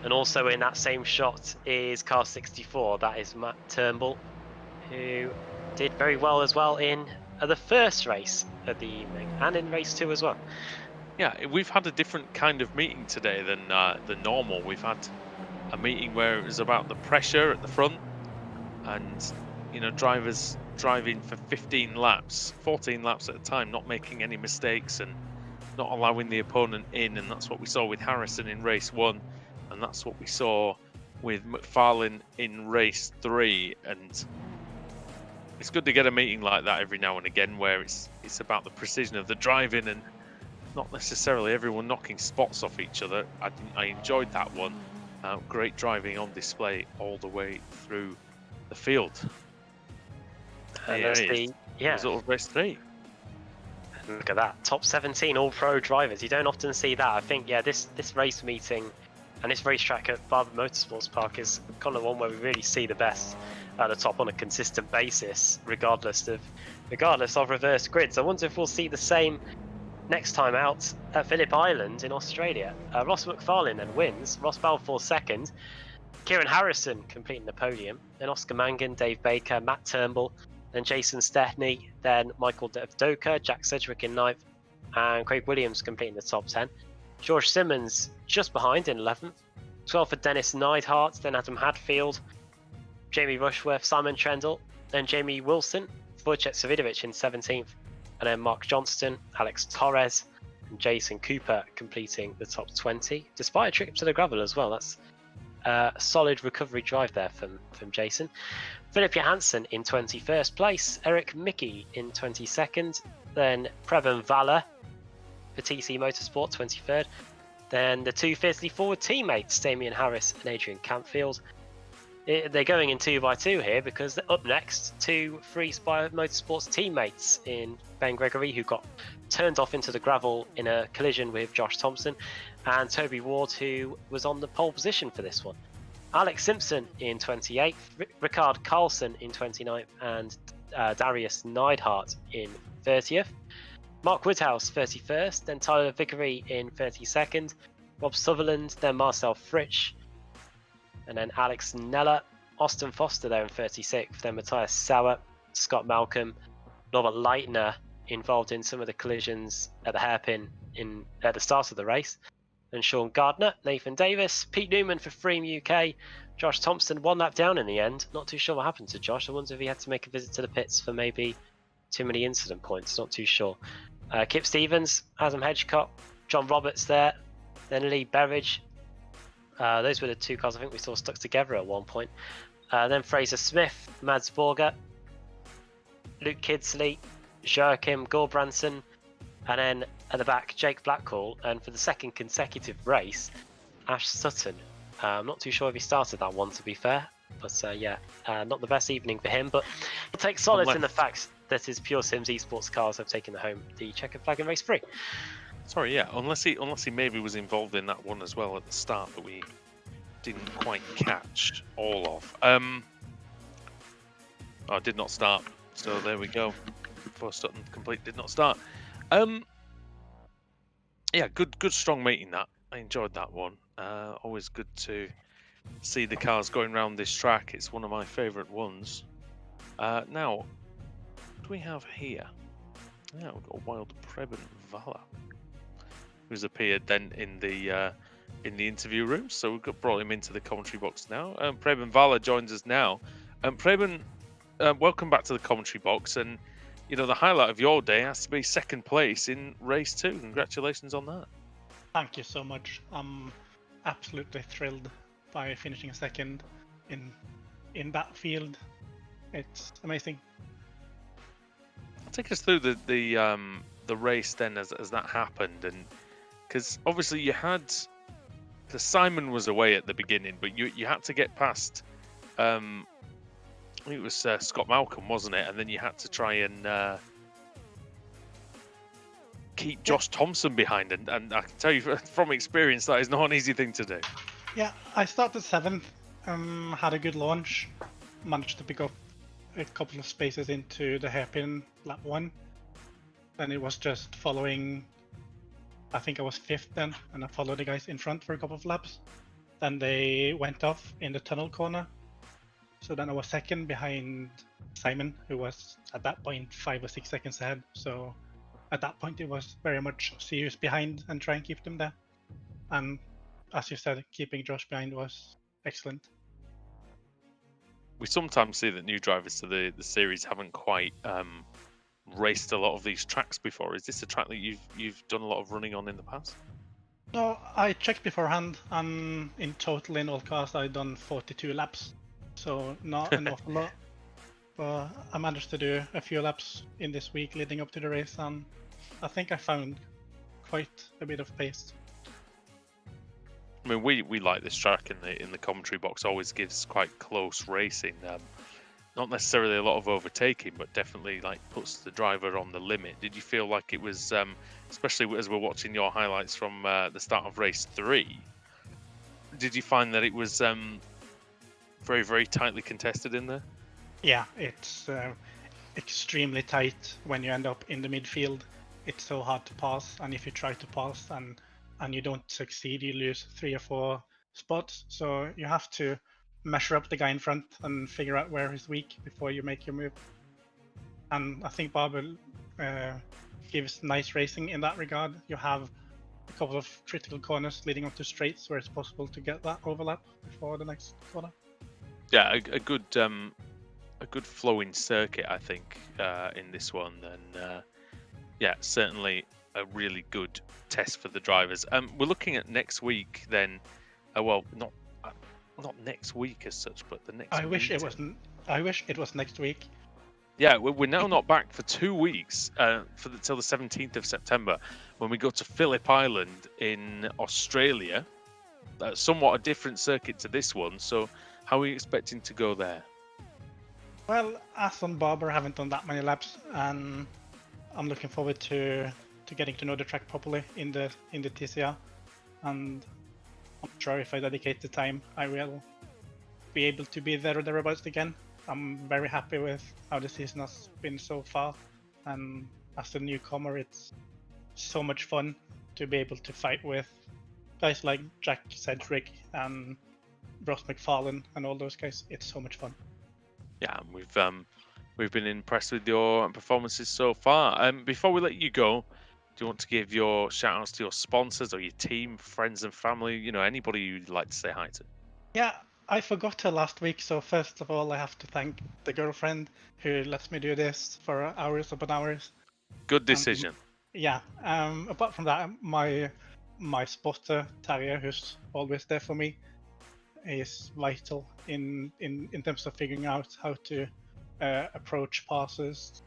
[SPEAKER 2] And also in that same shot is car 64. That is Matt Turnbull, who did very well as well in the first race of the evening and in race 2 as well.
[SPEAKER 1] Yeah, we've had a different kind of meeting today than normal. We've had a meeting where it was about the pressure at the front, and drivers driving for 15 laps, 14 laps at a time, not making any mistakes and not allowing the opponent in. And that's what we saw with Harrison in race 1, and that's what we saw with McFarlane in race 3. And it's good to get a meeting like that every now and again, where it's about the precision of the driving and not necessarily everyone knocking spots off each other. I enjoyed that one. Great driving on display all the way through the field.
[SPEAKER 2] And
[SPEAKER 1] Here
[SPEAKER 2] there's
[SPEAKER 1] is
[SPEAKER 2] the
[SPEAKER 1] the result of race 3.
[SPEAKER 2] And look at that, top 17 all-pro drivers. You don't often see that. I think, yeah, this race meeting and this racetrack at Barber Motorsports Park is kind of one where we really see the best at the top on a consistent basis, regardless of reverse grids. I wonder if we'll see the same next time out at Phillip Island in Australia. Ross McFarlane then wins, Ross Balfour second, Kieran Harrison completing the podium, then Oscar Mangan, Dave Baker, Matt Turnbull, then Jason Stepney, then Michael Devdoka, Jack Sedgwick in 9th, and Craig Williams completing the top 10. George Simmons just behind in 11th. 12th for Dennis Neidhart, then Adam Hadfield, Jamie Rushworth, Simon Trendle, then Jamie Wilson, Wojciech Savidovic in 17th, and then Mark Johnston, Alex Torres, and Jason Cooper completing the top 20, despite a trip to the gravel as well. That's a solid recovery drive there from Jason. Philip Johansson in 21st place, Eric Mickey in 22nd, then Preben Valler for TC Motorsport 23rd, then the two fiercely forward teammates, Damian Harris and Adrian Campfield. They're going in 2x2 here because up next, two Free Spire Motorsports teammates in Ben Gregory, who got turned off into the gravel in a collision with Josh Thompson, and Toby Ward, who was on the pole position for this one. Alex Simpson in 28th, Ricard Carlson in 29th, and Darius Neidhart in 30th. Mark Woodhouse 31st, then Tyler Vickery in 32nd, Rob Sutherland, then Marcel Fritsch, and then Alex Neller, Austin Foster there in 36th, then Matthias Sauer, Scott Malcolm, Norbert Leitner involved in some of the collisions at the hairpin at the start of the race. And Sean Gardner, Nathan Davis, Pete Newman for Freem UK, Josh Thompson 1 lap down in the end. Not too sure what happened to Josh. I wonder if he had to make a visit to the pits for maybe too many incident points. Not too sure. Kip Stevens, Adam Hedgecott, John Roberts there, then Lee Berridge. Those were the two cars I think we saw stuck together at one point. Then Fraser Smith, Mads Borger, Luke Kidsley, Joachim Gorbranson, and then at the back, Jake Blackhall, and for the second consecutive race, Ash Sutton. I'm not too sure if he started that one, to be fair, but not the best evening for him, but I'll take solace in the fact that his Pure Sims esports cars have taken home the checkered flag in race 3.
[SPEAKER 1] Sorry, yeah, unless he maybe was involved in that one as well at the start that we didn't quite catch all of. I did not start, so there we go. Before Sutton complete did not start. Yeah, good strong meeting that. I enjoyed that one. Always good to see the cars going around this track. It's one of my favourite ones. Now, what do we have here? Yeah, we've got Wild Preben Valler, who's appeared then in the interview room. So we've brought him into the commentary box now. Preben Valler joins us now. Preben, welcome back to the commentary box. And the highlight of your day has to be second place in race 2. Congratulations on that.
[SPEAKER 3] Thank you so much. I'm absolutely thrilled by finishing second in that field. It's amazing.
[SPEAKER 1] Take us through the race then as that happened, and because obviously you had Simon was away at the beginning, but you had to get past. I think it was Scott Malcolm, wasn't it? And then you had to try and keep Josh Thompson behind. And I can tell you from experience that is not an easy thing to do.
[SPEAKER 3] Yeah, I started 7th, had a good launch, managed to pick up a couple of spaces into the hairpin lap 1. Then it was just following, I think I was 5th then, and I followed the guys in front for a couple of laps. Then they went off in the tunnel corner. So then I was second behind Simon, who was at that point 5 or 6 seconds ahead. So at that point it was very much serious behind and try and keep them there. And as you said, keeping Josh behind was excellent.
[SPEAKER 1] we sometimes see that new drivers to the series haven't quite raced a lot of these tracks before. Is this a track that you've done a lot of running on in the past?
[SPEAKER 3] No, I checked beforehand, and in total in all cars I've done 42 laps, so not an awful lot. But I managed to do a few laps in this week leading up to the race, and I think I found quite a bit of pace.
[SPEAKER 1] I mean, we like this track in the commentary box. Always gives quite close racing. Not necessarily a lot of overtaking, but definitely like puts the driver on the limit. Did you feel like it was, especially as we're watching your highlights from the start of race 3? Did you find that it was very, very tightly contested in there?
[SPEAKER 3] Yeah, it's extremely tight when you end up in the midfield. It's so hard to pass, and if you try to pass and you don't succeed, you lose 3 or 4 spots. So you have to measure up the guy in front and figure out where he's weak before you make your move. And I think Barber gives nice racing in that regard. You have a couple of critical corners leading up to straights where it's possible to get that overlap before the next corner.
[SPEAKER 1] Yeah, a good flowing circuit, I think, in this one, and yeah, certainly a really good test for the drivers. We're looking at next week then. Well, not next week as such, but the next.
[SPEAKER 3] I wish it wasn't. I wish it was next week.
[SPEAKER 1] Yeah, we're now not back for 2 weeks till the 17th of September, when we go to Phillip Island in Australia. Somewhat a different circuit to this one. So, how are you expecting to go there?
[SPEAKER 3] Well, as on Barber, I haven't done that many laps, and I'm looking forward to getting to know the track properly in the TCR. And I'm sure if I dedicate the time, I will be able to be there or thereabouts again. I'm very happy with how the season has been so far, and as a newcomer, it's so much fun to be able to fight with guys like Jack Sedgwick and Ross McFarlane and all those guys. It's so much fun.
[SPEAKER 1] Yeah, we've been impressed with your performances so far. Before we let you go, do you want to give your shout outs to your sponsors or your team, friends and family? You know, anybody you'd like to say hi to?
[SPEAKER 3] Yeah, I forgot her last week, so first of all, I have to thank the girlfriend who lets me do this for hours upon hours.
[SPEAKER 1] Good decision.
[SPEAKER 3] Yeah. Apart from that, my spotter Tarja, who's always there for me, is vital in terms of figuring out how to approach passes,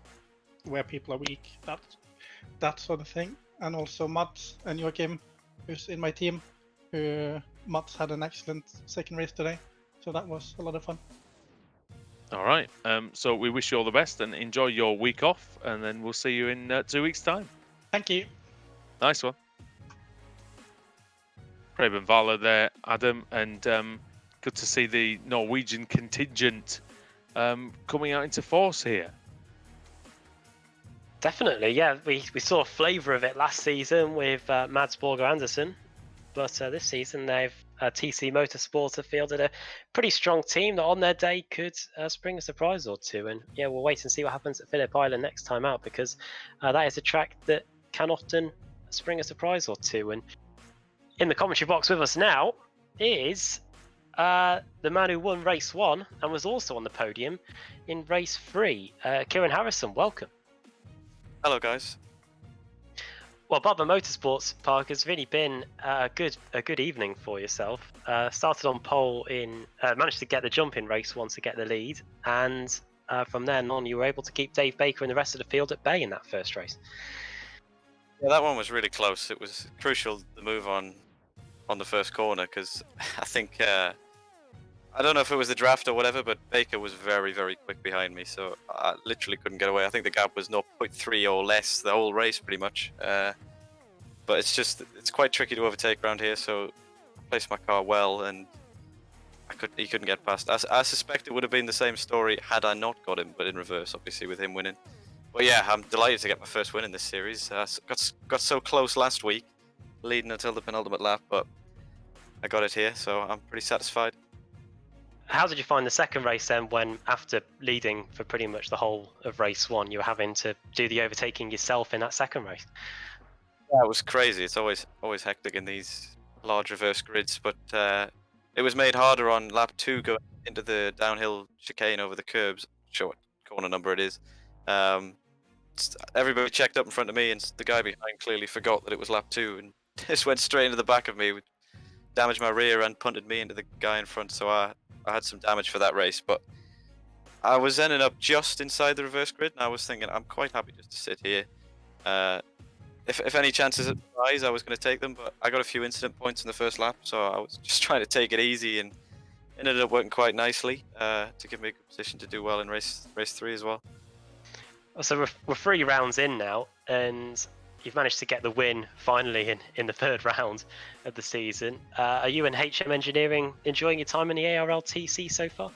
[SPEAKER 3] where people are weak, that sort of thing. And also Mats and Joachim, who's in my team. Mats had an excellent second race today, so that was a lot of fun.
[SPEAKER 1] All right. So we wish you all the best and enjoy your week off, and then we'll see you in 2 weeks' time.
[SPEAKER 3] Thank you.
[SPEAKER 1] Nice one. Preben Vala there, Adam, and good to see the Norwegian contingent coming out into force here.
[SPEAKER 2] Definitely, yeah. We saw a flavour of it last season with Mads Borger Andersen, but this season they've TC Motorsport have fielded a pretty strong team that on their day could spring a surprise or two. And yeah, we'll wait and see what happens at Phillip Island next time out, because that is a track that can often spring a surprise or two. And in the commentary box with us now is the man who won race 1 and was also on the podium in race 3, Kieran Harrison. Welcome.
[SPEAKER 4] Hello, guys.
[SPEAKER 2] Well, Barber Motorsports Park has really been a good evening for yourself. Started on pole managed to get the jump in race 1 to get the lead, and from then on you were able to keep Dave Baker and the rest of the field at bay in that first race.
[SPEAKER 4] Yeah, that one was really close. It was crucial, the move on the first corner, because I think I don't know if it was the draft or whatever, but Baker was very, very quick behind me, so I literally couldn't get away. I think the gap was 0.3 or less the whole race, pretty much. But it's quite tricky to overtake around here, so I placed my car well, and he couldn't get past. I suspect it would have been the same story had I not got him, but in reverse, obviously, with him winning. But yeah, I'm delighted to get my first win in this series. Got so close last week, leading until the penultimate lap, but I got it here, so I'm pretty satisfied.
[SPEAKER 2] How did you find the second race then, when after leading for pretty much the whole of race 1, you were having to do the overtaking yourself in that second race?
[SPEAKER 4] Yeah, it was crazy. It's always hectic in these large reverse grids, but it was made harder on lap 2 going into the downhill chicane over the curbs. Sure, what corner number it is. Everybody checked up in front of me, and the guy behind clearly forgot that it was lap 2 and just went straight into the back of me, which damaged my rear and punted me into the guy in front. So I had some damage for that race, but I was ending up just inside the reverse grid, and I was thinking I'm quite happy just to sit here. If any chances at rise, I was going to take them, but I got a few incident points in the first lap, so I was just trying to take it easy, and ended up working quite nicely to give me a good position to do well in race 3 as well.
[SPEAKER 2] So we're 3 rounds in now, and you've managed to get the win finally in the 3rd round of the season. Are you and HM Engineering enjoying your time in the ARLTC so far?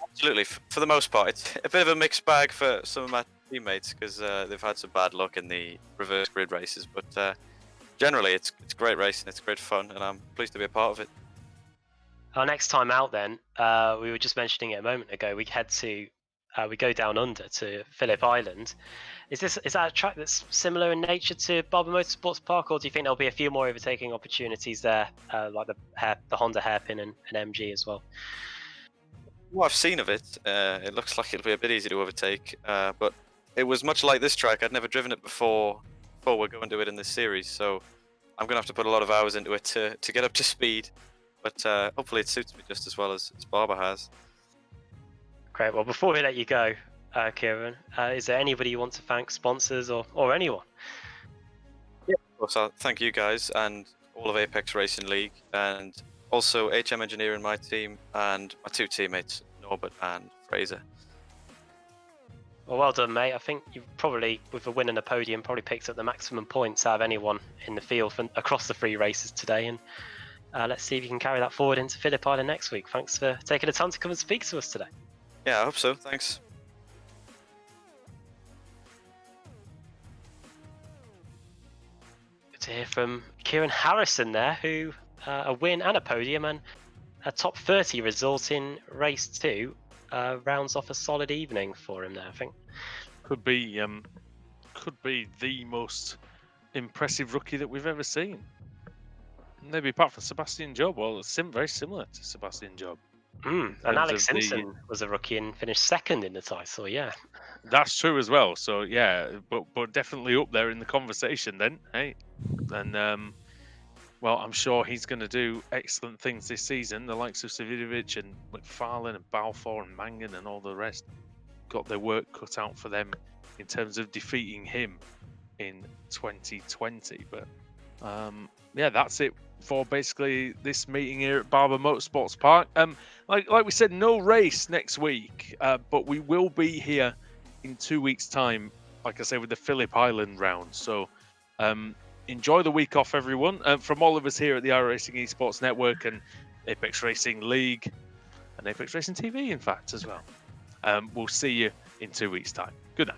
[SPEAKER 4] Absolutely, for the most part. It's a bit of a mixed bag for some of my teammates because they've had some bad luck in the reverse grid races, but generally it's great racing, it's great fun, and I'm pleased to be a part of it.
[SPEAKER 2] Our next time out then, we were just mentioning it a moment ago, we go down under to Phillip Island. Is that a track that's similar in nature to Barber Motorsports Park, or do you think there'll be a few more overtaking opportunities there, like the Honda hairpin and MG as well?
[SPEAKER 4] What I've seen of it, it looks like it'll be a bit easy to overtake, but it was much like this track. I'd never driven it before we're going to it in this series, so I'm going to have to put a lot of hours into it to get up to speed, but hopefully it suits me just as well as Barber has.
[SPEAKER 2] Great. Well, before we let you go, Kieran, is there anybody you want to thank, sponsors or anyone?
[SPEAKER 4] Yeah, of course. I'll thank you guys and all of Apex Racing League, and also HM Engineering, my team, and my 2 teammates, Norbert and Fraser.
[SPEAKER 2] Well done, mate. I think you've probably, with a win and a podium, probably picked up the maximum points out of anyone in the field across the 3 races today. And let's see if you can carry that forward into Phillip Island next week. Thanks for taking the time to come and speak to us today.
[SPEAKER 4] Yeah, I hope so. Thanks.
[SPEAKER 2] Good to hear from Kieran Harrison there, who a win and a podium and a top 30 result in race 2 rounds off a solid evening for him there, I think.
[SPEAKER 1] Could be the most impressive rookie that we've ever seen. Maybe apart from Sebastian Job. Well, very similar to Sebastian Job.
[SPEAKER 2] And Alex Simpson was a rookie and finished 2nd in the title. Yeah,
[SPEAKER 1] that's true as well. So yeah, but definitely up there in the conversation then. Hey, and well, I'm sure he's going to do excellent things this season. The likes of Savidovic and McFarlane and Balfour and Mangan and all the rest got their work cut out for them in terms of defeating him in 2020. But yeah, that's it for basically this meeting here at Barber Motorsports Park. Like we said, no race next week, but we will be here in 2 weeks' time, like I say, with the Phillip Island round. So enjoy the week off, everyone. From all of us here at the iRacing Esports Network and Apex Racing League and Apex Racing TV, in fact, as well. We'll see you in 2 weeks' time. Good night.